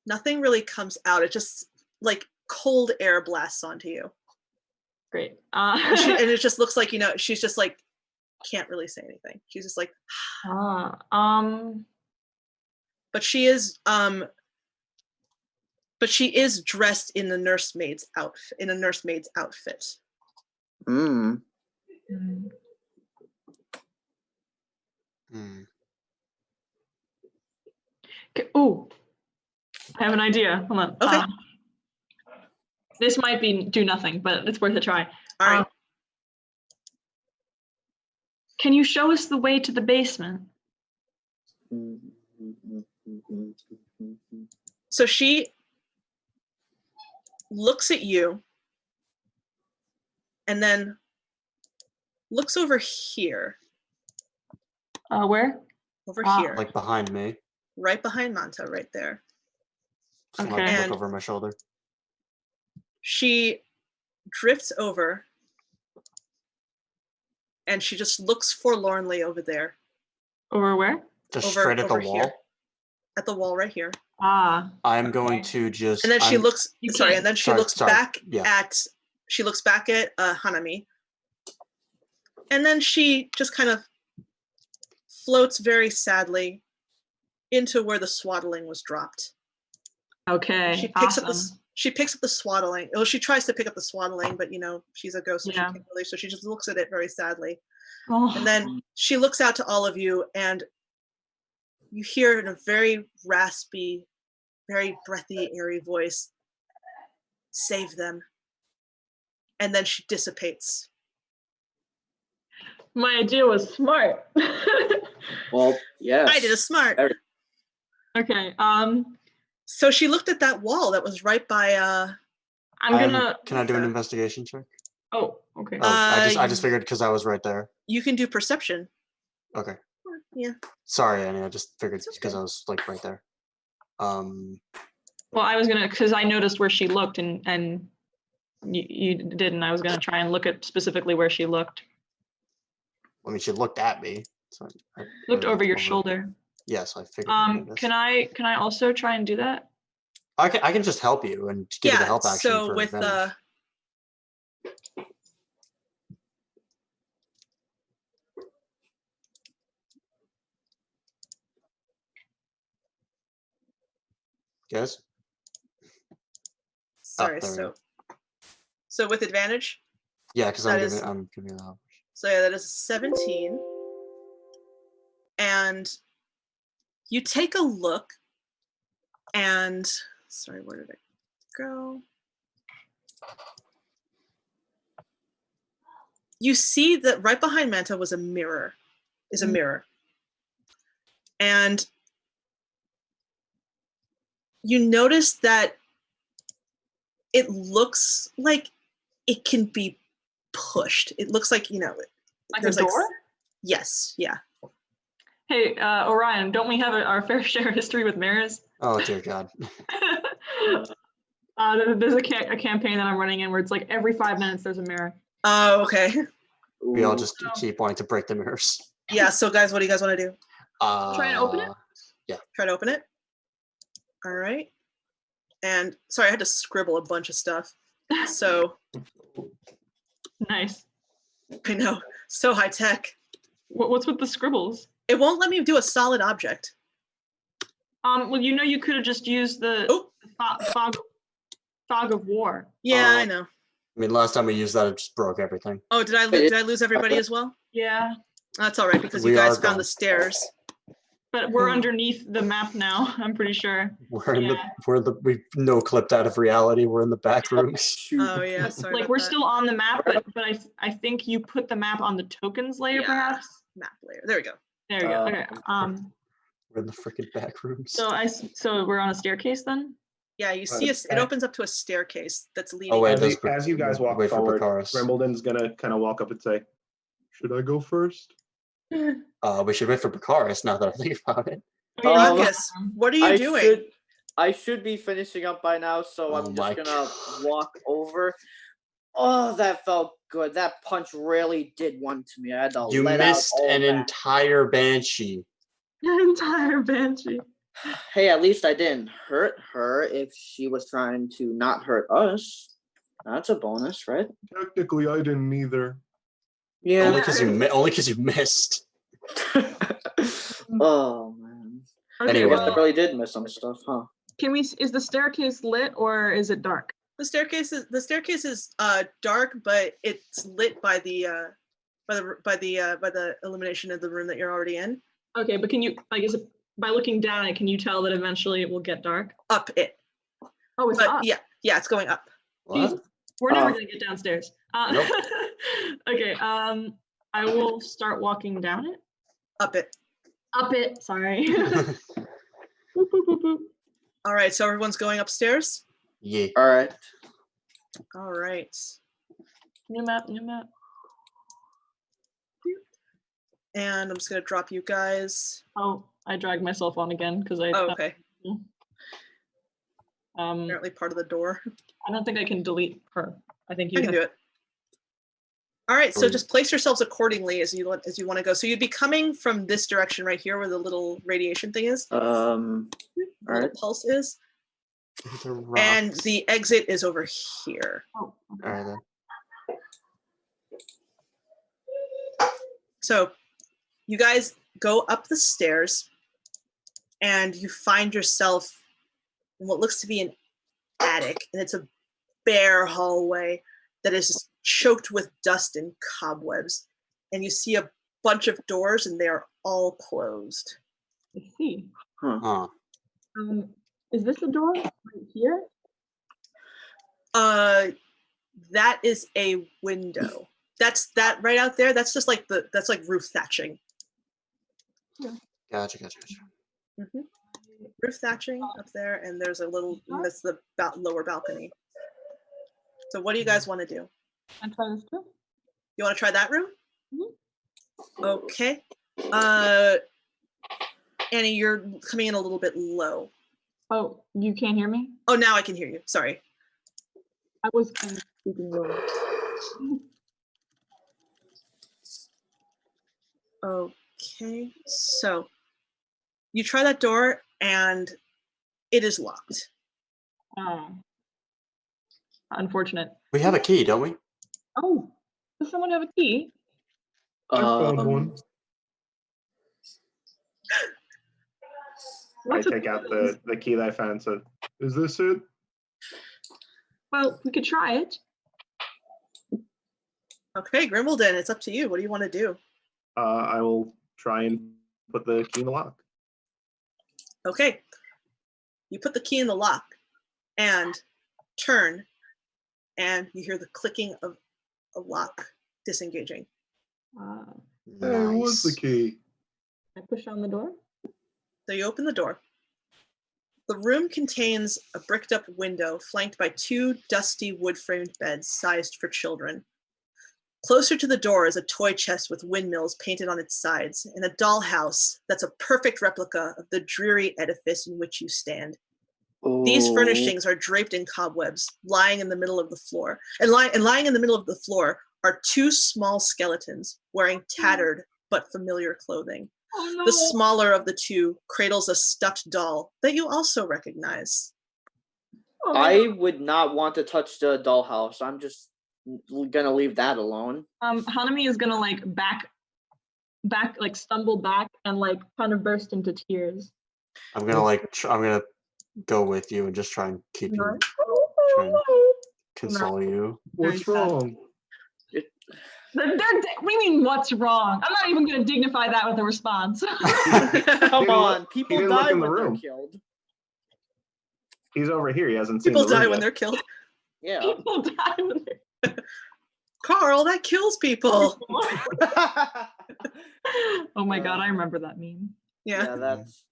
Speaker 3: nothing really comes out. It just like cold air blasts onto you.
Speaker 1: Great.
Speaker 3: And it just looks like, she's just like, can't really say anything. She's just like, but she is dressed in a nursemaid's outfit.
Speaker 2: Hmm.
Speaker 1: Oh, I have an idea. Hold on.
Speaker 3: Okay.
Speaker 1: This might do nothing, but it's worth a try.
Speaker 3: All right.
Speaker 1: Can you show us the way to the basement?
Speaker 3: So she looks at you and then looks over here.
Speaker 1: Where?
Speaker 3: Over here.
Speaker 2: Like behind me.
Speaker 3: Right behind Manta, right there.
Speaker 2: So
Speaker 1: Okay.
Speaker 2: I can
Speaker 3: And-
Speaker 2: look over my shoulder.
Speaker 3: She drifts over and she just looks forlornly over there.
Speaker 1: Over where?
Speaker 2: Just
Speaker 3: over-
Speaker 2: straight at the
Speaker 3: over
Speaker 2: wall.
Speaker 3: here. At the wall right here.
Speaker 2: I'm going
Speaker 1: Okay.
Speaker 2: to just.
Speaker 3: And then she
Speaker 2: I'm-
Speaker 3: looks
Speaker 1: You
Speaker 3: sorry,
Speaker 1: can't-
Speaker 3: and then she
Speaker 2: sorry,
Speaker 3: looks
Speaker 2: sorry,
Speaker 3: back
Speaker 2: yeah.
Speaker 3: at Hanami. And then she just kind of floats very sadly into where the swaddling was dropped.
Speaker 1: Okay.
Speaker 3: She picks up
Speaker 1: awesome.
Speaker 3: she picks up the swaddling. Well, she tries to pick up the swaddling, but she's a ghost, so
Speaker 1: Yeah.
Speaker 3: she can't really. So she just looks at it very sadly,
Speaker 1: Oh.
Speaker 3: and then she looks out to all of you, and you hear in a very raspy, very breathy, airy voice, "Save them." And then she dissipates.
Speaker 1: My idea was smart.
Speaker 5: Well, yes.
Speaker 3: I did a smart.
Speaker 1: Okay.
Speaker 3: So she looked at that wall that was right by.
Speaker 1: I'm gonna.
Speaker 2: Can I do an
Speaker 3: Okay.
Speaker 2: investigation check?
Speaker 1: Oh, okay.
Speaker 2: Oh, I just figured because I was right there.
Speaker 3: You can do perception.
Speaker 2: Okay.
Speaker 3: Yeah.
Speaker 2: Sorry, Annie. I just figured
Speaker 3: It's okay.
Speaker 2: because I was like right there.
Speaker 1: Well, I was gonna, because I noticed where she looked, and you didn't. I was gonna try and look at specifically where she looked.
Speaker 2: I mean, she looked at me. So I
Speaker 1: Looked
Speaker 2: would've
Speaker 1: over your
Speaker 2: looked
Speaker 1: shoulder.
Speaker 2: Yes, I figured. I did this.
Speaker 1: Can I also try and do that?
Speaker 2: I can just help you and give you the help action
Speaker 3: So
Speaker 2: for
Speaker 3: with
Speaker 2: advantage. Yes.
Speaker 3: sorry,
Speaker 2: there we go.
Speaker 3: so with advantage.
Speaker 2: Yeah, because
Speaker 3: that
Speaker 2: I'm
Speaker 3: is-
Speaker 2: giving you the help.
Speaker 3: So yeah, that is 17. And you take a look, and sorry, where did it go? You see that right behind Manta was a mirror. Is a mirror. And you notice that it looks like it can be pushed. It looks like,
Speaker 1: Like a
Speaker 3: there's
Speaker 1: door?
Speaker 3: Yes, yeah.
Speaker 1: Hey, Orion, don't we have our fair share of history with mirrors?
Speaker 2: Oh dear God.
Speaker 1: There's a campaign that I'm running in where it's like every 5 minutes there's a mirror.
Speaker 3: Oh, okay.
Speaker 2: We all
Speaker 5: Ooh.
Speaker 2: just keep wanting to break the mirrors.
Speaker 3: Yeah, so guys, what do you guys want to do?
Speaker 1: Try and open it?
Speaker 3: Try to open it? All right. And sorry, I had to scribble a bunch of stuff. So
Speaker 1: Nice.
Speaker 3: I know, so high tech.
Speaker 1: What's with the scribbles?
Speaker 3: It won't let me do a solid object.
Speaker 1: Well, you could have just used the
Speaker 3: Oh,
Speaker 1: fog of war.
Speaker 3: yeah, I know.
Speaker 2: I mean, last time we used that, it just broke everything.
Speaker 3: Oh, did I lose everybody as well?
Speaker 1: Yeah,
Speaker 3: That's all right, because
Speaker 2: We
Speaker 3: you guys
Speaker 2: are
Speaker 3: found
Speaker 2: gone.
Speaker 3: the stairs.
Speaker 1: but we're underneath the map now. I'm pretty sure.
Speaker 2: We've no clipped out of reality. We're in the back rooms.
Speaker 5: Shoot.
Speaker 3: Oh yeah, sorry.
Speaker 1: Like
Speaker 3: about
Speaker 1: we're
Speaker 3: that.
Speaker 1: still on the map, but I think you put the map on the tokens layer,
Speaker 3: Yeah.
Speaker 1: perhaps.
Speaker 3: Map layer. There we go.
Speaker 1: There we go. Okay.
Speaker 2: We're in the freaking back rooms.
Speaker 1: So we're on a staircase then.
Speaker 3: Yeah, you see it opens up to a staircase that's leading.
Speaker 2: Oh wait,
Speaker 4: As you guys walk
Speaker 2: wait for
Speaker 4: forward,
Speaker 2: Bakaris.
Speaker 4: Grimbledon's gonna kind of walk up and say, "Should I go first?"
Speaker 2: We should wait for Bakaris now that I think about it.
Speaker 3: Marcus, what are you doing?
Speaker 5: I should be finishing up by now, so
Speaker 2: Oh
Speaker 5: I'm
Speaker 2: my
Speaker 5: just gonna
Speaker 2: God.
Speaker 5: walk over. Oh, that felt good. That punch really did one to me. I had to
Speaker 2: You
Speaker 5: let
Speaker 2: missed
Speaker 5: out all
Speaker 2: an
Speaker 5: that.
Speaker 2: entire banshee.
Speaker 1: Entire banshee.
Speaker 5: Hey, at least I didn't hurt her if she was trying to not hurt us. That's a bonus, right?
Speaker 4: Technically, I didn't either.
Speaker 5: Yeah.
Speaker 2: Only because you missed.
Speaker 5: Oh man.
Speaker 1: Okay,
Speaker 2: Anyway.
Speaker 5: I guess I really did miss some stuff, huh?
Speaker 1: is the staircase lit or is it dark?
Speaker 3: The staircase is dark, but it's lit by the illumination of the room that you're already in.
Speaker 1: Okay, but can you is it by looking down it, can you tell that eventually it will get dark?
Speaker 3: Up it.
Speaker 1: Oh, it's
Speaker 3: But
Speaker 1: up.
Speaker 3: yeah, it's going up.
Speaker 1: Jesus.
Speaker 2: What?
Speaker 1: We're never
Speaker 5: Oh.
Speaker 1: gonna get downstairs.
Speaker 2: Nope.
Speaker 1: Okay, I will start walking down it.
Speaker 3: Up it.
Speaker 1: Up it, sorry. Boop, boop, boop, boop.
Speaker 3: All right, so everyone's going upstairs.
Speaker 2: Yeah.
Speaker 5: All right.
Speaker 3: All right.
Speaker 1: New map.
Speaker 3: And I'm just gonna drop you guys.
Speaker 1: Oh, I dragged myself on again because I
Speaker 3: Oh, okay.
Speaker 1: um
Speaker 3: Apparently part of the door.
Speaker 1: I don't think I can delete her. I think you
Speaker 3: I can
Speaker 1: have
Speaker 3: do it. All right, so
Speaker 2: Oh.
Speaker 3: just place yourselves accordingly as you want to go. So you'd be coming from this direction right here, where the little radiation thing is,
Speaker 5: All
Speaker 3: the
Speaker 5: right.
Speaker 3: little pulse is,
Speaker 2: The
Speaker 3: and
Speaker 2: rocks.
Speaker 3: the exit is over here.
Speaker 1: oh, okay.
Speaker 2: All right then.
Speaker 3: So you guys go up the stairs, and you find yourself in what looks to be an attic, and it's a bare hallway that is just choked with dust and cobwebs. And you see a bunch of doors, and they are all closed.
Speaker 1: I see.
Speaker 2: Huh.
Speaker 1: Is this a door right here?
Speaker 3: That is a window. That's that right out there. That's just like that's like roof thatching.
Speaker 2: Gotcha.
Speaker 3: Roof thatching up there, and there's a little. And that's the lower balcony. So what do you guys want to do?
Speaker 1: Can I try this too?
Speaker 3: You want to try that room?
Speaker 1: Mhm.
Speaker 3: Okay. Annie, you're coming in a little bit low.
Speaker 1: Oh, you can't hear me?
Speaker 3: Oh, now I can hear you. Sorry.
Speaker 1: I was kind of speaking low.
Speaker 3: Okay. So you try that door, and it is locked.
Speaker 1: Oh. Unfortunate.
Speaker 2: We have a key, don't we?
Speaker 1: Oh, does someone have a key?
Speaker 4: I found
Speaker 5: Um,
Speaker 4: one. I
Speaker 1: What's a-
Speaker 4: take out the key that I found. So, is this it?
Speaker 1: Well, we could try it.
Speaker 3: Okay, Grimbledon, it's up to you. What do you want to do?
Speaker 4: I will try and put the key in the lock.
Speaker 3: Okay. You put the key in the lock and turn, and you hear the clicking of a lock disengaging.
Speaker 4: Hey, what's the
Speaker 2: Nice.
Speaker 4: key?
Speaker 1: I push on the door.
Speaker 3: So you open the door. The room contains a bricked up window flanked by two dusty wood framed beds sized for children. Closer to the door is a toy chest with windmills painted on its sides and a dollhouse that's a perfect replica of the dreary edifice in which you stand. These
Speaker 5: oh,
Speaker 3: furnishings are draped in cobwebs, lying in the middle of the floor. And lying in the middle of the floor are two small skeletons wearing tattered but familiar clothing.
Speaker 1: Oh no.
Speaker 3: The smaller of the two cradles a stuffed doll that you also recognize.
Speaker 1: Oh,
Speaker 5: I would not want to touch the dollhouse. I'm just gonna leave that alone.
Speaker 1: Hanami is gonna like like stumble back and like kind of burst into tears.
Speaker 2: I'm gonna I'm gonna go with you and just try and keep you, try and console you.
Speaker 4: What's
Speaker 1: Very sad.
Speaker 4: wrong?
Speaker 1: What do you mean, what's wrong? I'm not even gonna dignify that with a response.
Speaker 5: Come
Speaker 4: didn't
Speaker 5: on,
Speaker 4: look-
Speaker 5: people
Speaker 4: didn't look
Speaker 5: die
Speaker 4: in the
Speaker 5: when they're
Speaker 4: room.
Speaker 5: killed.
Speaker 4: He's over here. He hasn't seen
Speaker 3: People
Speaker 4: the room
Speaker 3: die when
Speaker 4: yet.
Speaker 3: they're killed.
Speaker 5: Yeah.
Speaker 1: People die when they're-
Speaker 3: Carl, that kills people.
Speaker 1: Oh my god, I remember that meme.
Speaker 3: Yeah,
Speaker 5: Yeah, that's.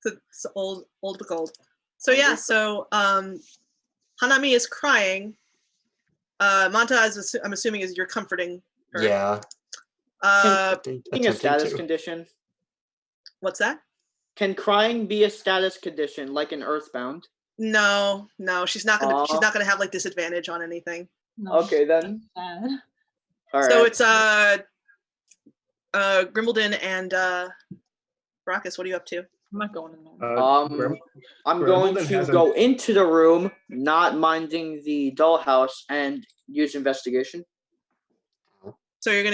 Speaker 3: it's old book old. So yeah, so Hanami is crying. Manta, I'm assuming, is you're comforting her.
Speaker 2: Yeah.
Speaker 5: Being a
Speaker 2: Attempting
Speaker 5: status
Speaker 2: to.
Speaker 5: condition.
Speaker 3: What's that?
Speaker 5: Can crying be a status condition like in Earthbound?
Speaker 3: No, she's not gonna. She's
Speaker 5: Aw.
Speaker 3: not gonna have like disadvantage on anything.
Speaker 1: No,
Speaker 5: Okay then.
Speaker 1: sad.
Speaker 5: All right.
Speaker 3: So it's Grimbledon and Brackus. What are you up to?
Speaker 1: I'm not going in there.
Speaker 5: I'm going
Speaker 4: Grimbledon
Speaker 5: to
Speaker 4: hasn't-
Speaker 5: go into the room, not minding the dollhouse, and use investigation.
Speaker 3: So you're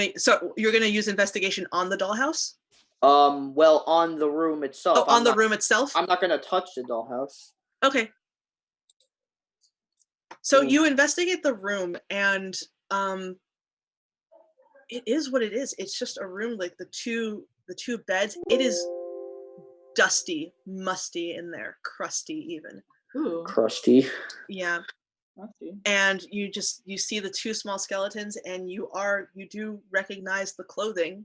Speaker 3: gonna use investigation on the dollhouse?
Speaker 5: Well, on the room itself.
Speaker 3: Oh, on the room itself?
Speaker 5: I'm not gonna touch the dollhouse.
Speaker 3: Okay. So
Speaker 5: Cool.
Speaker 3: you investigate the room, and it is what it is. It's just a room, like the two beds. It is dusty, musty in there, crusty even.
Speaker 1: Ooh,
Speaker 5: Crusty.
Speaker 3: Yeah.
Speaker 1: nasty.
Speaker 3: And you see the two small skeletons, and you do recognize the clothing.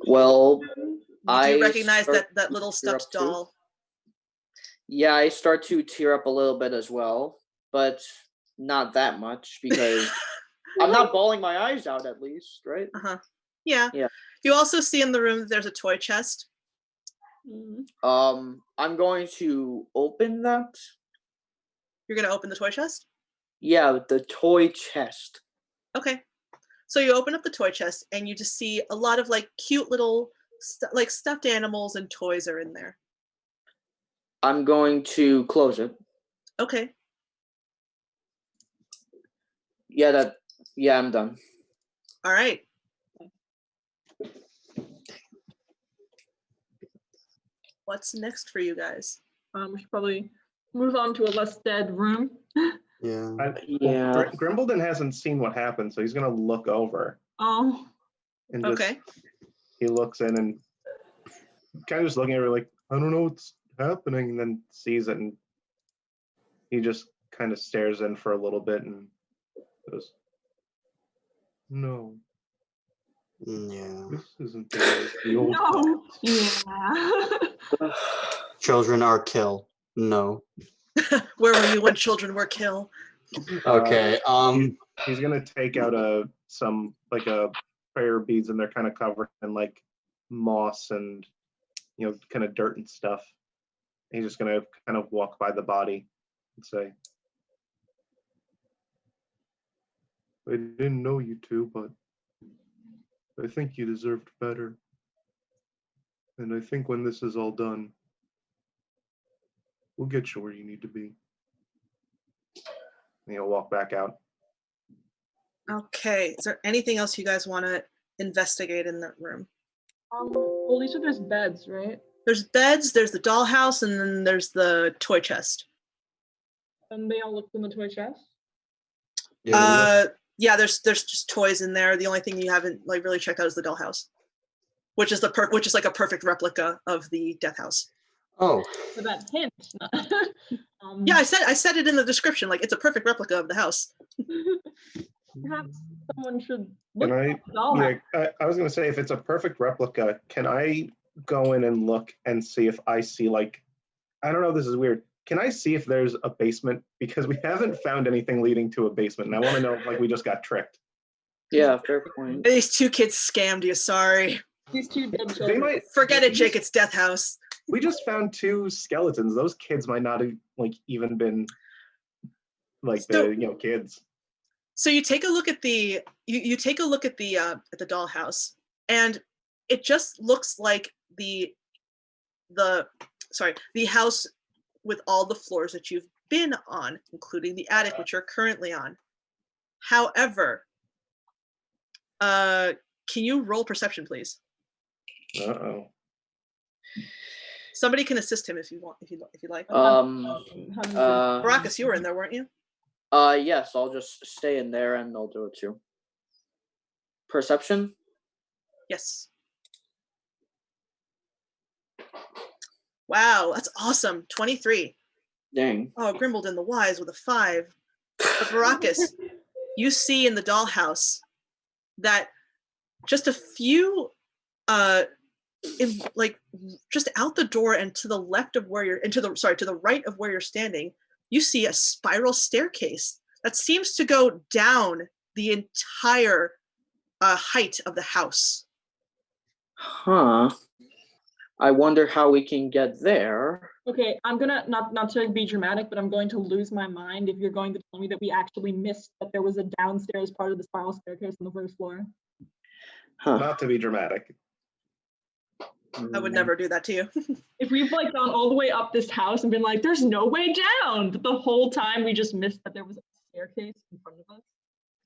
Speaker 5: Well,
Speaker 3: You
Speaker 5: I
Speaker 3: do recognize
Speaker 5: start
Speaker 3: that
Speaker 5: to
Speaker 3: little
Speaker 5: tear up
Speaker 3: stuffed
Speaker 5: too.
Speaker 3: doll.
Speaker 5: Yeah, I start to tear up a little bit as well, but not that much because I'm not bawling my eyes out at least, right?
Speaker 3: Uh-huh. Yeah.
Speaker 5: Yeah.
Speaker 3: You also see in the room that there's a toy chest.
Speaker 1: Mm.
Speaker 5: I'm going to open that.
Speaker 3: You're gonna open the toy chest?
Speaker 5: Yeah, the toy chest.
Speaker 3: Okay. So you open up the toy chest, and you just see a lot of like cute little like stuffed animals and toys are in there.
Speaker 5: I'm going to close it.
Speaker 3: Okay.
Speaker 5: Yeah, I'm done.
Speaker 3: All right. What's next for you guys?
Speaker 6: We should probably move on to a less dead room.
Speaker 2: Yeah.
Speaker 5: Yeah.
Speaker 4: Grimbledon hasn't seen what happened, so he's gonna look over
Speaker 6: Oh,
Speaker 4: and just
Speaker 3: Okay.
Speaker 4: he looks in and kind of just looking at her like, I don't know what's happening, and then sees it and he just kind of stares in for a little bit and goes, no,
Speaker 2: Yeah.
Speaker 4: this isn't the old
Speaker 6: no.
Speaker 4: times."
Speaker 6: Yeah.
Speaker 2: Children are kill. No.
Speaker 3: Where were you when children were kill?
Speaker 2: Okay.
Speaker 4: He's gonna take out some like a prayer beads, and they're kind of covered in like moss and kind of dirt and stuff. He's just gonna kind of walk by the body and say, I didn't know you two, but I think you deserved better. And I think when this is all done, we'll get you where you need to be. And he'll walk back out.
Speaker 3: Okay. Is there anything else you guys want to investigate in that room?
Speaker 6: Well, you said there's beds, right?
Speaker 3: There's beds, there's the dollhouse, and then there's the toy chest.
Speaker 6: And they all looked in the toy chest.
Speaker 3: Yeah, there's just toys in there. The only thing you haven't like really checked out is the dollhouse, which is which is like a perfect replica of the death house.
Speaker 2: Oh.
Speaker 6: For that hint.
Speaker 3: Yeah, I said it in the description. Like it's a perfect replica of the house.
Speaker 6: Perhaps someone should
Speaker 4: Can
Speaker 6: look
Speaker 4: I?
Speaker 6: at the dollhouse.
Speaker 4: Yeah, I was gonna say, if it's a perfect replica, can I go in and look and see if I see like, I don't know, this is weird. Can I see if there's a basement? Because we haven't found anything leading to a basement, and I want to know if like we just got tricked.
Speaker 5: Yeah, fair point.
Speaker 3: These two kids scammed you. Sorry.
Speaker 6: These two dead
Speaker 4: They
Speaker 6: children.
Speaker 4: might
Speaker 3: Forget it, Jake. It's death house.
Speaker 4: We just found 2 skeletons. Those kids might not have like even been like
Speaker 3: So-
Speaker 4: the kids.
Speaker 3: So you take a look at the you take a look at the dollhouse, and it just looks like the house with all the floors that you've been on, including the attic, which you're currently on. However, can you roll perception, please?
Speaker 4: Uh-oh.
Speaker 3: Somebody can assist him if you want, if you like. Baracus, you were in there, weren't you?
Speaker 5: Yes, I'll just stay in there and they'll do it too. Perception?
Speaker 3: Yes. Wow, that's awesome. 23.
Speaker 5: Dang.
Speaker 3: Oh, Grimbledon the Wise with a 5. But Baracus, you see in the dollhouse that just a few, just out the door and to the left of where you're, and to the right of where you're standing, you see a spiral staircase that seems to go down the entire height of the house.
Speaker 5: Huh. I wonder how we can get there.
Speaker 6: Okay, I'm gonna not to be dramatic, but I'm going to lose my mind if you're going to tell me that we actually missed that there was a downstairs part of the spiral staircase on the first floor.
Speaker 5: Huh.
Speaker 4: Not to be dramatic.
Speaker 3: I would never do that to you.
Speaker 6: If we've like gone all the way up this house and been like, there's no way down, but the whole time we just missed that there was a staircase in front of us,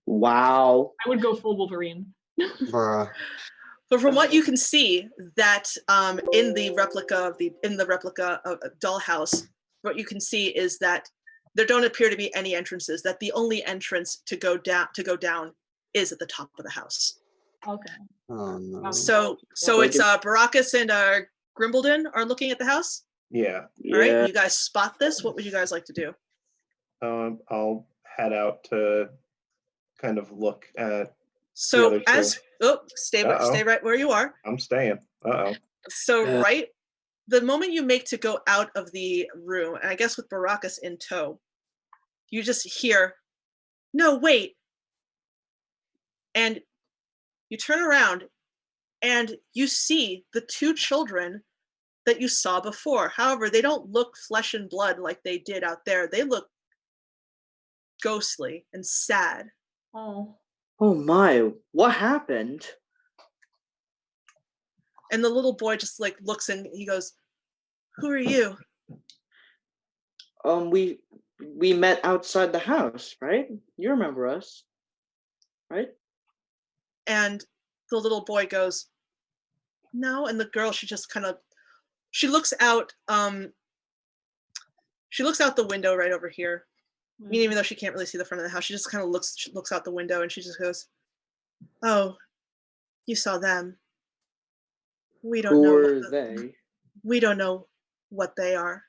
Speaker 5: Wow.
Speaker 6: I would go full Wolverine.
Speaker 2: Bruh.
Speaker 3: But from what you can see, that in the replica of dollhouse, what you can see is that there don't appear to be any entrances. That the only entrance to go down is at the top of the house.
Speaker 6: Okay.
Speaker 2: Oh no.
Speaker 3: So it's Baracus and Grimbledon are looking at the house.
Speaker 4: Yeah.
Speaker 3: All right,
Speaker 5: Yeah.
Speaker 3: you guys spot this. What would you guys like to do?
Speaker 4: I'll head out to kind of look at.
Speaker 3: So
Speaker 4: other two.
Speaker 3: stay
Speaker 4: Uh-oh.
Speaker 3: right where you are.
Speaker 4: I'm staying. Uh-oh.
Speaker 3: So
Speaker 5: Yeah.
Speaker 3: right, the moment you make to go out of the room, and I guess with Baracus in tow, you just hear, "No, wait!" And you turn around, and you see the 2 children that you saw before. However, they don't look flesh and blood like they did out there. They look ghostly and sad.
Speaker 6: Oh.
Speaker 5: Oh my, what happened?
Speaker 3: And the little boy just like looks and he goes, "Who are you?"
Speaker 5: We met outside the house, right? You remember us, right?
Speaker 3: And the little boy goes, "No." And the girl, she just kind of, she looks out she looks out the window right over here. I
Speaker 6: Mm.
Speaker 3: mean, even though she can't really see the front of the house, she just kind of looks out the window and she just goes, "Oh, you saw them. We don't
Speaker 5: Who
Speaker 3: know.
Speaker 5: are they?
Speaker 3: We don't know what they are.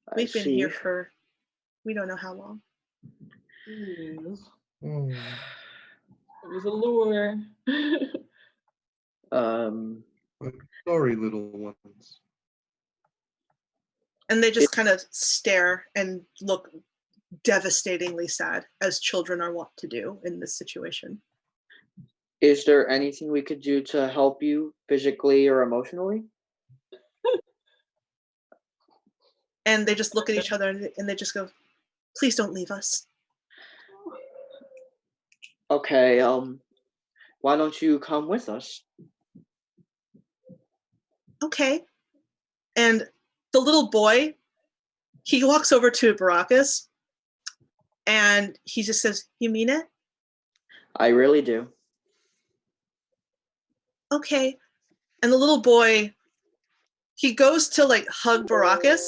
Speaker 5: I
Speaker 3: We've been here
Speaker 5: see.
Speaker 3: for we don't know how long."
Speaker 6: Yes.
Speaker 4: Hmm.
Speaker 6: It was a lure.
Speaker 4: Sorry, little ones.
Speaker 3: And they just kind of stare and look devastatingly sad, as children are wont to do in this situation.
Speaker 5: Is there anything we could do to help you physically or emotionally?
Speaker 3: And they just look at each other and they just go, "Please don't leave us."
Speaker 5: Okay, why don't you come with us?
Speaker 3: Okay. And the little boy, he walks over to Baracus and he just says, "You mean it?"
Speaker 5: I really do.
Speaker 3: Okay. And the little boy, he goes to like hug Baracus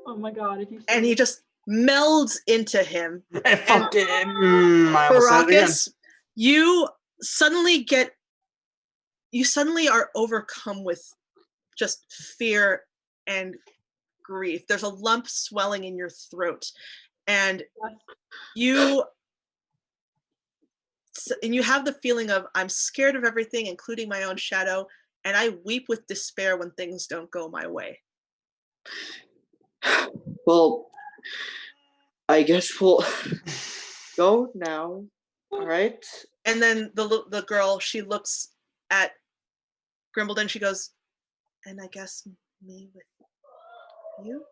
Speaker 6: Oh my god, if you
Speaker 3: and he just melds into him.
Speaker 2: Hey, fuck it. I almost said it again.
Speaker 3: Baracus, you suddenly are overcome with just fear and grief. There's a lump swelling in your throat, and you have the feeling of, I'm scared of everything, including my own shadow, and I weep with despair when things don't go my way.
Speaker 5: Well, I guess we'll go now. All right.
Speaker 3: And then the girl, she looks at Grimbledon, she goes, "And I guess me with you?"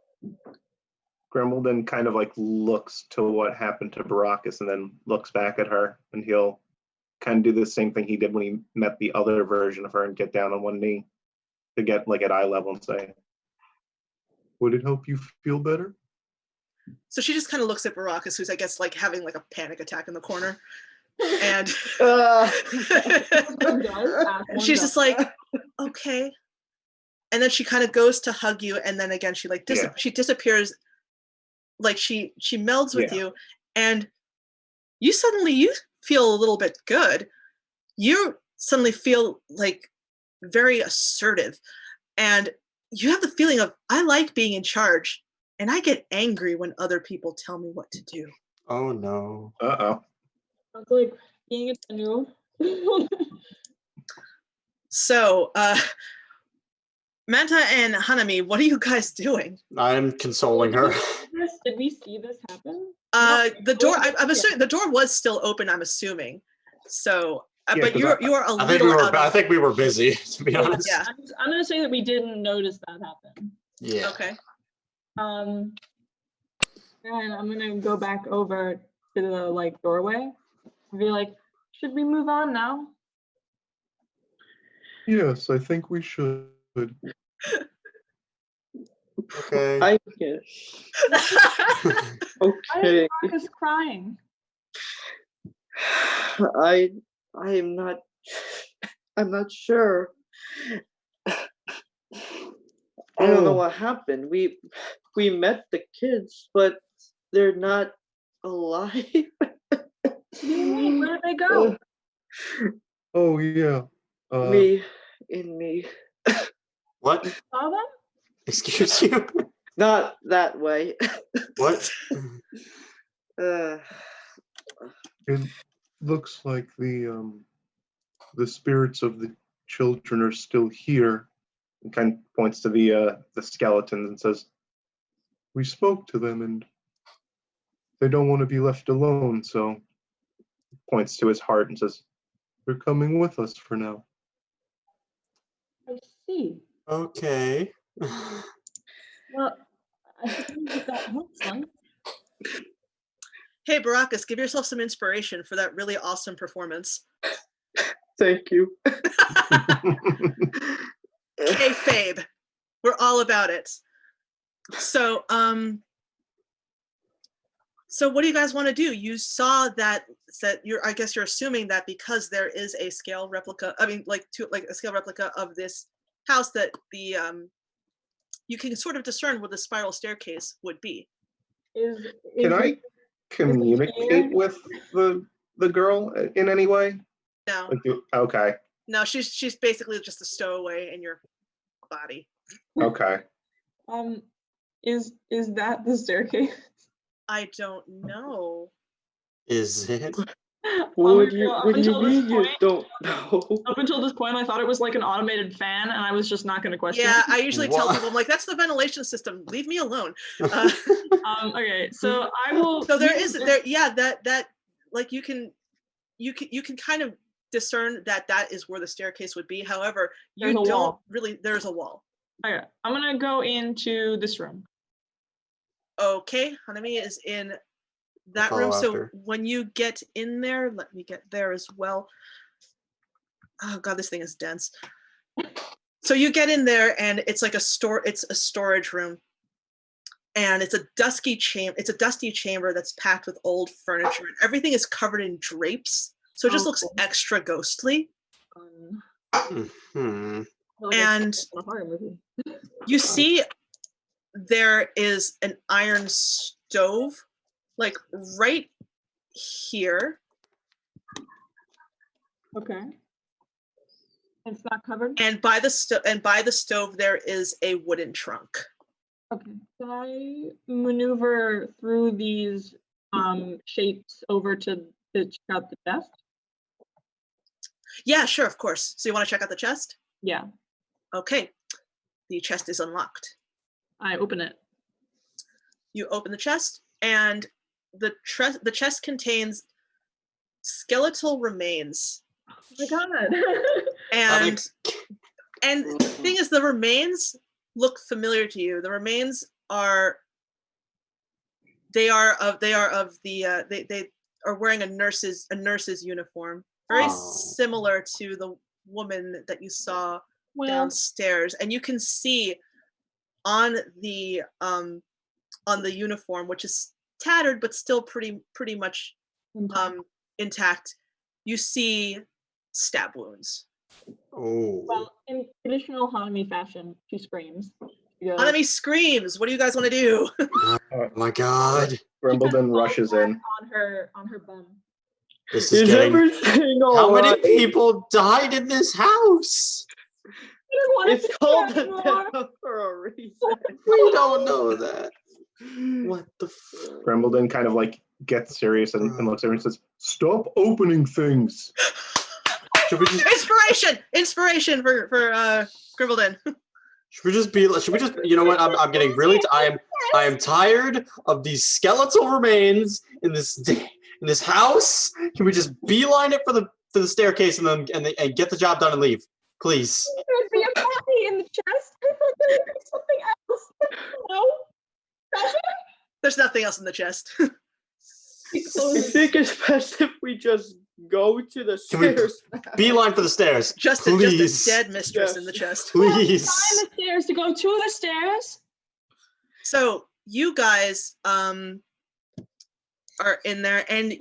Speaker 4: Grimbledon kind of like looks to what happened to Baracus and then looks back at her, and he'll kind of do the same thing he did when he met the other version of her and get down on one knee to get like at eye level and say, "Would it help you feel better?"
Speaker 3: So she just kind of looks at Baracus, who's, I guess, like having like a panic attack in the corner. And she's just like, "Okay." And then she kind of goes to hug you, and then again she like she disappears, like she melds with you, and you feel a little bit good. You suddenly feel like very assertive, and you have the feeling of, I like being in charge, and I get angry when other people tell me what to do.
Speaker 2: Oh no.
Speaker 4: Uh-oh.
Speaker 6: Sounds like being a Tenno.
Speaker 3: So, Manta and Hanami, what are you guys doing?
Speaker 2: I'm consoling her.
Speaker 6: Did we see this happen?
Speaker 3: The door, I'm assuming the door was still open, I'm assuming. So,
Speaker 4: Yeah,
Speaker 3: but
Speaker 4: 'cause
Speaker 3: you are a little out
Speaker 2: I
Speaker 3: of.
Speaker 2: think we were busy, to be honest.
Speaker 3: Yeah.
Speaker 6: I'm gonna say that we didn't notice that happen.
Speaker 2: Yeah.
Speaker 3: Okay.
Speaker 6: And I'm gonna go back over to the like doorway and be like, should we move on now?
Speaker 4: Yes, I think we should.
Speaker 2: Okay.
Speaker 5: I guess.
Speaker 6: Why
Speaker 5: Okay.
Speaker 6: is Marcus crying?
Speaker 5: I'm not sure. I don't know what happened. We met the kids, but they're not alive.
Speaker 6: What do you mean? Where did they go?
Speaker 4: Oh yeah.
Speaker 5: Me.
Speaker 2: What?
Speaker 6: Saw them?
Speaker 2: Excuse you?
Speaker 5: Not that way.
Speaker 2: What?
Speaker 4: It looks like the spirits of the children are still here. And kind of points to the skeletons and says, "We spoke to them and they don't want to be left alone, so," points to his heart and says, "They're coming with us for now."
Speaker 6: I see.
Speaker 2: Okay.
Speaker 6: Well, I suppose what that looks like.
Speaker 3: Hey, Baracus, give yourself some inspiration for that really awesome performance.
Speaker 5: Thank you.
Speaker 3: Kayfabe. We're all about it. So, so what do you guys want to do? You saw that I guess you're assuming that because there is a scale replica, I mean, like a scale replica of this house that the you can sort of discern where the spiral staircase would be.
Speaker 4: Can I communicate with the girl in any way?
Speaker 3: No,
Speaker 4: Okay.
Speaker 3: no, she's basically just a stowaway in your body.
Speaker 4: Okay.
Speaker 6: Is that the staircase?
Speaker 3: I don't know.
Speaker 2: Is it?
Speaker 5: What do you
Speaker 6: until this
Speaker 5: mean you
Speaker 6: point-
Speaker 5: don't know?
Speaker 6: Up until this point, I thought it was like an automated fan, and I was just not going to question.
Speaker 3: Yeah,
Speaker 6: it.
Speaker 3: I usually tell
Speaker 2: What?
Speaker 3: people, I'm like, that's the ventilation system. Leave me alone.
Speaker 6: Okay, so I will.
Speaker 3: So there
Speaker 6: use
Speaker 3: is
Speaker 6: this-
Speaker 3: there, yeah, that like you can kind of discern that is where the staircase would be. However, you
Speaker 6: There's a
Speaker 3: don't
Speaker 6: wall.
Speaker 3: really. There's a wall.
Speaker 6: Okay, I'm gonna go into this room.
Speaker 3: Okay, Hanami is in that
Speaker 2: follow
Speaker 3: room. So
Speaker 2: after.
Speaker 3: when you get in there, let me get there as well. Oh god, this thing is dense. So you get in there and it's like it's a storage room. And it's a dusty chamber that's packed with old furniture. And everything is covered in drapes. So it just
Speaker 6: Oh,
Speaker 3: looks
Speaker 6: cool.
Speaker 3: extra ghostly.
Speaker 2: Hmm.
Speaker 6: I feel like I
Speaker 3: And
Speaker 6: saw it in a horror movie.
Speaker 3: you see there is an iron stove, like right here.
Speaker 6: Okay. It's not covered.
Speaker 3: And by the stove there is a wooden trunk.
Speaker 6: Okay. Can I maneuver through these shapes over to check out the chest?
Speaker 3: Yeah, sure, of course. So you want to check out the chest?
Speaker 6: Yeah.
Speaker 3: Okay. The chest is unlocked.
Speaker 6: I open it.
Speaker 3: You open the chest, and the chest contains skeletal remains.
Speaker 6: Oh my god.
Speaker 3: And the thing is, the remains look familiar to you. The remains are they are wearing a nurse's uniform, very
Speaker 2: Oh.
Speaker 3: similar to the woman that you saw
Speaker 6: Well,
Speaker 3: downstairs, and you can see on the uniform, which is tattered but still pretty much intact, you see stab wounds.
Speaker 2: Oh.
Speaker 6: well, in traditional Hanami fashion, she screams. She goes,
Speaker 3: Hanami screams, what do you guys want to do?
Speaker 2: Oh my god.
Speaker 4: Grimbledon rushes in.
Speaker 6: on her bum.
Speaker 2: This is
Speaker 5: Is
Speaker 2: getting.
Speaker 5: everything
Speaker 2: How many
Speaker 5: alright?
Speaker 2: people died in this house?
Speaker 6: I don't want to
Speaker 5: It's
Speaker 6: see
Speaker 5: called
Speaker 6: her
Speaker 5: the
Speaker 6: anymore.
Speaker 5: death for a reason.
Speaker 2: We don't know that. What the
Speaker 4: Grimbledon kind of like gets serious and looks at her and says, "Stop opening things."
Speaker 2: Should we just
Speaker 3: Inspiration for Grimbledon.
Speaker 2: should we just you know what? I'm getting really I am tired of these skeletal remains in this house. Can we just beeline it for the staircase and get the job done and leave? Please.
Speaker 6: There would be a body in the chest. I thought there would be something else. No. Sasha?
Speaker 3: There's nothing else in the chest.
Speaker 5: I think it's best if we just go to the
Speaker 2: Can we-
Speaker 5: stairs.
Speaker 2: Beeline for the stairs.
Speaker 3: just
Speaker 2: Please.
Speaker 3: a dead mistress in the
Speaker 5: Yes.
Speaker 3: chest.
Speaker 2: Please.
Speaker 6: Climb the stairs to go to the stairs.
Speaker 3: So you guys are in there, and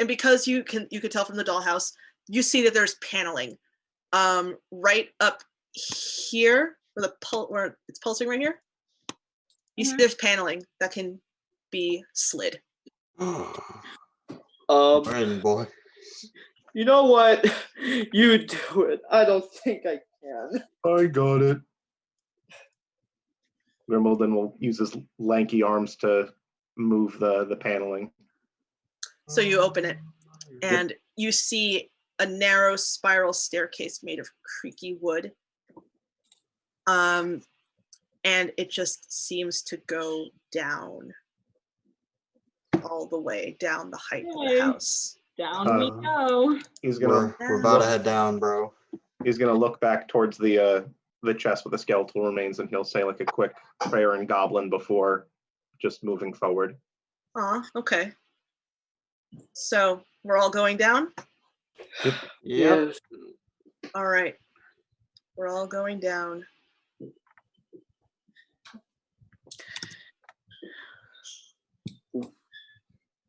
Speaker 3: because you can tell from the dollhouse, you see that there's paneling right up here where it's pulsing right here. You see there's paneling that can be slid.
Speaker 2: Brandon boy.
Speaker 5: You know what? You do it. I don't think I can.
Speaker 4: I got it. Grimbledon will use his lanky arms to move the paneling.
Speaker 3: So you open it, and you see a narrow spiral staircase made of creaky wood. And it just seems to go down all the way down the height of
Speaker 6: Yay.
Speaker 3: the house.
Speaker 6: Down we go.
Speaker 4: He's gonna
Speaker 2: We're about to head down, bro.
Speaker 4: look back towards the chest with the skeletal remains, and he'll say like a quick prayer in Goblin before just moving forward.
Speaker 3: Okay. So we're all going down?
Speaker 2: Yep.
Speaker 5: Yes.
Speaker 3: All right. We're all going down.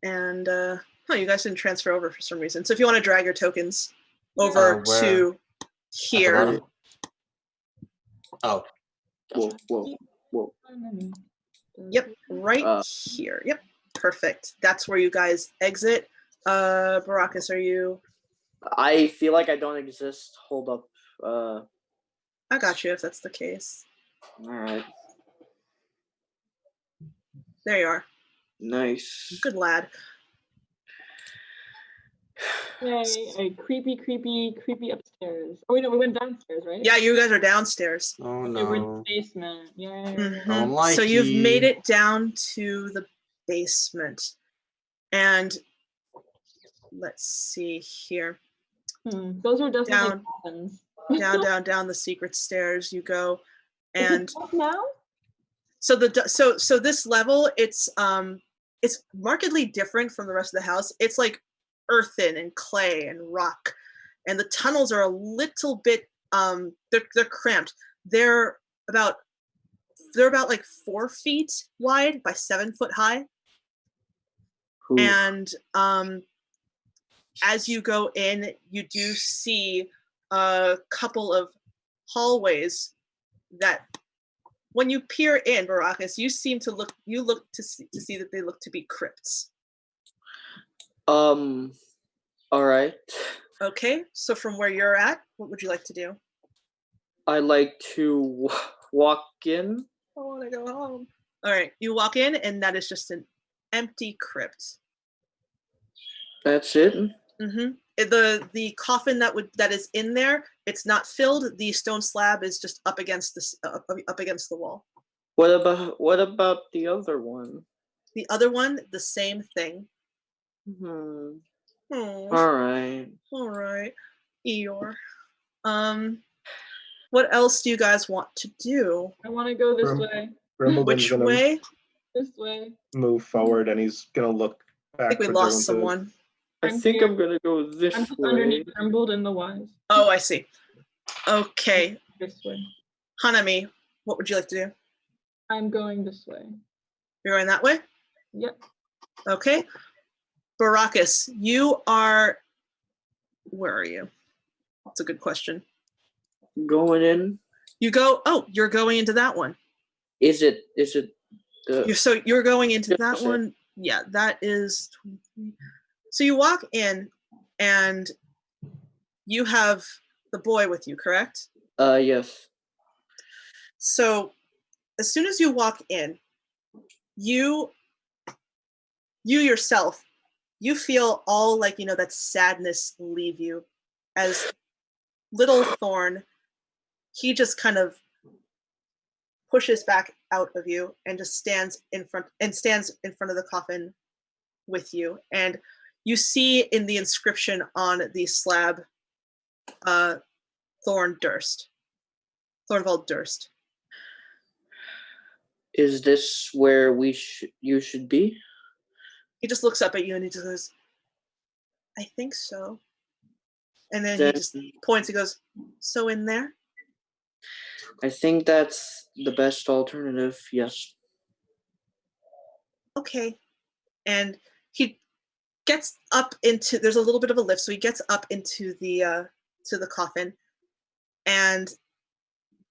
Speaker 3: And you guys didn't transfer over for some reason. So if you want to drag your tokens over
Speaker 2: where?
Speaker 3: to here.
Speaker 2: Oh.
Speaker 5: Whoa.
Speaker 3: Yep, right
Speaker 5: Uh,
Speaker 3: here. Yep, perfect. That's where you guys exit. Baracus, are you?
Speaker 5: I feel like I don't exist. Hold up.
Speaker 3: I got you if that's the case.
Speaker 5: All right.
Speaker 3: There you are.
Speaker 5: Nice.
Speaker 3: Good lad.
Speaker 6: Yay, creepy upstairs. Oh, wait, no, we went downstairs, right?
Speaker 3: Yeah, you guys are downstairs.
Speaker 2: Oh
Speaker 6: Okay, we're in
Speaker 2: no.
Speaker 6: the basement. Yay.
Speaker 3: Mhm. So you've made
Speaker 2: Unlikely.
Speaker 3: it down to the basement. And let's see here.
Speaker 6: Those are definitely
Speaker 3: Down.
Speaker 6: coffins.
Speaker 3: Down the secret stairs you go.
Speaker 6: Is
Speaker 3: And
Speaker 6: it dark now?
Speaker 3: so this level, it's markedly different from the rest of the house. It's like earthen and clay and rock, and the tunnels are a little bit they're cramped. They're about like 4 feet wide by 7 foot high.
Speaker 5: Ooh.
Speaker 3: And as you go in, you do see a couple of hallways that, when you peer in, Baracus, you look to see that they look to be crypts.
Speaker 5: All right.
Speaker 3: Okay, so from where you're at, what would you like to do?
Speaker 5: I like to walk in.
Speaker 3: I want to go home. All right, you walk in, and that is just an empty crypt.
Speaker 5: That's it.
Speaker 3: Mm-hmm. The coffin that is in there, it's not filled. The stone slab is just up against the wall.
Speaker 5: What about the other one?
Speaker 3: The other one, the same thing.
Speaker 5: Hmm.
Speaker 3: Oh,
Speaker 5: All right.
Speaker 3: all right, Eeyore. What else do you guys want to do?
Speaker 6: I want to go this
Speaker 4: Grim-
Speaker 6: way.
Speaker 4: Grimbledon's
Speaker 3: Which
Speaker 4: gonna
Speaker 3: way?
Speaker 6: This way.
Speaker 4: move forward, and he's gonna look
Speaker 3: I think we
Speaker 4: backwards.
Speaker 3: lost
Speaker 4: everyone
Speaker 3: someone.
Speaker 5: I
Speaker 6: I'm
Speaker 5: think
Speaker 6: here.
Speaker 5: I'm gonna go this
Speaker 6: I'm just
Speaker 5: way.
Speaker 6: underneath Grimbled and the Wise.
Speaker 3: Oh, I see. Okay,
Speaker 6: This way.
Speaker 3: Hanami, what would you like to do?
Speaker 6: I'm going this way.
Speaker 3: You're going that way?
Speaker 6: Yep.
Speaker 3: Okay. Baracus, you are. Where are you? That's a good question.
Speaker 5: Going in.
Speaker 3: You go. Oh, you're going into that one.
Speaker 5: Is it the
Speaker 3: You're going into that
Speaker 5: Opposite.
Speaker 3: one. Yeah, that is. So you walk in, and you have the boy with you, correct?
Speaker 5: yes.
Speaker 3: So as soon as you walk in, you yourself, you feel all like, that sadness leave you, as little Thorn, he just kind of pushes back out of you and just stands in front of the coffin with you. And you see in the inscription on the slab, Thornvald Durst.
Speaker 5: Is this where you should be?
Speaker 3: He just looks up at you and he just goes, I think so. And then
Speaker 5: Then
Speaker 3: he just points, he goes, so in there?
Speaker 5: I think that's the best alternative, yes.
Speaker 3: Okay. And he gets up into, there's a little bit of a lift, so he gets up into the to the coffin, and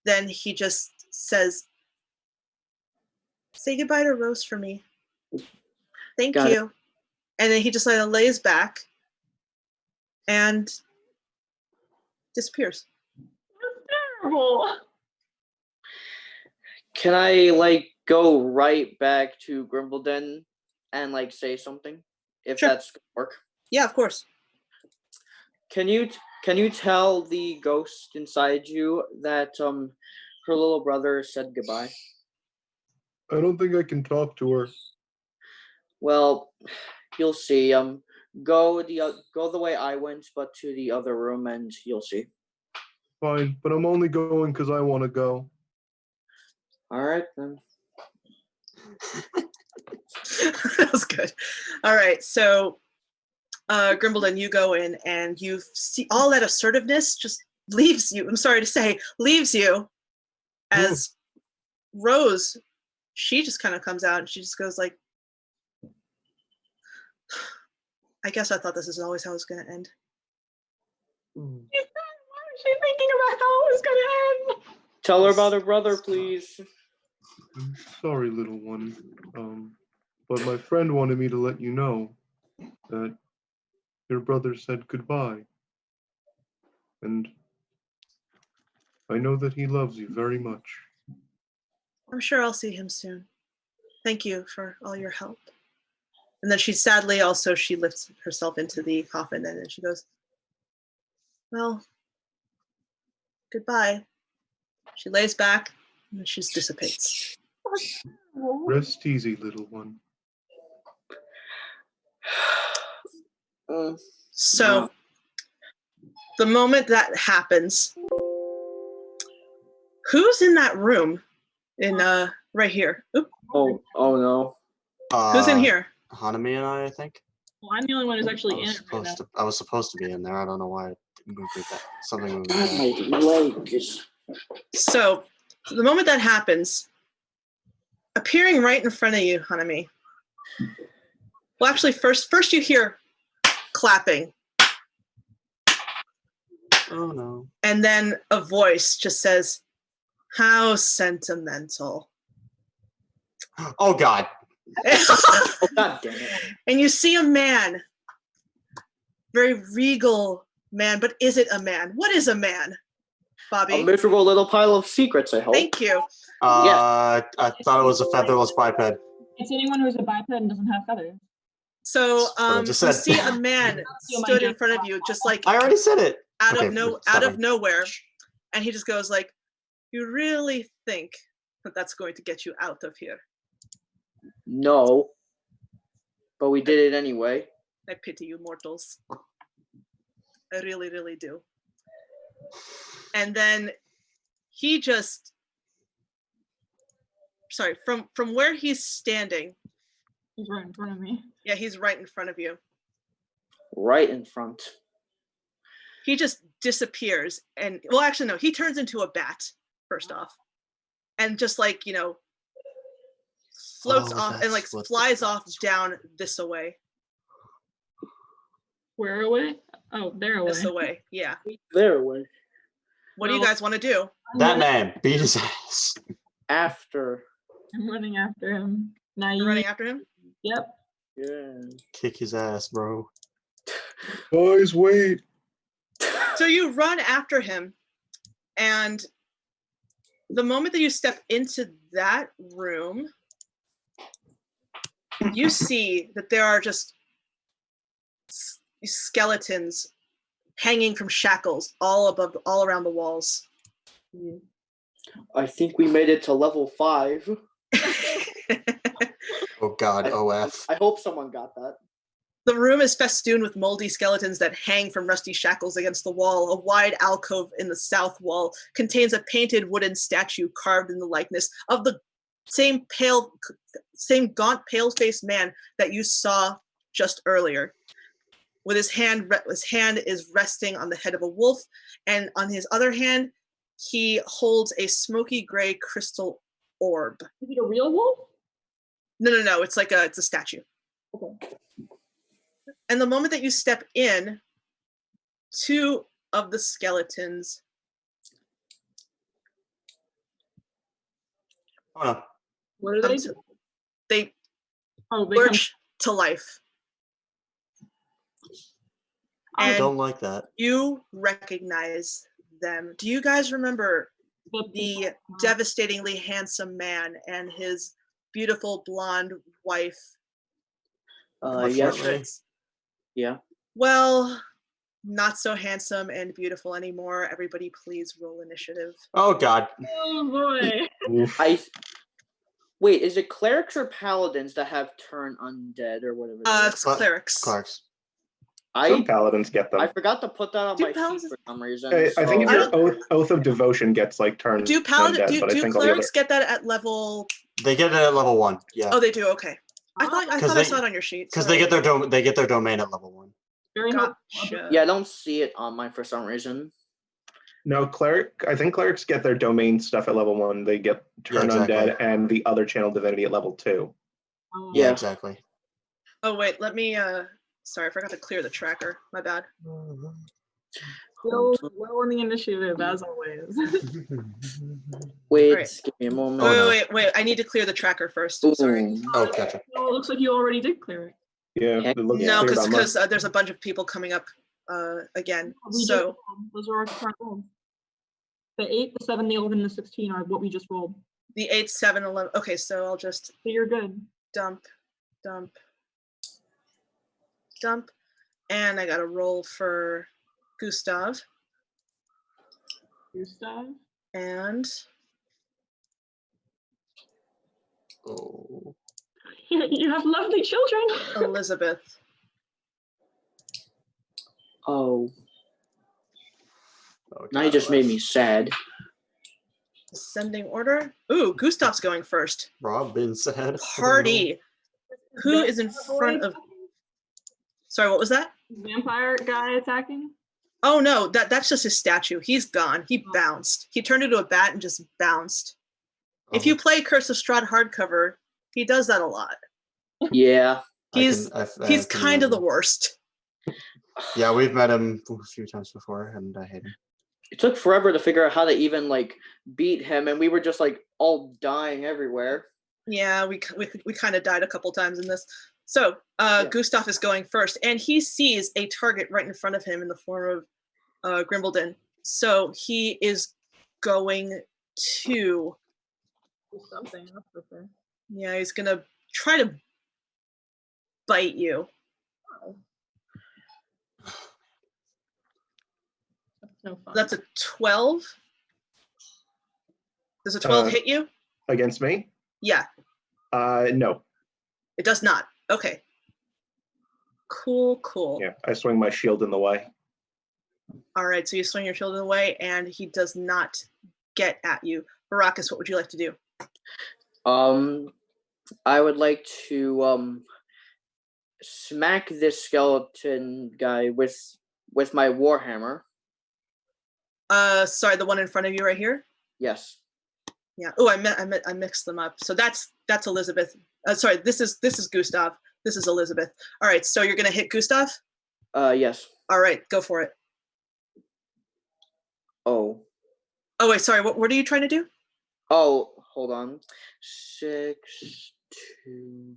Speaker 3: then he just says, say goodbye to Rose for me. Thank
Speaker 5: Got
Speaker 3: you. And then he just like lays back and disappears.
Speaker 6: Terrible.
Speaker 5: Can I go right back to Grimbledon and say something? If
Speaker 3: Sure.
Speaker 5: that's gonna work.
Speaker 3: Yeah, of course.
Speaker 5: Can you tell the ghost inside you that her little brother said goodbye?
Speaker 4: I don't think I can talk to her.
Speaker 5: Well, you'll see. Go the way I went, but to the other room, and you'll see.
Speaker 4: Fine, but I'm only going because I want to go.
Speaker 5: All right then.
Speaker 3: That was good. All right, so Grimbledon, you go in and you see all that assertiveness just leaves you. I'm sorry to say, leaves you, as Rose, she just kind of comes out and she just goes like, I guess I thought this is always how it's going to end.
Speaker 6: Why was she thinking about how it was going to end?
Speaker 5: Tell her about her brother, please.
Speaker 4: I'm sorry, little one. But my friend wanted me to let you know that your brother said goodbye. And I know that he loves you very much.
Speaker 3: I'm sure I'll see him soon. Thank you for all your help. And then she sadly also, she lifts herself into the coffin and then she goes, well, goodbye. She lays back and then she dissipates.
Speaker 4: Rest easy, little one.
Speaker 3: So the moment that happens, who's in that room? In right here. Oop,
Speaker 5: Oh no.
Speaker 3: who's in here?
Speaker 2: Hanami and I think.
Speaker 6: Well, I'm the only one who's actually in it right now.
Speaker 2: I was supposed to be in there. I don't know why it didn't move me back. Something moved me
Speaker 5: God,
Speaker 2: back.
Speaker 5: my leg is.
Speaker 3: So the moment that happens, appearing right in front of you, Hanami. Well, actually, first you hear clapping,
Speaker 2: Oh no.
Speaker 3: and then a voice just says, "How sentimental."
Speaker 2: Oh God.
Speaker 5: Oh, God damn it.
Speaker 3: And you see a man, very regal man, but is it a man? What is a man, Bobby?
Speaker 5: A miserable little pile of secrets, I hope.
Speaker 3: Thank you.
Speaker 2: I thought it was a featherless biped.
Speaker 6: It's anyone who's a biped and doesn't have feathers.
Speaker 3: So
Speaker 2: That's what I just
Speaker 3: you
Speaker 2: said.
Speaker 3: see a man stood in front of you, just like
Speaker 2: I already said it.
Speaker 3: out
Speaker 2: Okay,
Speaker 3: of
Speaker 2: seven.
Speaker 3: nowhere, and he just goes like, "You really think that that's going to get you out of here?"
Speaker 5: No. But we did it anyway.
Speaker 3: I pity you mortals. I really, really do. And then he just, sorry, from where he's standing,
Speaker 6: He's right in front of me.
Speaker 3: yeah, he's right in front of you.
Speaker 5: Right in front.
Speaker 3: He just disappears, and well, actually, no, he turns into a bat first off, and just like floats
Speaker 2: Oh,
Speaker 3: off and
Speaker 2: that's
Speaker 3: like
Speaker 2: what the
Speaker 3: flies off
Speaker 2: bats
Speaker 3: down this away,
Speaker 6: Where away? Oh, they're away.
Speaker 3: this away. Yeah.
Speaker 5: There way.
Speaker 3: What do you
Speaker 6: Well,
Speaker 3: guys want to do?
Speaker 2: That man beat his ass.
Speaker 5: After.
Speaker 6: I'm running after him.
Speaker 3: You're running after him?
Speaker 6: Yep.
Speaker 5: Yeah.
Speaker 2: Kick his ass, bro.
Speaker 4: Boys, wait.
Speaker 3: So you run after him, and the moment that you step into that room, you see that there are just skeletons hanging from shackles all around the walls.
Speaker 5: I think we made it to level 5.
Speaker 2: Oh God, OF.
Speaker 5: I hope someone got that.
Speaker 3: The room is festooned with moldy skeletons that hang from rusty shackles against the wall. A wide alcove in the south wall contains a painted wooden statue carved in the likeness of the same gaunt, pale-faced man that you saw just earlier. With his hand is resting on the head of a wolf, and on his other hand, he holds a smoky gray crystal orb.
Speaker 6: Is it a real wolf?
Speaker 3: No, it's a statue.
Speaker 6: Okay.
Speaker 3: And the moment that you step in, 2 of the skeletons
Speaker 2: Oh no.
Speaker 6: What are they?
Speaker 3: come to, they
Speaker 6: Oh, they
Speaker 3: lurch to life.
Speaker 2: I
Speaker 3: And
Speaker 2: don't like that.
Speaker 3: you recognize them. Do you guys remember the devastatingly handsome man and his beautiful blonde wife?
Speaker 5: Yes.
Speaker 3: portraits?
Speaker 5: Yeah.
Speaker 3: Well, not so handsome and beautiful anymore. Everybody please roll initiative.
Speaker 2: Oh God.
Speaker 6: Oh boy.
Speaker 4: Oof.
Speaker 5: Wait, is it clerics or paladins that have turn undead or whatever? that is?
Speaker 3: It's clerics.
Speaker 2: Clark's.
Speaker 4: Some paladins get them.
Speaker 5: I forgot to put that on
Speaker 3: Do
Speaker 5: my sheet
Speaker 3: paladins-
Speaker 5: for some reason.
Speaker 4: I think if
Speaker 3: I
Speaker 4: your
Speaker 3: don't-
Speaker 4: oath of devotion gets like turned
Speaker 3: Do paladin
Speaker 4: undead, but I
Speaker 3: do
Speaker 4: think all the other
Speaker 3: clerics get that at level?
Speaker 2: They get it at level 1. Yeah.
Speaker 3: Oh, they do. Okay. I thought I
Speaker 2: 'Cause
Speaker 3: thought I
Speaker 2: they-
Speaker 3: saw it on your sheet.
Speaker 2: Because they get their domain at level 1.
Speaker 6: Very helpful.
Speaker 3: Gotcha.
Speaker 5: Yeah, I don't see it on mine for some reason.
Speaker 4: No, I think clerics get their domain stuff at level 1. They get turn
Speaker 2: exactly.
Speaker 4: undead and the other channel divinity at level 2.
Speaker 6: Oh,
Speaker 2: Yeah,
Speaker 5: Yeah.
Speaker 6: Still low on the initiative, as always.
Speaker 5: Wait,
Speaker 3: Alright.
Speaker 5: give me a moment.
Speaker 2: Oh, no.
Speaker 3: Wait. I need to clear the tracker first. Sorry.
Speaker 5: Ooh.
Speaker 2: Oh, gotcha.
Speaker 6: No, it looks like you already did clear it.
Speaker 4: Yeah,
Speaker 5: Heck
Speaker 4: it looks
Speaker 3: No,
Speaker 4: cleared on
Speaker 3: because
Speaker 4: mine.
Speaker 3: there's a bunch of people coming up again.
Speaker 6: We just
Speaker 3: So
Speaker 6: rolled. Those are our current rolls. The 8, the 7, the 11, and the 16 are what we just rolled.
Speaker 3: the 8, 7, 11. Okay, so I'll just
Speaker 6: So you're good.
Speaker 3: dump. And I got a roll for Gustav.
Speaker 6: Gustav.
Speaker 3: And
Speaker 2: Oh.
Speaker 6: You have lovely children.
Speaker 3: Elizabeth.
Speaker 5: Oh,
Speaker 2: Oh,
Speaker 5: now you just made me sad.
Speaker 3: Ascending order. Ooh, Gustav's going first.
Speaker 2: Robin said.
Speaker 3: Party. Who is in front of? Sorry, what was that?
Speaker 6: Vampire guy attacking?
Speaker 3: Oh no, that's just his statue. He's gone. He bounced. He turned into a bat and just bounced. If you play Curse of Strahd hardcover, he does that a lot.
Speaker 5: Yeah.
Speaker 3: He's kind of the worst.
Speaker 2: Yeah, we've met him a few times before, and I hate him.
Speaker 5: It took forever to figure out how to even like beat him, and we were just like all dying everywhere.
Speaker 3: Yeah, we kind of died a couple times in this. So
Speaker 5: Yeah.
Speaker 3: Gustav is going first, and he sees a target right in front of him in the form of Grimbledon. So he is going to,
Speaker 6: Do something, that's for sure.
Speaker 3: yeah, he's gonna try to bite you.
Speaker 6: That's no fun.
Speaker 3: That's a 12. Does a 12 hit you?
Speaker 4: Against me?
Speaker 3: Yeah,
Speaker 4: No.
Speaker 3: it does not. Okay. Cool.
Speaker 4: Yeah, I swing my shield in the way.
Speaker 3: All right, so you swing your shield away, and he does not get at you. Barakas, what would you like to do?
Speaker 5: I would like to smack this skeleton guy with my warhammer.
Speaker 3: Sorry, the one in front of you right here.
Speaker 5: Yes.
Speaker 3: Yeah. Oh, I mixed them up. So that's Elizabeth. Sorry, this is Gustav. This is Elizabeth. All right, so you're gonna hit Gustav.
Speaker 5: Yes.
Speaker 3: All right, go for it.
Speaker 5: Oh.
Speaker 3: Oh wait, sorry. What are you trying to do?
Speaker 5: Oh, hold on. 6, 2,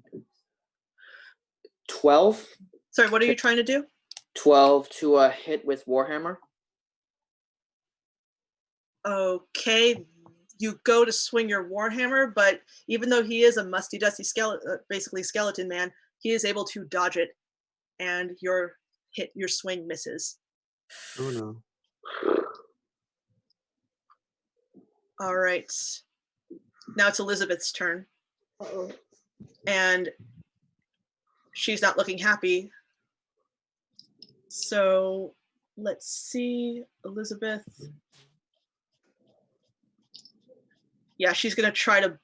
Speaker 5: 12.
Speaker 3: Sorry, what are you trying to do?
Speaker 5: 12 to hit with warhammer.
Speaker 3: Okay, you go to swing your warhammer, but even though he is a musty, dusty skeleton, basically skeleton man, he is able to dodge it, and your swing misses.
Speaker 2: Oh no.
Speaker 3: All right, now it's Elizabeth's turn, and she's not looking happy. So let's see, Elizabeth. Yeah, she's gonna try to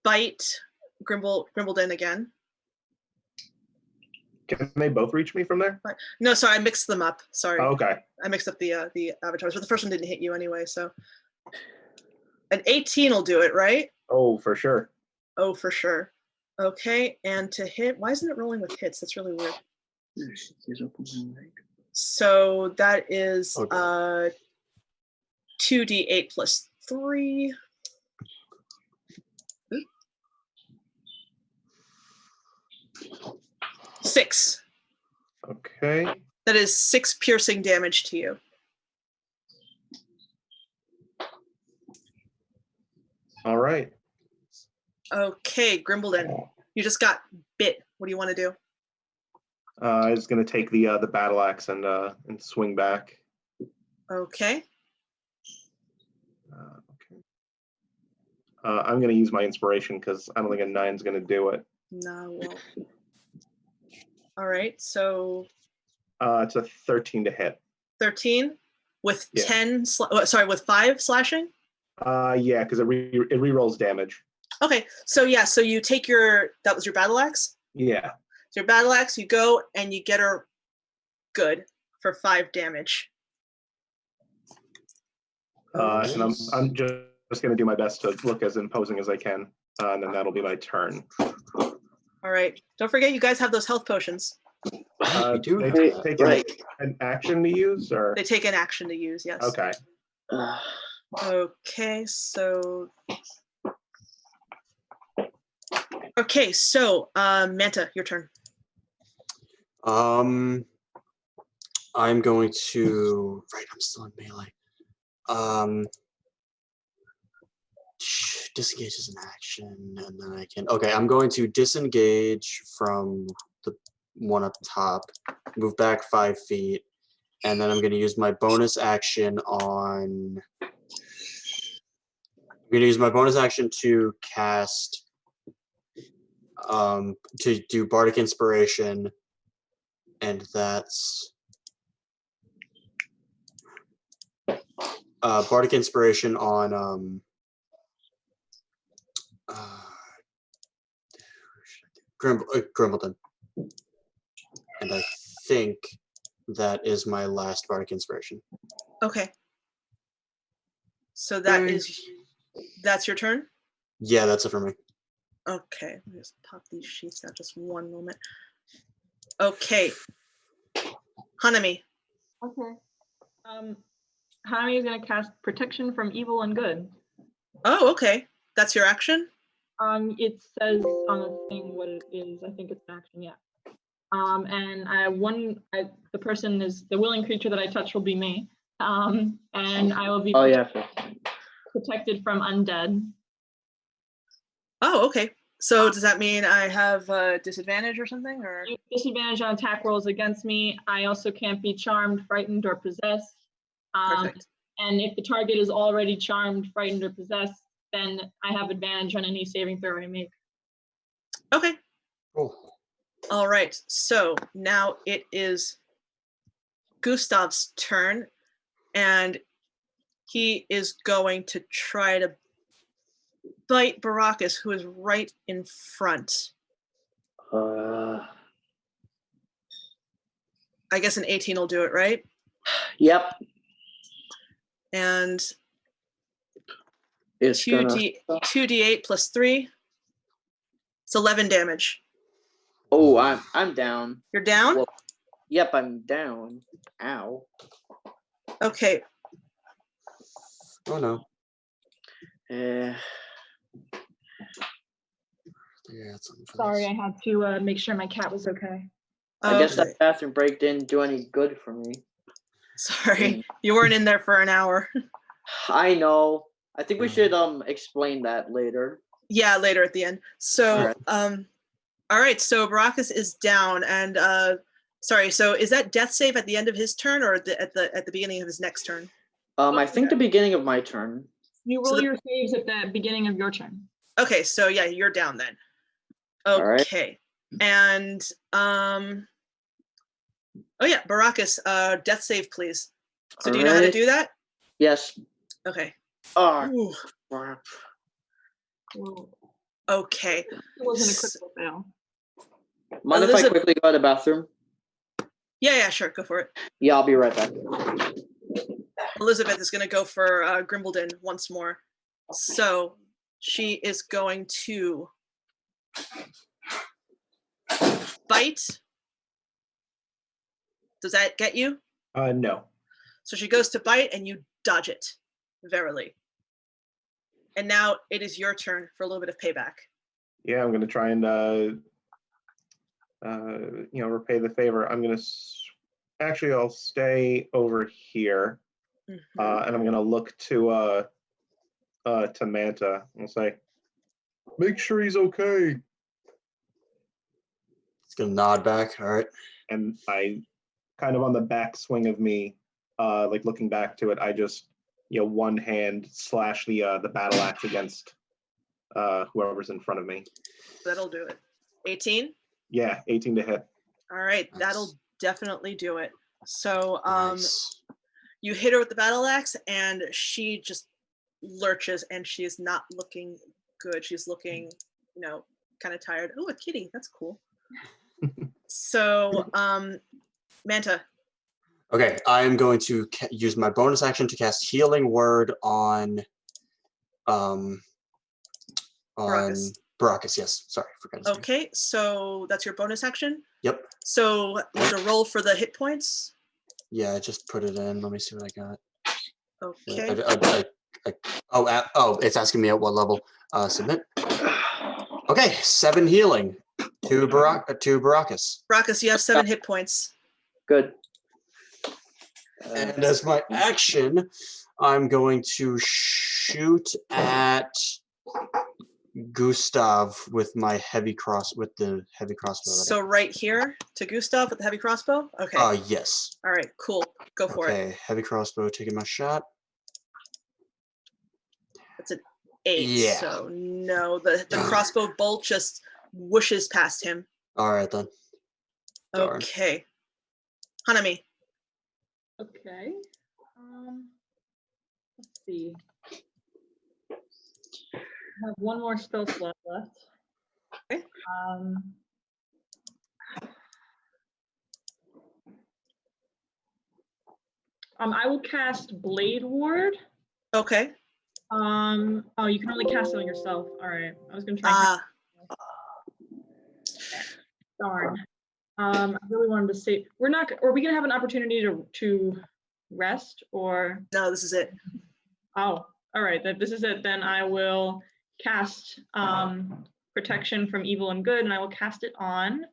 Speaker 3: bite Grimbledon again.
Speaker 4: Can they both reach me from there?
Speaker 3: No, sorry, I mixed them up. Sorry,
Speaker 4: Oh, okay.
Speaker 3: I mixed up the avatars, but the first one didn't hit you anyway. So an 18 will do it, right?
Speaker 4: Oh, for sure.
Speaker 3: Oh, for sure. Okay, and to hit, why isn't it rolling with hits? That's really weird. So that is
Speaker 2: Okay.
Speaker 3: 2d8 plus 3. 6.
Speaker 4: Okay.
Speaker 3: That is 6 piercing damage to you.
Speaker 4: All right.
Speaker 3: Okay, Grimbledon, you just got bit. What do you want to do?
Speaker 4: I was gonna take the battle axe and swing back.
Speaker 3: Okay.
Speaker 4: Okay. I'm gonna use my inspiration because I don't think a 9's gonna do it.
Speaker 3: No, well. All right, so
Speaker 4: It's a 13 to hit.
Speaker 3: 13 with
Speaker 4: Yeah.
Speaker 3: 10, with 5 slashing?
Speaker 4: Yeah, because it re-rolls damage.
Speaker 3: Okay, so yeah, so you take that was your battle axe?
Speaker 4: Yeah.
Speaker 3: So your battle axe, you go and you get her good for 5 damage.
Speaker 4: And I'm just gonna do my best to look as imposing as I can, and then that'll be my turn.
Speaker 3: All right, don't forget you guys have those health potions.
Speaker 2: We do
Speaker 4: They
Speaker 2: have
Speaker 5: Right,
Speaker 2: that.
Speaker 4: take
Speaker 5: right.
Speaker 4: an action to use, or
Speaker 3: They take an action to use, yes.
Speaker 4: okay.
Speaker 3: Okay, so. Okay, so Manta, your turn.
Speaker 2: I'm going to. Right, I'm still in melee. Disengage is an action, and then I can. Okay, I'm going to disengage from the one up top, move back 5 feet, and then I'm going to use my bonus action on. I'm going to use my bonus action to cast. To do Bardic Inspiration, and that's Bardic Inspiration on Grimbleton, and I think that is my last Bardic Inspiration.
Speaker 3: Okay. So that
Speaker 2: Okay.
Speaker 3: that's your turn?
Speaker 2: Yeah, that's it for me.
Speaker 3: Okay, let me just pop these sheets out just one moment. Okay. Hanami.
Speaker 6: Okay. Hanami is gonna cast Protection from Evil and Good.
Speaker 3: Oh, okay. That's your action?
Speaker 6: It says on the thing what it is. I think it's an action, yeah. And the person is the willing creature that I touch will be me. And I will be
Speaker 5: Oh yeah.
Speaker 6: protected from undead.
Speaker 3: Oh, okay. So does that mean I have disadvantage or something, or?
Speaker 6: You have disadvantage on attack rolls against me. I also can't be charmed, frightened, or possessed.
Speaker 3: Perfect.
Speaker 6: And if the target is already charmed, frightened, or possessed, then I have advantage on any saving throw I make.
Speaker 3: Okay.
Speaker 2: Cool.
Speaker 3: All right. So now it is Gustav's turn, and he is going to try to bite Baracus, who is right in front. I guess an 18 will do it, right?
Speaker 5: Yep.
Speaker 3: And
Speaker 5: It's gonna.
Speaker 3: 2d8 plus 3. It's 11 damage.
Speaker 5: Oh, I'm down.
Speaker 3: You're down?
Speaker 5: Well, yep, I'm down. Ow.
Speaker 3: Okay.
Speaker 2: Oh no.
Speaker 5: Uh,
Speaker 2: Yeah, it's something for
Speaker 6: Sorry,
Speaker 2: this.
Speaker 6: I had to make sure my cat was okay.
Speaker 5: I guess
Speaker 3: Okay.
Speaker 5: that bathroom break didn't do any good for me.
Speaker 3: Sorry, you weren't in there for an hour.
Speaker 5: I know. I think we should explain that later.
Speaker 3: Yeah, later at the end. So,
Speaker 5: Alright.
Speaker 3: all right. So Baracus is down, and sorry. So is that death save at the end of his turn, or at the beginning of his next turn?
Speaker 5: I think the beginning of my turn.
Speaker 6: You
Speaker 3: So
Speaker 6: roll
Speaker 3: the-
Speaker 6: your saves at the beginning of your turn.
Speaker 3: Okay. So yeah, you're down then.
Speaker 5: All right.
Speaker 3: Okay. And oh yeah, Baracus, death save, please. So do you know how to
Speaker 5: Alright.
Speaker 3: do that?
Speaker 5: Yes.
Speaker 3: Okay.
Speaker 5: Oh,
Speaker 3: Ooh,
Speaker 5: crap.
Speaker 6: Well,
Speaker 3: okay.
Speaker 6: it wasn't a critical fail.
Speaker 5: Mind if I
Speaker 3: Elizabeth-
Speaker 5: quickly go to the bathroom?
Speaker 3: Yeah, sure. Go for it.
Speaker 5: Yeah, I'll be right back.
Speaker 3: Elizabeth is going to go for Grimbledon once more. So she is going to bite. Does that get you?
Speaker 4: No.
Speaker 3: So she goes to bite and you dodge it, verily. And now it is your turn for a little bit of payback.
Speaker 4: Yeah, I'm gonna try and repay the favor. I'm gonna actually I'll stay over here,
Speaker 3: Mhm.
Speaker 4: and I'm gonna look to Manta and say, make sure he's okay.
Speaker 2: It's gonna nod back. All right.
Speaker 4: And I kind of on the back swing of me, like looking back to it, I just one hand slash the battle axe against whoever's in front of me.
Speaker 3: That'll do it. 18?
Speaker 4: Yeah, 18 to hit.
Speaker 3: All right,
Speaker 2: Nice.
Speaker 3: that'll definitely do it. So
Speaker 2: Nice.
Speaker 3: you hit her with the battle axe and she just lurches and she is not looking good. She's looking, kind of tired. Oh, a kitty. That's cool. So, Manta.
Speaker 2: Okay, I am going to use my bonus action to cast Healing Word on
Speaker 3: Baracus.
Speaker 2: Baracus, yes. Sorry, forgot his name.
Speaker 3: Okay, so that's your bonus action.
Speaker 2: Yep.
Speaker 3: So you have to roll for the hit points.
Speaker 2: Yeah, I just put it in. Let me see what I got.
Speaker 3: Okay.
Speaker 2: It's asking me at what level. Submit. Okay, 7 healing to Baracus.
Speaker 3: Brackus, you have 7 hit points.
Speaker 5: Good.
Speaker 2: And as my action, I'm going to shoot at Gustav with the heavy crossbow. that I
Speaker 3: So right here to Gustav with the heavy crossbow. Okay.
Speaker 2: Yes.
Speaker 3: All right. Cool. Go for it.
Speaker 2: Okay, heavy crossbow, taking my shot.
Speaker 3: It's an 8.
Speaker 2: Yeah.
Speaker 3: So no, the crossbow bolt just whooshes past him.
Speaker 2: All right then. Darn.
Speaker 3: Okay. Hanami.
Speaker 6: Okay. Let's see. I have one more spell slot left.
Speaker 3: Okay.
Speaker 6: I will cast Blade Ward.
Speaker 3: Okay.
Speaker 6: Oh, you can only cast it on yourself. All right. I was gonna try. Darn. I really wanted to say are we gonna have an opportunity to rest or?
Speaker 3: No, this is it.
Speaker 6: Oh, all right. This is it. Then I will cast protection from evil and good, and I will cast it on.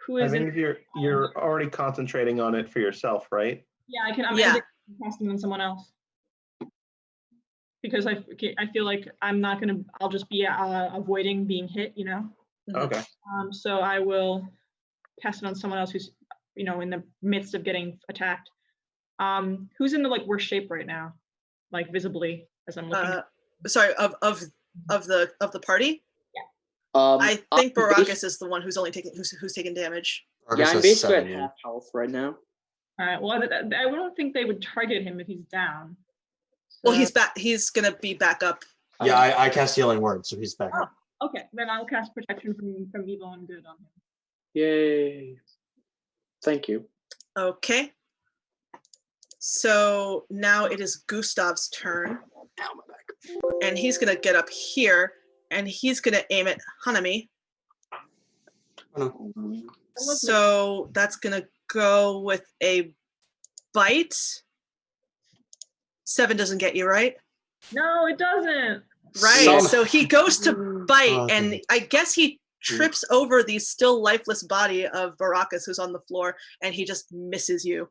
Speaker 6: Who
Speaker 4: I
Speaker 6: is in?
Speaker 4: think you're already concentrating on it for yourself, right?
Speaker 6: Yeah, I can. I'm
Speaker 3: Yeah.
Speaker 6: casting on someone else because I feel like I'm not gonna. I'll just be avoiding being hit. You know.
Speaker 3: Mhm.
Speaker 4: Okay.
Speaker 6: So I will cast it on someone else who's in the midst of getting attacked. Who's in the worst shape right now, visibly as I'm looking.
Speaker 3: Sorry, of the party.
Speaker 5: Um,
Speaker 3: I think
Speaker 5: I'm
Speaker 3: Baracus is the one who's taken damage.
Speaker 2: Baracus
Speaker 5: Yeah, I'm
Speaker 2: has
Speaker 5: basically
Speaker 2: 7,
Speaker 5: at
Speaker 2: yeah.
Speaker 5: half health right now.
Speaker 6: All right. Well, I don't think they would target him if he's down.
Speaker 3: Well,
Speaker 6: So-
Speaker 3: he's back. He's gonna be back up.
Speaker 2: Yeah, I cast healing word, so he's back up.
Speaker 6: Okay, then I'll cast protection from evil and good on him.
Speaker 5: Yay. Thank you.
Speaker 3: Okay. So now it is Gustav's turn,
Speaker 2: Ow, my back.
Speaker 3: and he's gonna get up here, and he's gonna aim at Hanami.
Speaker 2: Oh, no.
Speaker 3: So that's gonna go with a bite. 7 doesn't get you, right?
Speaker 6: No, it doesn't.
Speaker 3: Right.
Speaker 2: Some-
Speaker 3: So he goes to bite,
Speaker 2: Oh,
Speaker 3: and
Speaker 2: okay.
Speaker 3: I guess he trips over the still lifeless body of Baracus, who's on the floor, and he just misses you.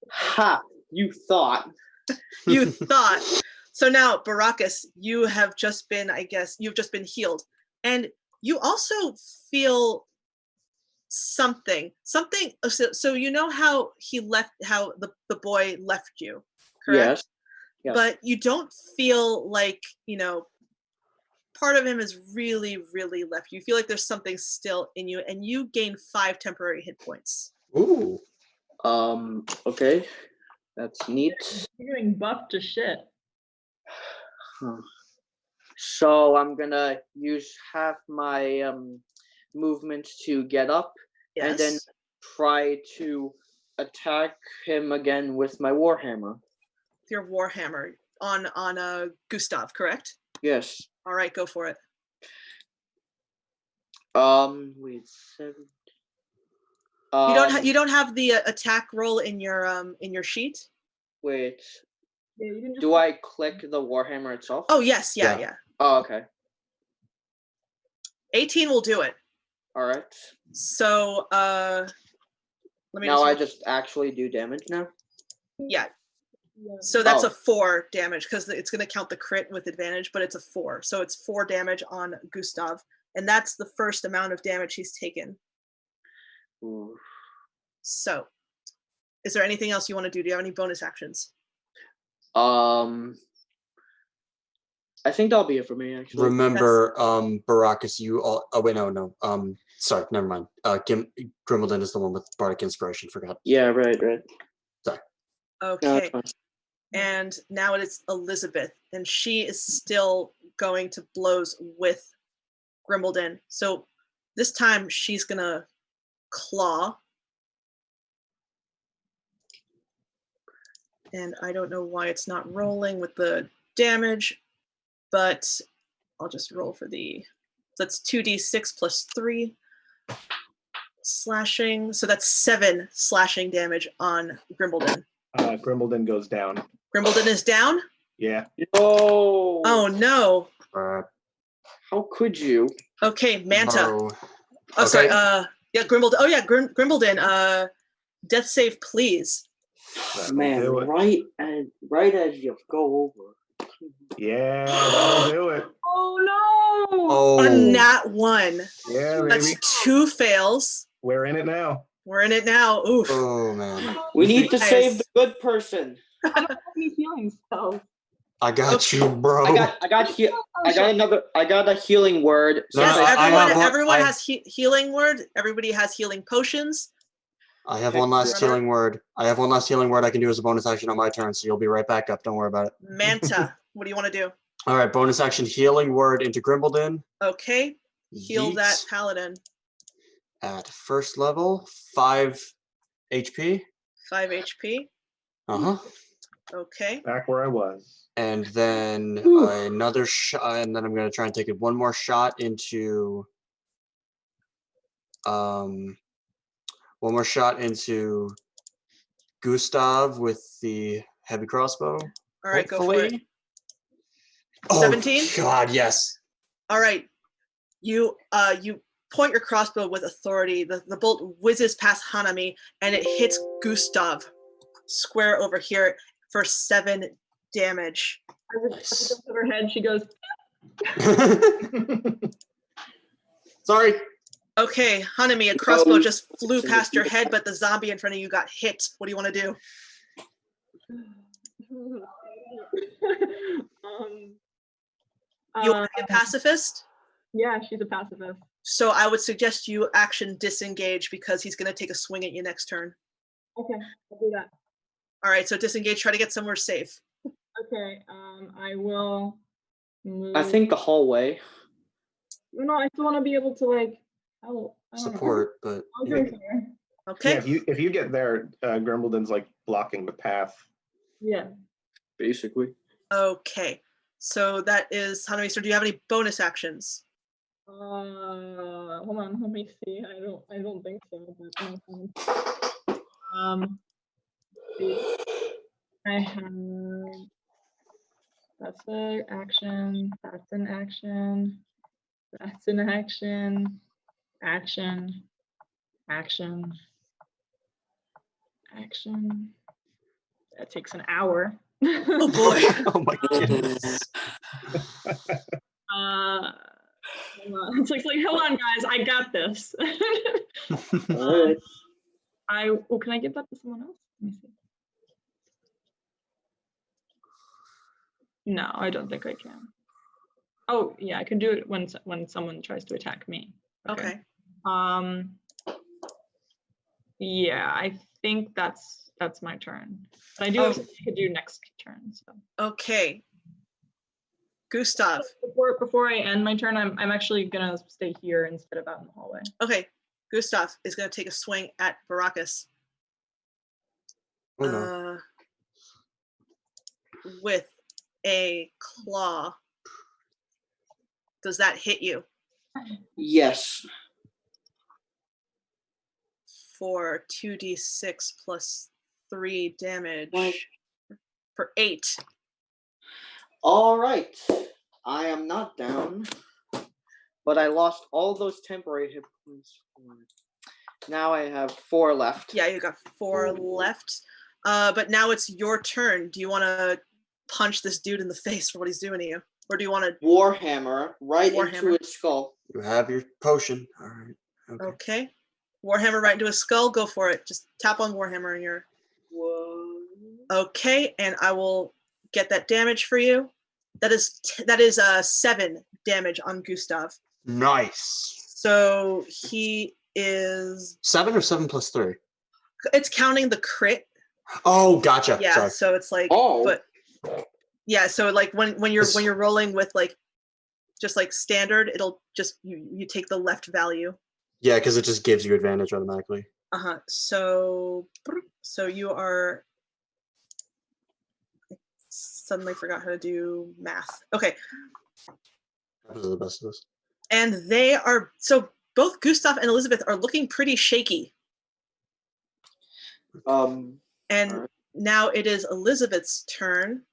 Speaker 5: Ha! You thought.
Speaker 3: You thought. So now, Baracus, you have just been, you've just been healed. And you also feel something. So you know how the boy left you, correct?
Speaker 5: Yes. Yes.
Speaker 3: But you don't feel like, part of him is really, really left. You feel like there's something still in you, and you gain 5 temporary hit points.
Speaker 2: Ooh.
Speaker 5: Okay. That's neat.
Speaker 6: You're getting buffed to shit.
Speaker 5: Huh. So I'm gonna use half my movement to get up
Speaker 3: Yes.
Speaker 5: and then try to attack him again with my warhammer.
Speaker 3: Your Warhammer on Gustav, correct?
Speaker 5: Yes.
Speaker 3: All right, go for it.
Speaker 5: Wait, 7.
Speaker 3: You don't have the attack roll in your sheet?
Speaker 5: Wait.
Speaker 6: Yeah, you can just
Speaker 5: Do I click the warhammer itself?
Speaker 3: Oh, yes, yeah.
Speaker 5: Oh, okay.
Speaker 3: 18 will do it.
Speaker 5: All right.
Speaker 3: So let me
Speaker 5: Now I just actually do damage now.
Speaker 3: yeah. So that's
Speaker 5: Oh.
Speaker 3: a 4 damage because it's going to count the crit with advantage, but it's a 4. So it's 4 damage on Gustav, and that's the first amount of damage he's taken.
Speaker 5: Ooh.
Speaker 3: So, is there anything else you want to do? Do you have any bonus actions?
Speaker 5: I think that'll be it for me actually.
Speaker 2: Remember, Baracus, you all. Oh wait, no. Sorry, never mind. Grimmelden is the one with bardic inspiration. Forgot.
Speaker 5: Yeah, right. No,
Speaker 3: Okay.
Speaker 5: it's fine.
Speaker 3: And now it is Elizabeth, and she is still going to blows with Grimmelden. So this time she's gonna claw. And I don't know why it's not rolling with the damage, but I'll just roll for the. That's 2d6 plus 3 slashing. So that's 7 slashing damage on Grimbledon.
Speaker 4: Grimbledon goes down.
Speaker 3: Grimbledon is down.
Speaker 4: Yeah.
Speaker 5: No.
Speaker 3: Oh no.
Speaker 5: How could you?
Speaker 3: Okay, Manta.
Speaker 2: Oh,
Speaker 3: Oh, sorry.
Speaker 2: okay.
Speaker 3: Yeah, Grimbledon. Oh yeah, Grimbledon. Death save, please.
Speaker 4: That'll
Speaker 5: Man,
Speaker 4: do it.
Speaker 5: right as you go over.
Speaker 4: Yeah, that'll do it.
Speaker 6: Oh no!
Speaker 2: Oh,
Speaker 3: A nat 1.
Speaker 4: Yeah,
Speaker 3: That's
Speaker 4: baby.
Speaker 3: 2 fails.
Speaker 4: We're in it now.
Speaker 3: We're in it now. Oof.
Speaker 2: oh man.
Speaker 5: We need to
Speaker 3: Nice.
Speaker 5: save the good person.
Speaker 6: I don't have any feelings, so.
Speaker 2: I got you, bro.
Speaker 5: I got a healing word.
Speaker 2: No,
Speaker 3: Yes,
Speaker 2: no, I
Speaker 3: everyone,
Speaker 2: have one-
Speaker 3: everyone
Speaker 2: I-
Speaker 3: has healing word. Everybody has healing potions.
Speaker 2: I have one last healing word. I can do as a bonus action on my turn, so you'll be right back up. Don't worry about it.
Speaker 3: Manta, what do you want to do?
Speaker 2: All right, bonus action healing word into Grimbledon.
Speaker 3: Okay, heal that
Speaker 2: Yeet
Speaker 3: paladin.
Speaker 2: at first level, 5 HP.
Speaker 3: 5 HP.
Speaker 2: Uh-huh.
Speaker 3: Okay.
Speaker 4: Back where I was.
Speaker 2: And then another shot, and then I'm gonna try and take one more shot into one more shot into Gustav with the heavy crossbow.
Speaker 3: All right, go for it.
Speaker 2: hopefully. Oh,
Speaker 3: 17?
Speaker 2: God, yes.
Speaker 3: All right. You point your crossbow with authority. The bolt whizzes past Hanami and it hits Gustav square over here for 7 damage.
Speaker 6: As it goes to her head, she goes,
Speaker 2: Sorry.
Speaker 3: Okay, Hanami, a crossbow just flew past your head, but the zombie in front of you got hit. What do you want to do? You want to be a pacifist?
Speaker 6: Yeah, she's a pacifist.
Speaker 3: So I would suggest you action disengage because he's going to take a swing at you next turn.
Speaker 6: Okay, I'll do that.
Speaker 3: All right, so disengage, try to get somewhere safe.
Speaker 6: Okay, I will move.
Speaker 5: I think the hallway.
Speaker 6: No, I still want to be able to like help. I don't know.
Speaker 2: Support, but
Speaker 6: I'll go here.
Speaker 3: Okay.
Speaker 4: Yeah, if you get there, Grimbledon's like blocking the path.
Speaker 6: Yeah.
Speaker 5: Basically.
Speaker 3: Okay. So that is Hanami. So do you have any bonus actions?
Speaker 6: Hold on, let me see. I don't think so. But see. I have. That's an action. That's an action. That's an action. Action. Action. Action. That takes an hour.
Speaker 3: Oh boy.
Speaker 2: oh my goodness.
Speaker 6: Hold on. It's like, hold on, guys. I got this.
Speaker 5: Alright.
Speaker 6: Can I give that to someone else? Let me see. No, I don't think I can. Oh, yeah, I can do it when someone tries to attack me.
Speaker 3: Okay.
Speaker 6: Yeah, I think that's my turn. But I do have something I could do next turn. So
Speaker 3: Okay. Gustav.
Speaker 6: before I end my turn, I'm actually gonna stay here instead of out in the hallway.
Speaker 3: Okay. Gustav is going to take a swing at Baracus.
Speaker 2: Oh, no.
Speaker 3: With a claw. Does that hit you?
Speaker 5: Yes.
Speaker 3: For 2d6 plus 3 damage.
Speaker 5: What?
Speaker 3: For 8.
Speaker 5: Alright. I am not down. But I lost all those temporary hit points. Now I have 4 left.
Speaker 3: Yeah, you got 4 left. But now it's your turn. Do you want to punch this dude in the face for what he's doing to you? Or do you want to...
Speaker 5: Warhammer right into
Speaker 3: Warhammer.
Speaker 5: its skull.
Speaker 2: You have your potion. All right. Okay.
Speaker 3: Okay. Warhammer right into his skull. Go for it. Just tap on Warhammer and you're... Okay, and I will get that damage for you. That is 7 damage on Gustav.
Speaker 2: Nice.
Speaker 3: So he is...
Speaker 2: 7 or 7 plus 3?
Speaker 3: It's counting the crit.
Speaker 2: Oh, gotcha.
Speaker 3: Yeah,
Speaker 2: Sorry.
Speaker 3: so it's like...
Speaker 5: Oh.
Speaker 3: But yeah, so like when you're rolling with like just like standard, it'll just you take the left value.
Speaker 2: Yeah, because it just gives you advantage automatically.
Speaker 3: So you are... I suddenly forgot how to do math. Okay.
Speaker 2: Those are the best of us.
Speaker 3: And they are so both Gustav and Elizabeth are looking pretty shaky. And
Speaker 5: Alright.
Speaker 3: now it is Elizabeth's turn.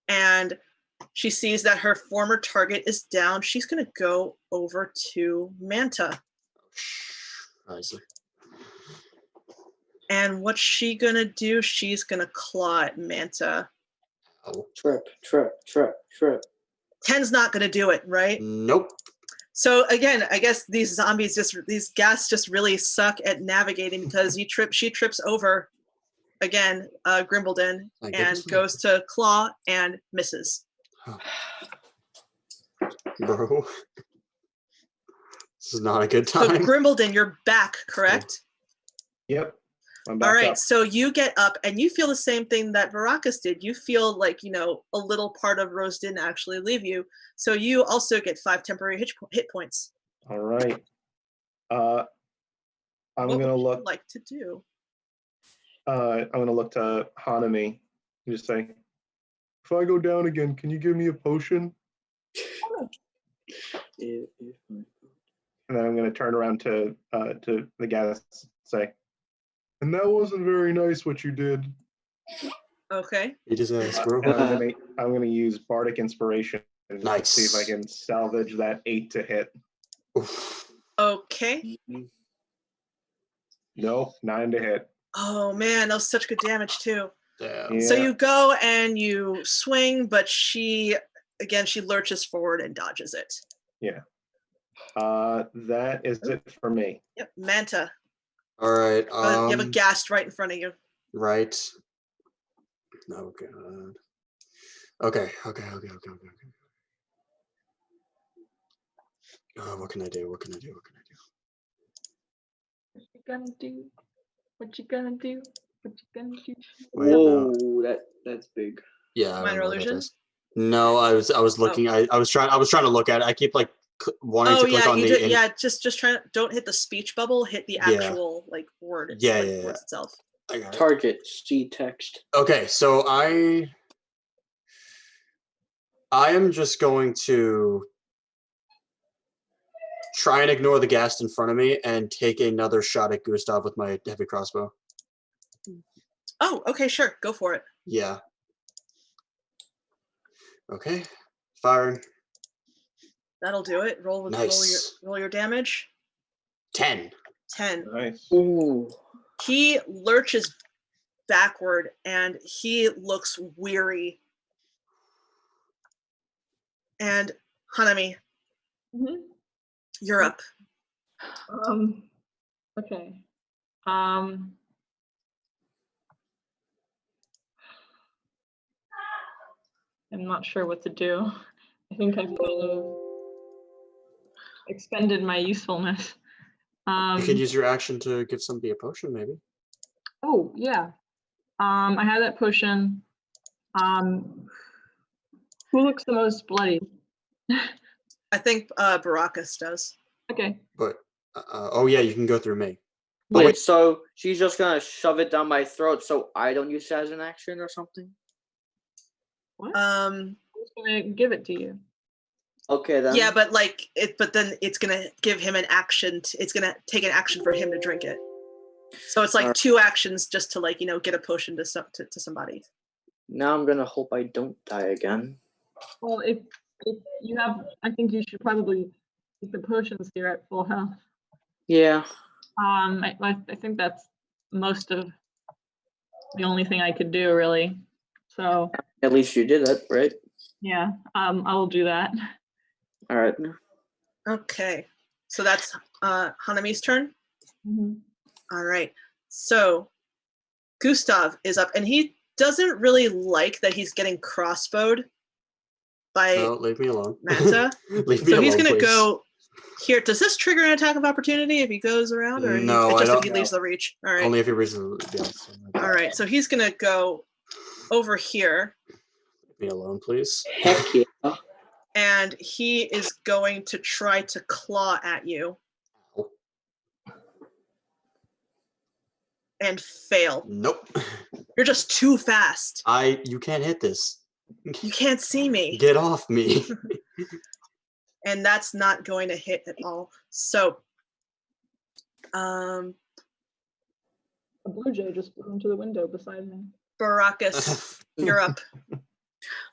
Speaker 3: And she sees that her former target is down. She's going to go over to Manta.
Speaker 2: Nicely.
Speaker 3: And what's she going to do? She's going to claw at Manta.
Speaker 2: Oh.
Speaker 5: Trip.
Speaker 3: 10's not going to do it, right?
Speaker 2: Nope.
Speaker 3: So again, I guess these ghast just really suck at navigating because she trips over again, Grimbledon,
Speaker 2: I
Speaker 3: and
Speaker 2: guess.
Speaker 3: goes to claw and misses.
Speaker 2: Bro. This is not a good
Speaker 3: So
Speaker 2: time.
Speaker 3: Grimbledon, you're back, correct?
Speaker 4: Yep. I'm back
Speaker 3: All right,
Speaker 4: up.
Speaker 3: so you get up and you feel the same thing that Varakas did. You feel like, a little part of Rose didn't actually leave you. So you also get 5 temporary hit points.
Speaker 4: All right. I'm
Speaker 3: What
Speaker 4: gonna
Speaker 3: would you
Speaker 4: look.
Speaker 3: like to do?
Speaker 4: I'm gonna look to Hanami and just say, if I go down again, can you give me a potion? And then I'm gonna turn around to the guys and say, and that wasn't very nice what you did.
Speaker 3: Okay.
Speaker 2: He just asked, bro.
Speaker 4: And I'm gonna use Bardic Inspiration and just
Speaker 2: Nice.
Speaker 4: see if I can salvage that 8 to hit.
Speaker 2: Oof.
Speaker 3: Okay.
Speaker 4: No, 9 to hit.
Speaker 3: Oh man, that was such good damage too.
Speaker 2: Damn.
Speaker 3: So
Speaker 4: Yeah.
Speaker 3: you go and you swing, but she lurches forward and dodges it.
Speaker 4: That is it for me.
Speaker 3: Yep, Manta.
Speaker 2: All right.
Speaker 3: You have a ghast right in front of you.
Speaker 2: Right. Oh god. Okay. What can I do?
Speaker 6: What you gonna do? What you gonna do?
Speaker 2: Wait, no.
Speaker 5: Whoa, that's big.
Speaker 2: Yeah. I don't
Speaker 3: Minor
Speaker 2: know what that
Speaker 3: illusion?
Speaker 2: is. No, I was looking. I was trying to look at it. I keep like wanting
Speaker 3: Oh
Speaker 2: to click
Speaker 3: yeah,
Speaker 2: on
Speaker 3: you
Speaker 2: the.
Speaker 3: did, just try. Don't hit the speech bubble. Hit the
Speaker 2: Yeah.
Speaker 3: actual word.
Speaker 2: Yeah,
Speaker 3: like,
Speaker 2: yeah.
Speaker 3: words itself.
Speaker 2: I got it.
Speaker 5: Target. See text.
Speaker 2: Okay, so I am just going to try and ignore the ghast in front of me and take another shot at Gustav with my heavy crossbow.
Speaker 3: Oh, okay, sure, go for it.
Speaker 2: Yeah. Okay. Firing.
Speaker 3: That'll do it. Roll with
Speaker 2: Nice.
Speaker 3: roll your damage.
Speaker 2: 10.
Speaker 3: 10.
Speaker 4: Nice.
Speaker 5: Ooh.
Speaker 3: He lurches backward and he looks weary. And Hanami,
Speaker 6: Mhm.
Speaker 3: you're up.
Speaker 6: Okay. I'm not sure what to do. I think I've kind of expended my usefulness.
Speaker 2: You can use your action to give somebody a potion, maybe.
Speaker 6: Oh yeah. I have that potion. Who looks the most bloody?
Speaker 3: I think Barakas does.
Speaker 6: Okay.
Speaker 2: But oh yeah, you can go through me.
Speaker 5: Wait,
Speaker 2: wait.
Speaker 5: so she's just gonna shove it down my throat so I don't use it as an action or something?
Speaker 6: What? I'm just gonna give it to you.
Speaker 5: Okay then.
Speaker 3: Yeah, but then it's gonna give him an action. It's gonna take an action for him to drink it. So it's like
Speaker 5: Alright.
Speaker 3: 2 actions just to get a potion to somebody.
Speaker 5: Now I'm gonna hope I don't die again.
Speaker 6: Well, if you have, I think you should probably keep the potions here at full health.
Speaker 5: Yeah.
Speaker 6: I think that's most of the only thing I could do really. So
Speaker 5: At least you did it, right?
Speaker 6: yeah, I will do that.
Speaker 5: All right.
Speaker 3: Okay, so that's Hanami's turn.
Speaker 6: Mhm.
Speaker 3: All right, so Gustav is up, and he doesn't really like that he's getting crossbowed by
Speaker 2: No, leave me alone.
Speaker 3: Manta.
Speaker 2: Leave me
Speaker 3: So
Speaker 2: alone,
Speaker 3: he's gonna
Speaker 2: please.
Speaker 3: go here. Does this trigger an attack of opportunity if he goes around, or
Speaker 2: No,
Speaker 3: just
Speaker 2: I
Speaker 3: if he
Speaker 2: don't-
Speaker 3: leaves the reach? All right.
Speaker 2: Only if he reaches the
Speaker 3: All right. So he's gonna go over here,
Speaker 2: Leave me alone, please.
Speaker 5: Heck yeah.
Speaker 3: and he is going to try to claw at you and fail.
Speaker 2: Nope.
Speaker 3: You're just too fast.
Speaker 2: You can't hit this.
Speaker 3: You can't see me.
Speaker 2: Get off me.
Speaker 3: and that's not going to hit at all. So,
Speaker 6: A blue jay just flew into the window beside me.
Speaker 3: Baracus, you're up.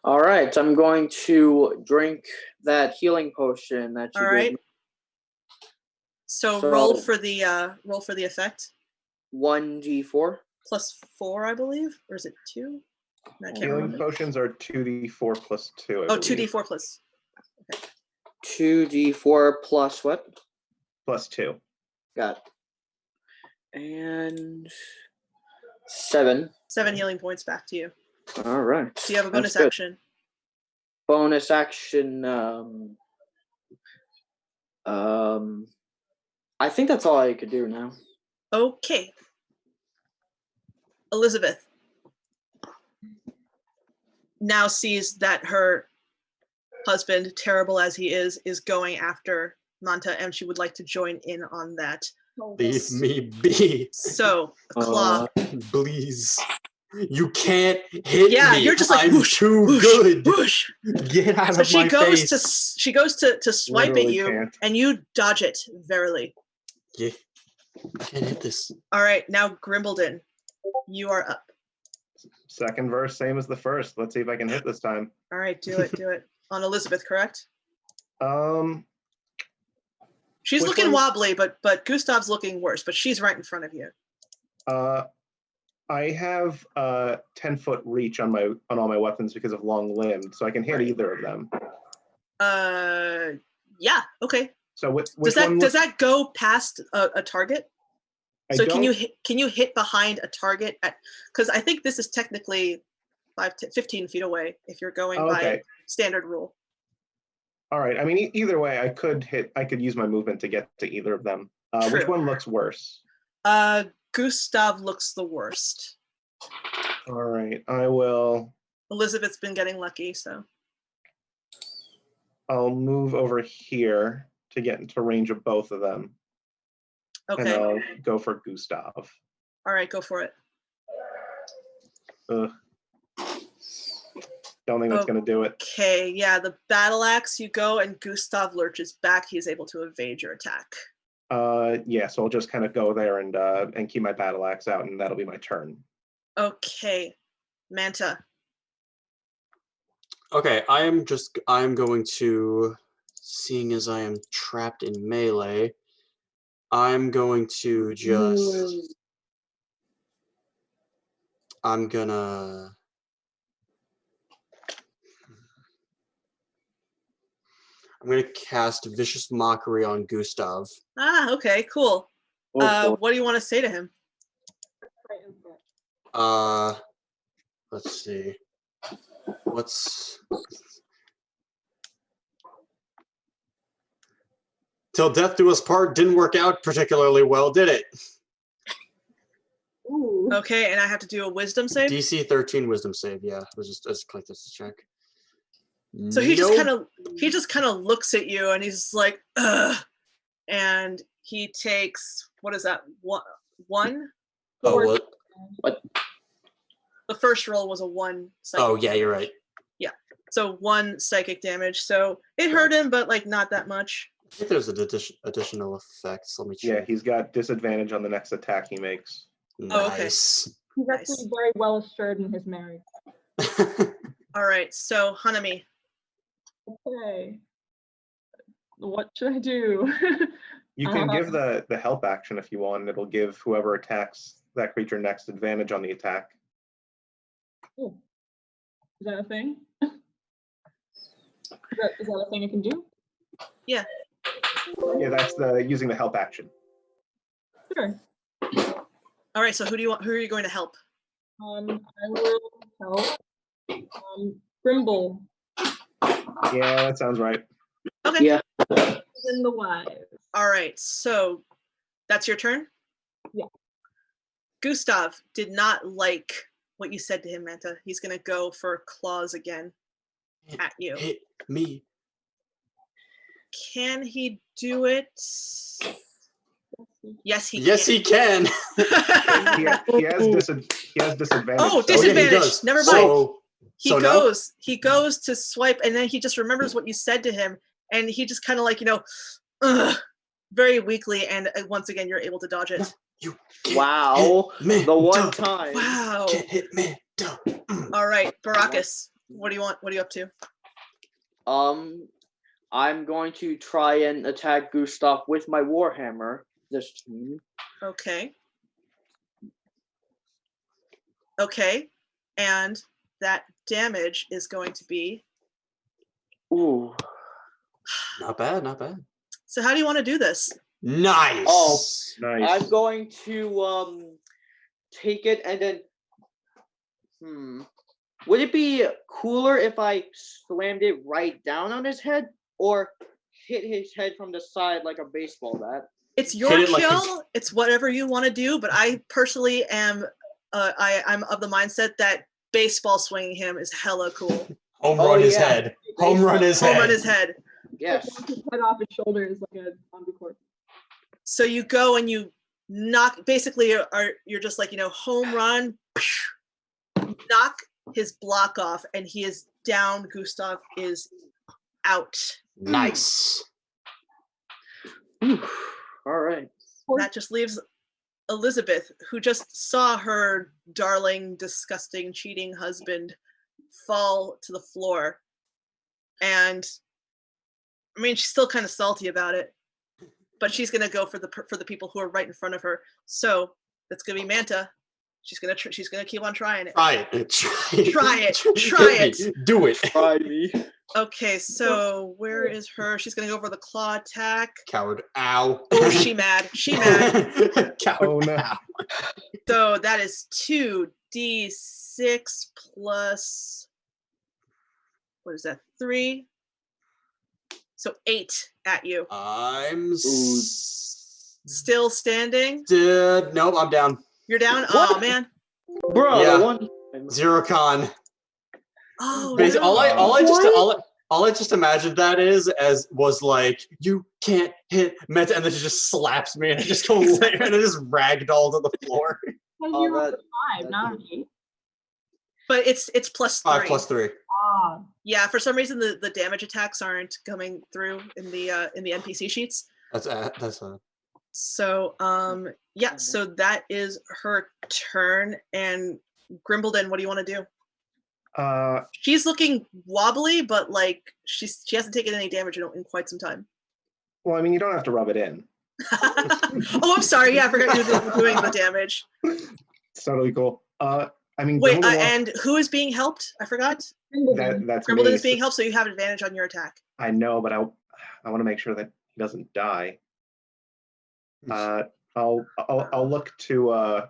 Speaker 5: All right, I'm going to drink that healing potion that you
Speaker 3: All
Speaker 5: gave
Speaker 3: right.
Speaker 5: me.
Speaker 3: So
Speaker 5: So-
Speaker 3: roll for the effect.
Speaker 5: 1d4.
Speaker 3: +4, I believe, or is it 2? I can't
Speaker 4: Healing
Speaker 3: remember.
Speaker 4: potions are 2d4 plus 2. I
Speaker 3: Oh,
Speaker 4: believe.
Speaker 3: 2d4 plus.
Speaker 5: 2d4 plus what?
Speaker 4: Plus 2.
Speaker 5: Got it. And 7.
Speaker 3: 7 healing points back to you.
Speaker 5: All right.
Speaker 3: Do you have a bonus
Speaker 5: That's good.
Speaker 3: action?
Speaker 5: Bonus action. I think that's all I could do now.
Speaker 3: Okay. Elizabeth now sees that her husband, terrible as he is going after Manta, and she would like to join in on that.
Speaker 2: Leave me be,
Speaker 3: So, a claw.
Speaker 2: please. You can't hit
Speaker 3: Yeah,
Speaker 2: me.
Speaker 3: you're just like,
Speaker 2: I'm
Speaker 3: whoosh,
Speaker 2: too
Speaker 3: whoosh,
Speaker 2: good.
Speaker 3: whoosh.
Speaker 2: Get out
Speaker 3: So
Speaker 2: of my face.
Speaker 3: she goes to swipe at
Speaker 4: Literally
Speaker 3: you,
Speaker 4: can't.
Speaker 3: and you dodge it verily.
Speaker 2: Yeah, can't hit this.
Speaker 3: All right, now Grimbledon, you are up.
Speaker 4: Second verse, same as the first. Let's see if I can hit this time.
Speaker 3: All right, do it, do it. On Elizabeth, correct? She's
Speaker 4: Which
Speaker 3: looking
Speaker 4: one?
Speaker 3: wobbly, but Gustav's looking worse, but she's right in front of you.
Speaker 4: I have 10-foot reach on all my weapons because of long limbed, so I can hit
Speaker 3: Right.
Speaker 4: either of them.
Speaker 3: Yeah, okay.
Speaker 4: So which
Speaker 3: Does
Speaker 4: one?
Speaker 3: that go past a target?
Speaker 4: I
Speaker 3: So
Speaker 4: don't,
Speaker 3: can you hit behind a target at, because I think this is technically 15 feet away if you're going
Speaker 4: Oh,
Speaker 3: by
Speaker 4: okay.
Speaker 3: standard rule.
Speaker 4: All right. I mean, either way, I could use my movement to get to either of them. Which
Speaker 3: True.
Speaker 4: one looks worse?
Speaker 3: Gustav looks the worst.
Speaker 4: All right. I will.
Speaker 3: Elizabeth's been getting lucky, so.
Speaker 4: I'll move over here to get into range of both of them, and
Speaker 3: Okay.
Speaker 4: I'll go for Gustav.
Speaker 3: All right, go for it.
Speaker 4: Ugh. Don't think that's
Speaker 3: Oh.
Speaker 4: gonna do it.
Speaker 3: Okay, yeah, the battle axe, you go and Gustav lurches back. He's able to evade your attack.
Speaker 4: Yeah. So I'll just kind of go there and keep my battle axe out, and that'll be my turn.
Speaker 3: Okay, Manta.
Speaker 2: Okay, I'm going to, seeing as I am trapped in melee, I'm going to I'm gonna cast Vicious Mockery on Gustav.
Speaker 3: Ah, okay, cool.
Speaker 5: Oh, boy.
Speaker 3: What do you want to say to him?
Speaker 2: Let's see. Till death do us part didn't work out particularly well, did it?
Speaker 6: Ooh.
Speaker 3: Okay, and I have to do a wisdom save.
Speaker 2: DC 13 wisdom save, yeah. I just click this to check.
Speaker 3: So he
Speaker 2: Nope.
Speaker 3: just kind of looks at you and he's like, ugh. And he takes, what is that? One?
Speaker 2: Oh, what?
Speaker 3: The first roll was a 1 psychic.
Speaker 2: Oh, yeah, you're right.
Speaker 3: So 1 psychic damage. So it hurt him, but like not that much.
Speaker 2: I think there's an additional effects. Let me
Speaker 4: Yeah,
Speaker 2: check.
Speaker 4: he's got disadvantage on the next attack he makes.
Speaker 3: Oh, okay.
Speaker 2: Nice.
Speaker 6: He's
Speaker 3: Nice.
Speaker 6: actually very well assured in his marriage.
Speaker 3: All right, so Hanami.
Speaker 6: Okay. What should I do?
Speaker 4: You can give the help action if you want, and it'll give whoever attacks that creature next advantage on the attack.
Speaker 6: Oh. Is that a thing? Is that a thing I can do?
Speaker 4: Yeah, that's using the help action.
Speaker 6: Sure.
Speaker 3: All right, so who are you going to help?
Speaker 6: I will help Grimble
Speaker 4: Yeah, that sounds right.
Speaker 3: Okay.
Speaker 5: Yeah.
Speaker 6: in the wise.
Speaker 3: All right, so that's your turn?
Speaker 6: Yeah.
Speaker 3: Gustav did not like what you said to him, Manta. He's going to go for claws again at you.
Speaker 2: Hit me.
Speaker 3: Can he do it? Yes, he
Speaker 2: Yes, he can.
Speaker 3: can.
Speaker 4: He has disadvantage.
Speaker 3: Oh,
Speaker 4: so-
Speaker 2: yeah, he
Speaker 3: disadvantage.
Speaker 2: does.
Speaker 3: Never mind.
Speaker 2: So,
Speaker 3: He
Speaker 2: so no?
Speaker 3: goes to swipe, and then he just remembers what you said to him, and he just kind of like, ugh, very weakly, and once again, you're able to dodge it.
Speaker 2: You can't
Speaker 5: Wow.
Speaker 2: hit me,
Speaker 5: The one
Speaker 2: duh.
Speaker 5: time.
Speaker 3: Wow.
Speaker 2: Can't hit me. Duh.
Speaker 3: All right, Baracus, what do you want? What are you up to?
Speaker 5: I'm going to try and attack Gustav with my Warhammer this time.
Speaker 3: Okay. Okay, and that damage is going to be.
Speaker 5: Ooh.
Speaker 2: Not bad, not bad.
Speaker 3: So how do you want to do this?
Speaker 2: Nice.
Speaker 5: Oh.
Speaker 4: Nice.
Speaker 5: I'm going to take it and then would it be cooler if I slammed it right down on his head or hit his head from the side like a baseball bat?
Speaker 3: It's your
Speaker 2: Hit it like
Speaker 3: kill. It's whatever you want to do, but I personally am. I'm of the mindset that baseball swinging him is hella cool.
Speaker 2: Home
Speaker 5: Oh,
Speaker 2: run his
Speaker 5: yeah.
Speaker 2: head. Home run his
Speaker 3: Home
Speaker 2: head.
Speaker 3: run his head.
Speaker 5: Yes.
Speaker 6: Cut off his shoulders like a zombie corpse.
Speaker 3: So you go and you knock. Basically, you're just like home run, knock his block off, and he is down. Gustav is out.
Speaker 2: Nice.
Speaker 5: All right.
Speaker 3: That just leaves Elizabeth, who just saw her darling, disgusting, cheating husband fall to the floor. And I mean, she's still kind of salty about it, but she's gonna go for the people who are right in front of her. So that's gonna be Manta. She's gonna keep on trying it.
Speaker 2: Try it.
Speaker 3: Try it. Try
Speaker 2: Hit
Speaker 3: it.
Speaker 2: me. Do it.
Speaker 5: Try me.
Speaker 3: Okay, so where is her? She's gonna go for the claw attack.
Speaker 2: Coward. Ow.
Speaker 3: Oh, she mad. She mad.
Speaker 2: Coward.
Speaker 4: Oh, no.
Speaker 2: Ow.
Speaker 3: So that is 2d6 plus, what is that? 3. So 8 at you.
Speaker 2: I'm
Speaker 3: Still standing.
Speaker 2: Nope, I'm down.
Speaker 3: You're down.
Speaker 5: What?
Speaker 3: Oh man.
Speaker 5: Bro,
Speaker 2: Yeah.
Speaker 5: the one.
Speaker 2: Zero con.
Speaker 3: Oh.
Speaker 2: Basically,
Speaker 3: no.
Speaker 2: all I just imagined that was like, you can't hit Meta, and then she just slaps me and I just go and I just ragdoll to the floor.
Speaker 6: Because
Speaker 5: Oh,
Speaker 6: you rolled
Speaker 5: that-
Speaker 6: a 5,
Speaker 5: that
Speaker 6: not an
Speaker 5: did-
Speaker 6: 8.
Speaker 3: But it's plus 3.
Speaker 2: 5 plus 3.
Speaker 6: Ah,
Speaker 3: Yeah, for some reason the damage attacks aren't coming through in the NPC sheets.
Speaker 2: That's
Speaker 3: So yeah, so that is her turn. And Grimbledon, what do you want to do? She's looking wobbly, but like she hasn't taken any damage in quite some time.
Speaker 4: Well, I mean, you don't have to rub it in.
Speaker 3: Oh, I'm sorry. Yeah, I forgot you were doing the damage.
Speaker 4: It's totally cool. I mean,
Speaker 3: Wait,
Speaker 4: Grimbledon wants-
Speaker 3: and who is being helped? I forgot.
Speaker 4: that's
Speaker 3: Grimbledon
Speaker 4: me.
Speaker 3: is being helped, so you have advantage on your attack.
Speaker 4: I know, but I want to make sure that he doesn't die. I'll look to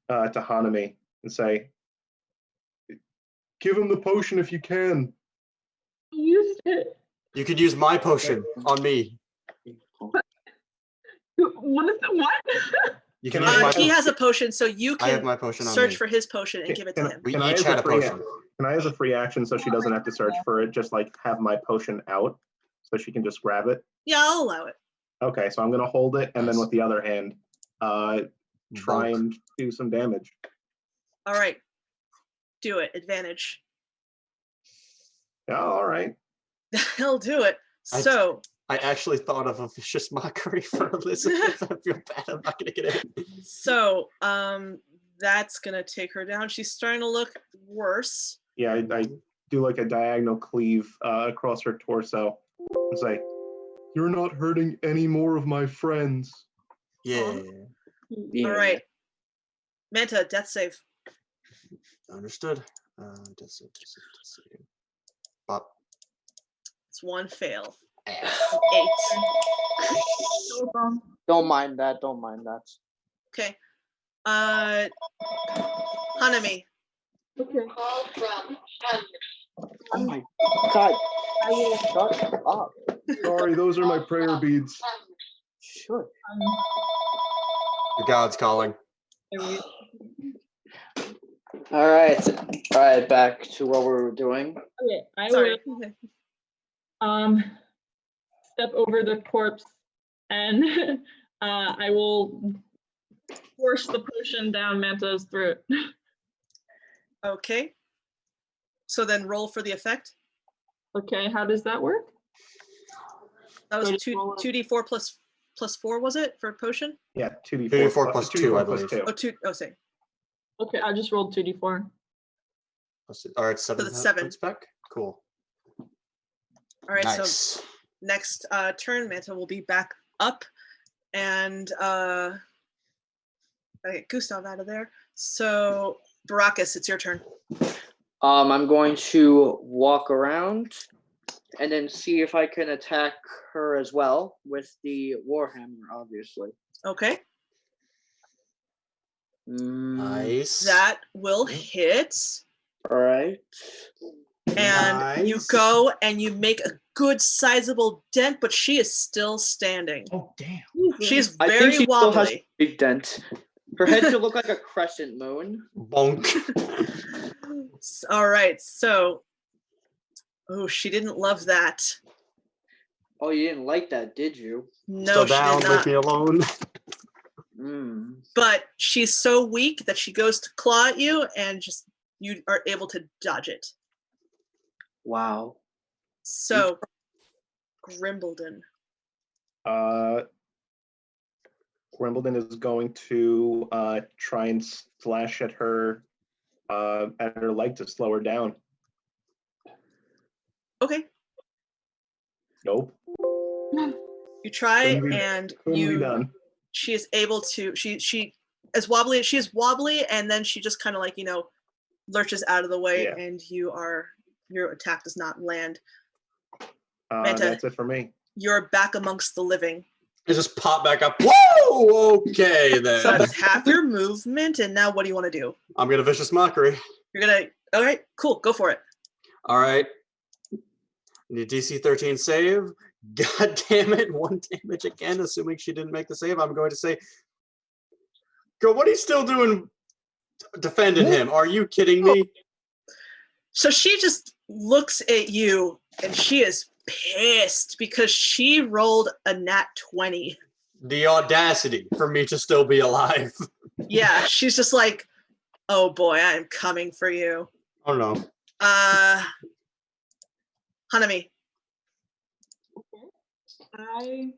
Speaker 4: Hanami and say, give him the potion if you can.
Speaker 6: you used it.
Speaker 2: You could use my potion on me.
Speaker 6: What is it? What?
Speaker 2: You can
Speaker 4: Can
Speaker 2: use my
Speaker 3: He has a potion, so you
Speaker 2: I have
Speaker 3: can
Speaker 2: my potion on
Speaker 3: search
Speaker 2: me.
Speaker 3: for his potion and give it to him.
Speaker 2: We
Speaker 4: Can I
Speaker 2: each
Speaker 4: as
Speaker 2: had
Speaker 4: a
Speaker 2: a
Speaker 4: free-
Speaker 2: potion.
Speaker 4: Can I, as a free action, so she doesn't have to search for it, just like have my potion out, so she can just grab it?
Speaker 3: Yeah, I'll allow it.
Speaker 4: Okay, so I'm gonna hold it, and then with the other hand, try
Speaker 2: Bulk.
Speaker 4: and do some damage.
Speaker 3: All right, do it. Advantage.
Speaker 4: Yeah, all right.
Speaker 3: He'll do it.
Speaker 2: I-
Speaker 3: So
Speaker 2: I actually thought of a vicious mockery for Elizabeth. I feel bad. I'm not gonna get it.
Speaker 3: So that's gonna take her down. She's starting to look worse.
Speaker 4: Yeah, I do like a diagonal cleave across her torso. It's like, you're not hurting any more of my friends.
Speaker 2: Yeah.
Speaker 5: Yeah.
Speaker 3: All right, Manta, death save.
Speaker 2: Understood. Death save. Bop.
Speaker 3: It's one fail.
Speaker 2: Ass.
Speaker 3: 8.
Speaker 5: Don't mind that. Don't mind that.
Speaker 3: Okay. Hanami.
Speaker 6: Okay.
Speaker 5: Oh my god. Shut up.
Speaker 4: Sorry, those are my prayer beads.
Speaker 5: Sure.
Speaker 2: The God's calling.
Speaker 5: All right. All right. Back to what we were doing.
Speaker 6: Okay, I
Speaker 3: Sorry.
Speaker 6: will step over the corpse and I will force the potion down Manta's throat.
Speaker 3: Okay. So then roll for the effect.
Speaker 6: Okay, how does that work?
Speaker 3: That was
Speaker 6: So just roll it.
Speaker 3: 2d4 plus 4, was it, for potion?
Speaker 4: Yeah, 2d4,
Speaker 2: 2d4 plus 2, I
Speaker 4: 2d4 plus
Speaker 2: believe.
Speaker 4: 2.
Speaker 3: Oh, 2. Oh, same.
Speaker 6: Okay, I just rolled 2d4.
Speaker 2: All right, 7
Speaker 3: that's 7.
Speaker 2: points back. Cool.
Speaker 3: All right, so
Speaker 2: Nice.
Speaker 3: next turn, Manta will be back up, and gotta get Gustav out of there. So, Baracus, it's your turn.
Speaker 5: I'm going to walk around and then see if I can attack her as well with the Warhammer, obviously.
Speaker 3: Okay,
Speaker 2: Nice.
Speaker 3: that will hit,
Speaker 5: All right.
Speaker 3: and you
Speaker 2: Nice.
Speaker 3: go and you make a good sizable dent, but she is still standing.
Speaker 4: Oh, damn.
Speaker 3: She's
Speaker 5: I think
Speaker 3: very
Speaker 5: she still has a
Speaker 3: wobbly.
Speaker 5: big dent. Her head should look like a crescent moon.
Speaker 2: Bonk.
Speaker 3: All right, so, oh, she didn't love that.
Speaker 5: Oh, you didn't like that, did you?
Speaker 3: No,
Speaker 2: Still
Speaker 3: she
Speaker 2: down,
Speaker 3: did
Speaker 2: leave
Speaker 3: not.
Speaker 2: me alone.
Speaker 3: But she's so weak that she goes to claw at you, and just you are able to dodge it.
Speaker 5: Wow.
Speaker 3: So, Grimbledon.
Speaker 4: Wimbledon is going to try and slash at her leg to slow her down.
Speaker 3: Okay,
Speaker 4: Nope.
Speaker 3: you try,
Speaker 4: Couldn't be-
Speaker 3: and
Speaker 4: Couldn't be
Speaker 3: you.
Speaker 4: done.
Speaker 3: She is able to. She as wobbly. She is wobbly, and then she just kind of lurches out of the way,
Speaker 4: Yeah.
Speaker 3: and your attack does not land. Manta.
Speaker 4: That's it for me.
Speaker 3: You're back amongst the living.
Speaker 2: It just pop back up. Whoa! Okay,
Speaker 3: So
Speaker 2: then.
Speaker 3: that's half your movement, and now what do you want to do?
Speaker 2: I'm gonna vicious mockery.
Speaker 3: You're gonna. All right, cool. Go for it.
Speaker 2: All right. Need DC 13 save. God damn it! 1 damage again. Assuming she didn't make the save, I'm going to say, "Girl, what are you still doing? Defending him? Are you kidding me?"
Speaker 3: So she just looks at you, and she is pissed because she rolled a nat 20.
Speaker 2: The audacity for me to still be alive.
Speaker 3: Yeah, she's just like, oh boy, I'm coming for you.
Speaker 2: Oh no.
Speaker 3: Hanami.
Speaker 6: I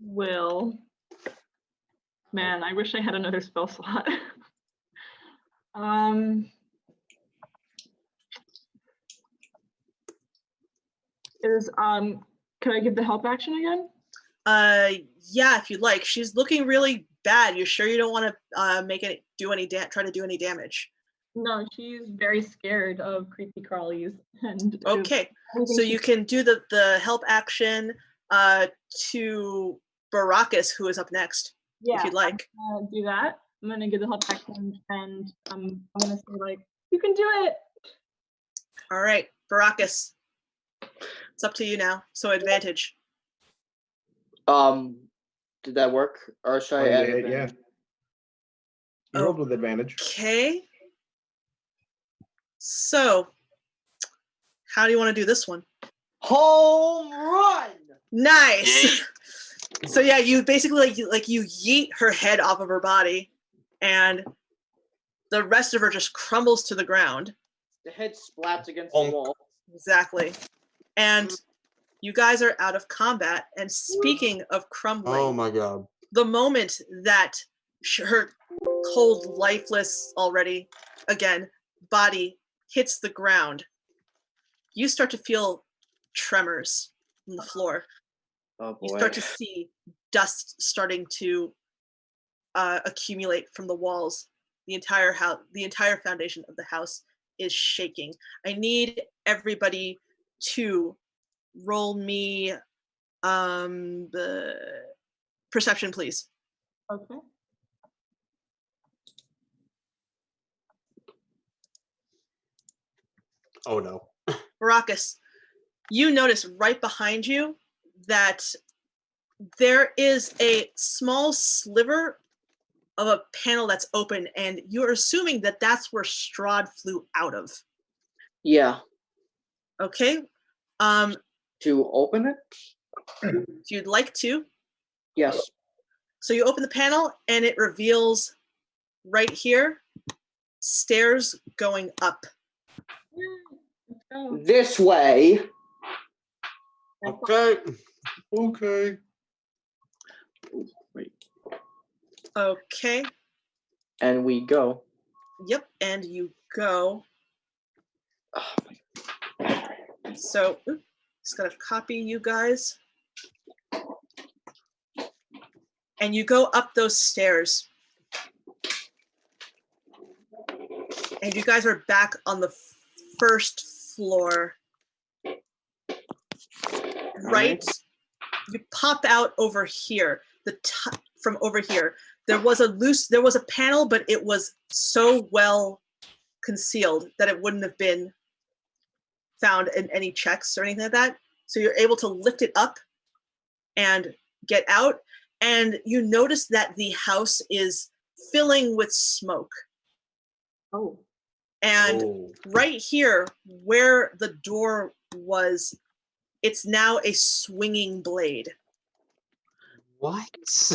Speaker 6: will. Man, I wish I had another spell slot. Could I give the help action again?
Speaker 3: Yeah, if you'd like. She's looking really bad. You sure you don't want to try to do any damage?
Speaker 6: No, she's very scared of creepy crawlies and
Speaker 3: Okay, so you can do the help action to Baracus, who is up next, if you'd like.
Speaker 6: do that. I'm gonna give the help action, and I'm gonna say you can do it.
Speaker 3: All right, Baracus. It's up to you now. So advantage.
Speaker 5: Did that work, or should I add
Speaker 4: Yeah.
Speaker 5: advantage?
Speaker 4: You rolled with advantage.
Speaker 3: Okay. So, how do you want to do this one?
Speaker 5: Home run!
Speaker 3: Nice. So yeah, you basically you yeet her head off of her body, and the rest of her just crumbles to the ground.
Speaker 5: The head splats against the wall.
Speaker 3: Exactly. And you guys are out of combat. And speaking of crumbling,
Speaker 2: Oh my god.
Speaker 3: the moment that her cold, lifeless already, again, body hits the ground, you start to feel tremors on the floor.
Speaker 5: Oh boy.
Speaker 3: You start to see dust starting to accumulate from the walls. The entire house, the entire foundation of the house is shaking. I need everybody to roll me the perception, please.
Speaker 6: Okay.
Speaker 2: Oh no.
Speaker 3: Baracus, you notice right behind you that there is a small sliver of a panel that's open, and you're assuming that that's where Strahd flew out of.
Speaker 5: Yeah.
Speaker 3: Okay.
Speaker 5: To open it?
Speaker 3: If you'd like to.
Speaker 5: Yes.
Speaker 3: So you open the panel, and it reveals right here stairs going up.
Speaker 6: Let's go.
Speaker 5: This way.
Speaker 2: Okay.
Speaker 4: Okay.
Speaker 5: Wait.
Speaker 3: Okay.
Speaker 5: And we go.
Speaker 3: Yep. And you go.
Speaker 5: Oh,
Speaker 3: So, just gonna copy you guys. And you go up those stairs. And you guys are back on the first floor. Right? You pop out over here. From over here. There was a panel, but it was so well concealed that it wouldn't have been found in any checks or anything like that. So you're able to lift it up and get out. And you notice that the house is filling with smoke.
Speaker 6: Oh.
Speaker 3: And
Speaker 2: Oh.
Speaker 3: right here, where the door was, it's now a swinging blade.
Speaker 2: What?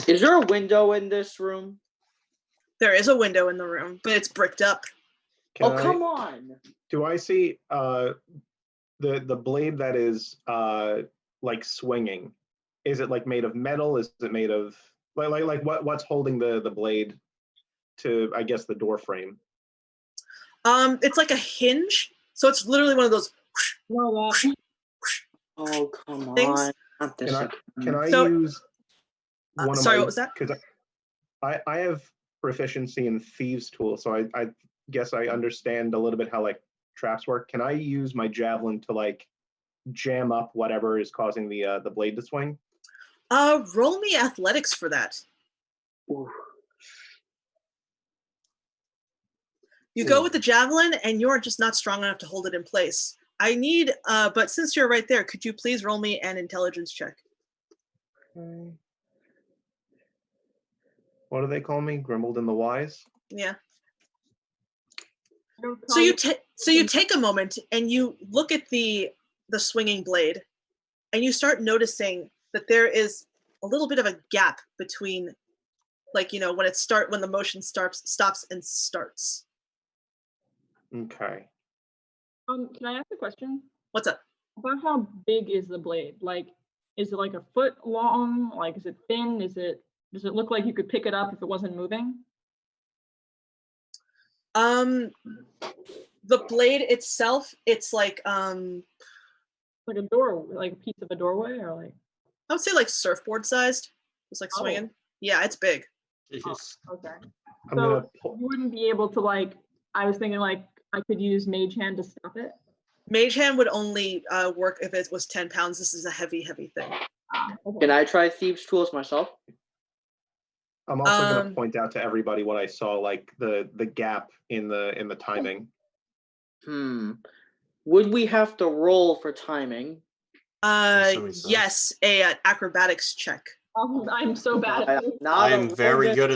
Speaker 5: Is there a window in this room?
Speaker 3: There is a window in the room, but it's bricked up.
Speaker 5: Oh, come on.
Speaker 4: Do I see the blade that is like swinging? Is it like made of metal? Is it made of like what's holding the blade to, I guess, the door frame?
Speaker 3: It's like a hinge. So it's literally one of those.
Speaker 6: No, that.
Speaker 5: Oh, come
Speaker 3: Things-
Speaker 5: on. Not this again.
Speaker 4: Can I
Speaker 3: So-
Speaker 4: use one of
Speaker 3: sorry,
Speaker 4: my,
Speaker 3: what was that?
Speaker 4: because I have proficiency in thieves tool, so I guess I understand a little bit how like traps work. Can I use my javelin to like jam up whatever is causing the blade to swing?
Speaker 3: Roll me athletics for that.
Speaker 5: Ooh.
Speaker 3: You go
Speaker 2: Ooh.
Speaker 3: with the javelin, and you're just not strong enough to hold it in place. I need, but since you're right there, could you please roll me an intelligence check?
Speaker 4: Okay. What do they call me? Grimbled the Wise?
Speaker 3: Yeah.
Speaker 6: I don't
Speaker 3: So
Speaker 6: call
Speaker 3: you take a moment and you look at the swinging blade, and you start noticing that there is a little bit of a gap between, like, when when the motion stops and starts.
Speaker 4: Okay.
Speaker 6: Can I ask a question?
Speaker 3: What's up?
Speaker 6: About how big is the blade? Like, is it like a foot long? Like, is it thin? Does it look like you could pick it up if it wasn't moving?
Speaker 3: The blade itself, it's like
Speaker 6: Like a door, like a piece of a doorway, or like?
Speaker 3: I would say like surfboard sized. It's like
Speaker 6: Oh.
Speaker 3: swinging. Yeah, it's big.
Speaker 2: Jeez.
Speaker 6: Okay.
Speaker 4: I'm
Speaker 6: So
Speaker 4: gonna
Speaker 6: you wouldn't be able to like. I was thinking like I could use Mage Hand to stop it.
Speaker 3: Mage hand would only work if it was 10 pounds. This is a heavy thing.
Speaker 6: Okay.
Speaker 5: Can I try thieves' tools myself?
Speaker 4: I'm also gonna
Speaker 3: Um,
Speaker 4: point out to everybody what I saw, like the gap in the timing.
Speaker 5: Would we have to roll for timing?
Speaker 2: assuming so.
Speaker 3: Yes, a acrobatics check.
Speaker 6: I'm so bad at this.
Speaker 2: I am very good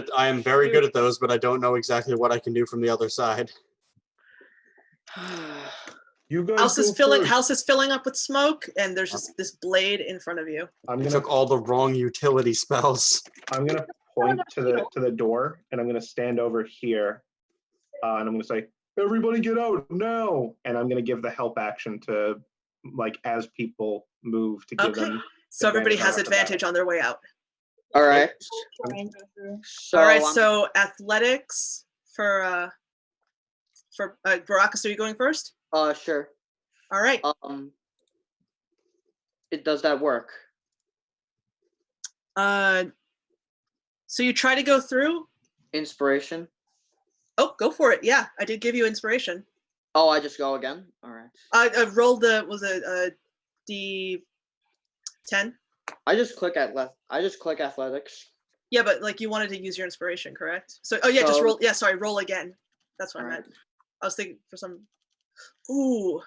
Speaker 2: at those, but I don't know exactly what I can do from the other side.
Speaker 4: You guys
Speaker 3: House is
Speaker 4: go first.
Speaker 3: House is filling up with smoke, and there's just this blade in front of you.
Speaker 4: I'm
Speaker 2: You
Speaker 4: gonna
Speaker 2: took all the wrong utility spells.
Speaker 4: point to the door, and I'm gonna stand over here, and I'm gonna say, "Everybody, get out now!" And I'm gonna give the help action to, like, as people move to give
Speaker 3: Okay.
Speaker 4: them.
Speaker 3: So everybody
Speaker 4: Advantage
Speaker 3: has
Speaker 4: on
Speaker 3: advantage on their way out.
Speaker 5: All right. So,
Speaker 3: All right,
Speaker 5: I'm-
Speaker 3: so athletics for Baracus, are you going first?
Speaker 5: sure.
Speaker 3: All right.
Speaker 5: Does that work?
Speaker 3: So you try to go through.
Speaker 5: Inspiration.
Speaker 3: Oh, go for it. Yeah, I did give you inspiration.
Speaker 5: Oh, I just go again. All right.
Speaker 3: I rolled D10.
Speaker 5: I just click athletics.
Speaker 3: Yeah, but like you wanted to use your inspiration, correct? So, oh yeah, just
Speaker 5: So-
Speaker 3: roll. Yeah, sorry, roll again. That's what I
Speaker 5: All
Speaker 3: meant.
Speaker 5: right.
Speaker 3: I was thinking for some. Ooh.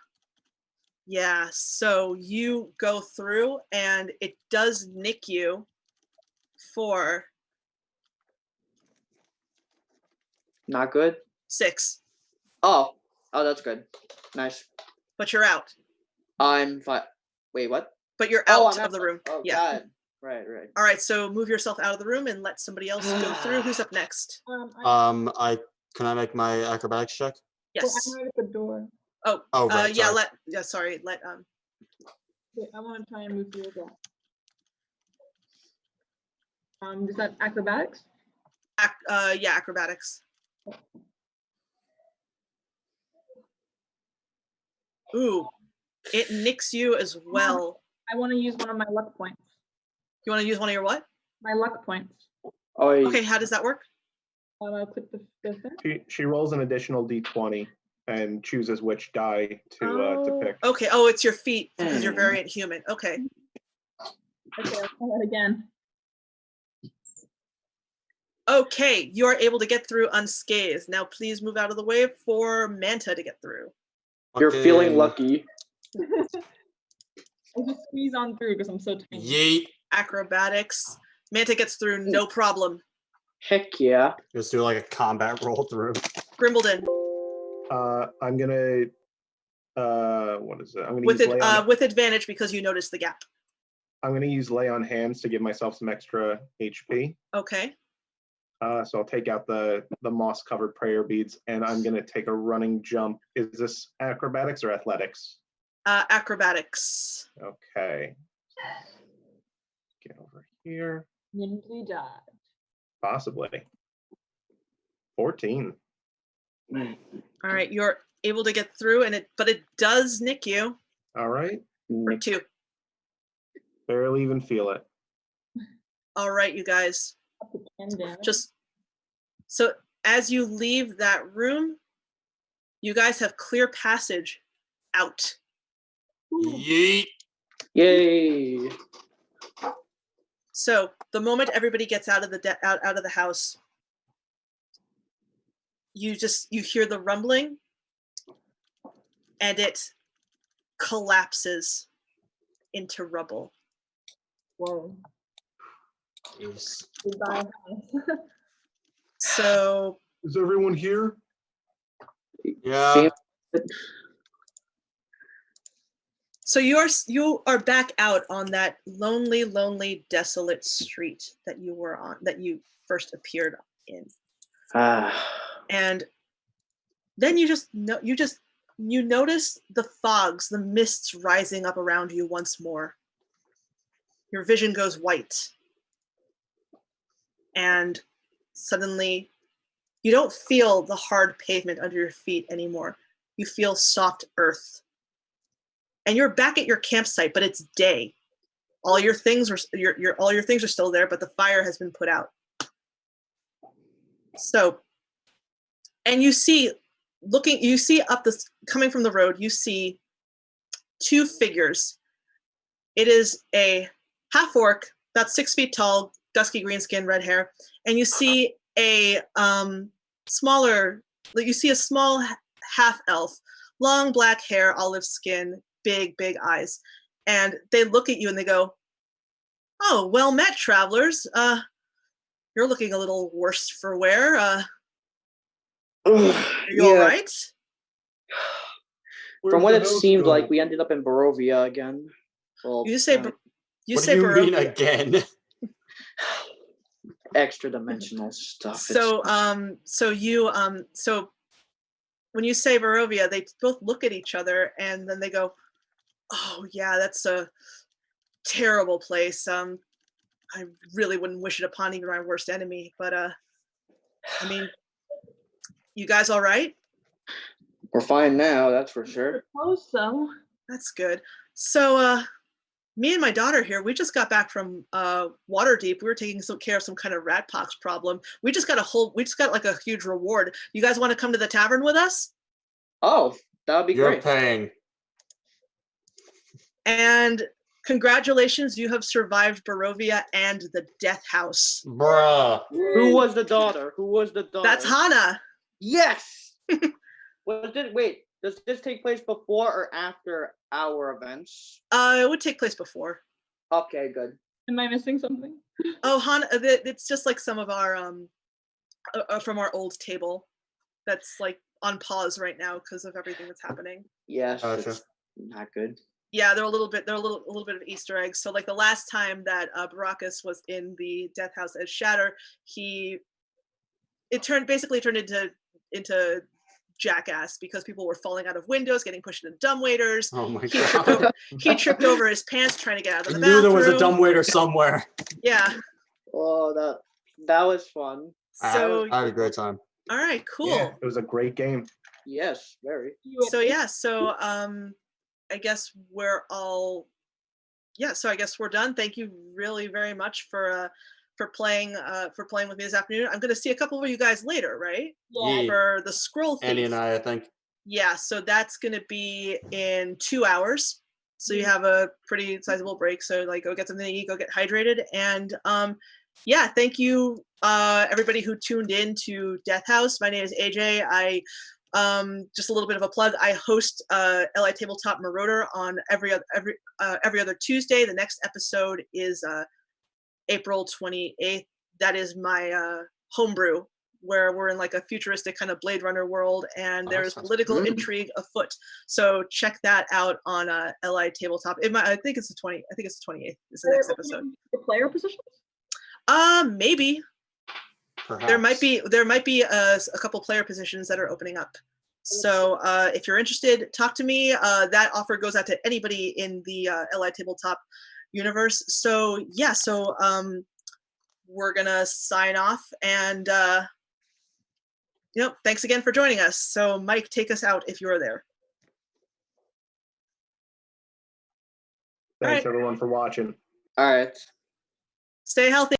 Speaker 3: Yeah, so you go through and it does nick you for
Speaker 5: Not good.
Speaker 3: 6,
Speaker 5: Oh, that's good. Nice.
Speaker 3: but you're out.
Speaker 5: I'm fine. Wait, what?
Speaker 3: But you're
Speaker 5: Oh,
Speaker 3: out
Speaker 5: I'm
Speaker 3: of the room.
Speaker 5: Oh,
Speaker 3: Yeah.
Speaker 5: God. Right.
Speaker 3: All right, so move yourself out of the room and let somebody else go through. Who's up next?
Speaker 2: Can I make my acrobatics check?
Speaker 3: Yes.
Speaker 6: I'm right at the door.
Speaker 3: Oh,
Speaker 2: Oh, right.
Speaker 3: yeah.
Speaker 2: sorry.
Speaker 3: Let
Speaker 6: Wait, I want to try and move you as well. Is that acrobatics?
Speaker 3: Yeah, acrobatics. Ooh, it nicks you as well.
Speaker 6: I want to use one of my luck points.
Speaker 3: You want to use one of your what?
Speaker 6: My luck points.
Speaker 5: Oh,
Speaker 3: Okay, how does that work?
Speaker 6: I'll click the thing.
Speaker 4: She rolls an additional d20 and chooses which die to pick.
Speaker 3: Okay. Oh, it's your feet because you're variant human. Okay.
Speaker 6: Okay, I'll try that again.
Speaker 3: Okay, you are able to get through unscathed. Now, please move out of the way for Manta to get through.
Speaker 5: You're feeling
Speaker 2: Fucking
Speaker 5: lucky.
Speaker 6: I'll just squeeze on through because I'm so tiny.
Speaker 2: Yeet.
Speaker 3: Acrobatics. Manta gets through, no problem.
Speaker 5: Heck yeah.
Speaker 2: Just do like a combat roll through.
Speaker 3: Grimbledon,
Speaker 4: I'm gonna what is it? I'm gonna
Speaker 3: with
Speaker 4: use
Speaker 3: it, with advantage because you noticed the gap.
Speaker 4: I'm gonna use lay on hands to give myself some extra HP.
Speaker 3: Okay.
Speaker 4: So I'll take out the moss covered prayer beads and I'm gonna take a running jump. Is this acrobatics or athletics?
Speaker 3: Acrobatics.
Speaker 4: Okay. Get over here.
Speaker 6: Nimbly dodge.
Speaker 4: Possibly. 14.
Speaker 3: All right, you're able to get through, but it does nick you
Speaker 4: All right.
Speaker 3: for 2.
Speaker 4: Barely even feel it.
Speaker 3: All right, you guys.
Speaker 6: Up to 10 damage.
Speaker 3: Just so as you leave that room, you guys have clear passage out.
Speaker 2: Yeet.
Speaker 5: Yay.
Speaker 3: So the moment everybody gets out of the out of the house, you hear the rumbling, and it collapses into rubble.
Speaker 6: Whoa.
Speaker 2: Jeez.
Speaker 6: Goodbye.
Speaker 3: So
Speaker 4: Is everyone here?
Speaker 2: Yeah.
Speaker 3: So you are back out on that lonely, desolate street that you were on, that you first appeared in, and then you notice the fogs, the mists rising up around you once more. Your vision goes white, and suddenly you don't feel the hard pavement under your feet anymore. You feel soft earth. And you're back at your campsite, but it's day. All your things are all your things are still there, but the fire has been put out. So, and you see up this, coming from the road, you see 2 figures. It is a half orc, about 6 feet tall, dusky green skin, red hair, and you see a small half elf, long black hair, olive skin, big eyes, and they look at you and they go, "Oh, well met, travelers. You're looking a little worse for wear. Are you all right?"
Speaker 5: From
Speaker 4: Where'd
Speaker 5: what
Speaker 4: the
Speaker 5: it
Speaker 4: house
Speaker 5: seemed
Speaker 4: go?
Speaker 5: like, we ended up in Barovia again. Well,
Speaker 3: You say
Speaker 2: What do you mean
Speaker 3: Barovia.
Speaker 2: again?
Speaker 5: extra dimensional stuff.
Speaker 3: So when you say Barovia, they both look at each other and then they go, "Oh yeah, that's a terrible place. I really wouldn't wish it upon even my worst enemy. But I mean, you guys all right?"
Speaker 5: We're fine now, that's for sure.
Speaker 6: Suppose so.
Speaker 3: That's good. So me and my daughter here, we just got back from Waterdeep. We were taking care of some kind of rat pox problem. We just got like a huge reward. You guys want to come to the tavern with us?
Speaker 5: Oh, that would be
Speaker 2: You're
Speaker 5: great.
Speaker 2: paying.
Speaker 3: And congratulations, you have survived Barovia and the Death House.
Speaker 2: Bruh.
Speaker 5: Who was the daughter?
Speaker 3: That's Hana.
Speaker 5: Yes! Wait, does this take place before or after our events?
Speaker 3: It would take place before.
Speaker 5: Okay, good.
Speaker 6: Am I missing something?
Speaker 3: Oh, Hana, it's just like some of our from our old table that's like on pause right now because of everything that's happening.
Speaker 5: Yes,
Speaker 2: Gotcha.
Speaker 5: it's not good.
Speaker 3: Yeah, they're a little bit of Easter eggs. So like the last time that Baracus was in the Death House as Shatter, it basically turned into jackass because people were falling out of windows, getting pushed into dumbwaiters.
Speaker 2: Oh my
Speaker 3: He tripped,
Speaker 2: god.
Speaker 3: over, he tripped over his pants trying to get out of
Speaker 2: I
Speaker 3: the
Speaker 2: knew
Speaker 3: bathroom.
Speaker 2: there was a dumbwaiter somewhere.
Speaker 3: Yeah.
Speaker 5: Oh, that was fun.
Speaker 3: So,
Speaker 2: I had a great time.
Speaker 3: all right, cool.
Speaker 4: Yeah, it was a great game.
Speaker 5: Yes, very.
Speaker 3: So yeah, so I guess we're all so I guess we're done. Thank you really very much for playing with me this afternoon. I'm gonna see a couple of you guys later, right?
Speaker 2: Yeah.
Speaker 3: For the Scroll Thief.
Speaker 2: Annie and I think.
Speaker 3: Yeah, so that's gonna be in 2 hours. So you have a pretty sizable break. So like go get something to eat, go get hydrated. And yeah, thank you everybody who tuned in to Death House. My name is AJ. I just a little bit of a plug. I host LI Tabletop Marauder on every other Tuesday. The next episode is April 28th. That is my homebrew, where we're in like a futuristic kind of Blade Runner world, and
Speaker 2: Oh,
Speaker 3: there's
Speaker 2: sounds
Speaker 3: political
Speaker 5: good.
Speaker 3: intrigue afoot. So check that out on LI Tabletop. I think it's the 28th. Is the next episode.
Speaker 6: For player positions?
Speaker 3: Maybe.
Speaker 2: Perhaps.
Speaker 3: There might be a couple player positions that are opening up. So if you're interested, talk to me. That offer goes out to anybody in the LI Tabletop universe. So yeah, we're gonna sign off, and thanks again for joining us. So Mike, take us out if you're there.
Speaker 4: Thanks
Speaker 3: Alright.
Speaker 4: everyone for watching.
Speaker 5: All right.
Speaker 3: Stay healthy.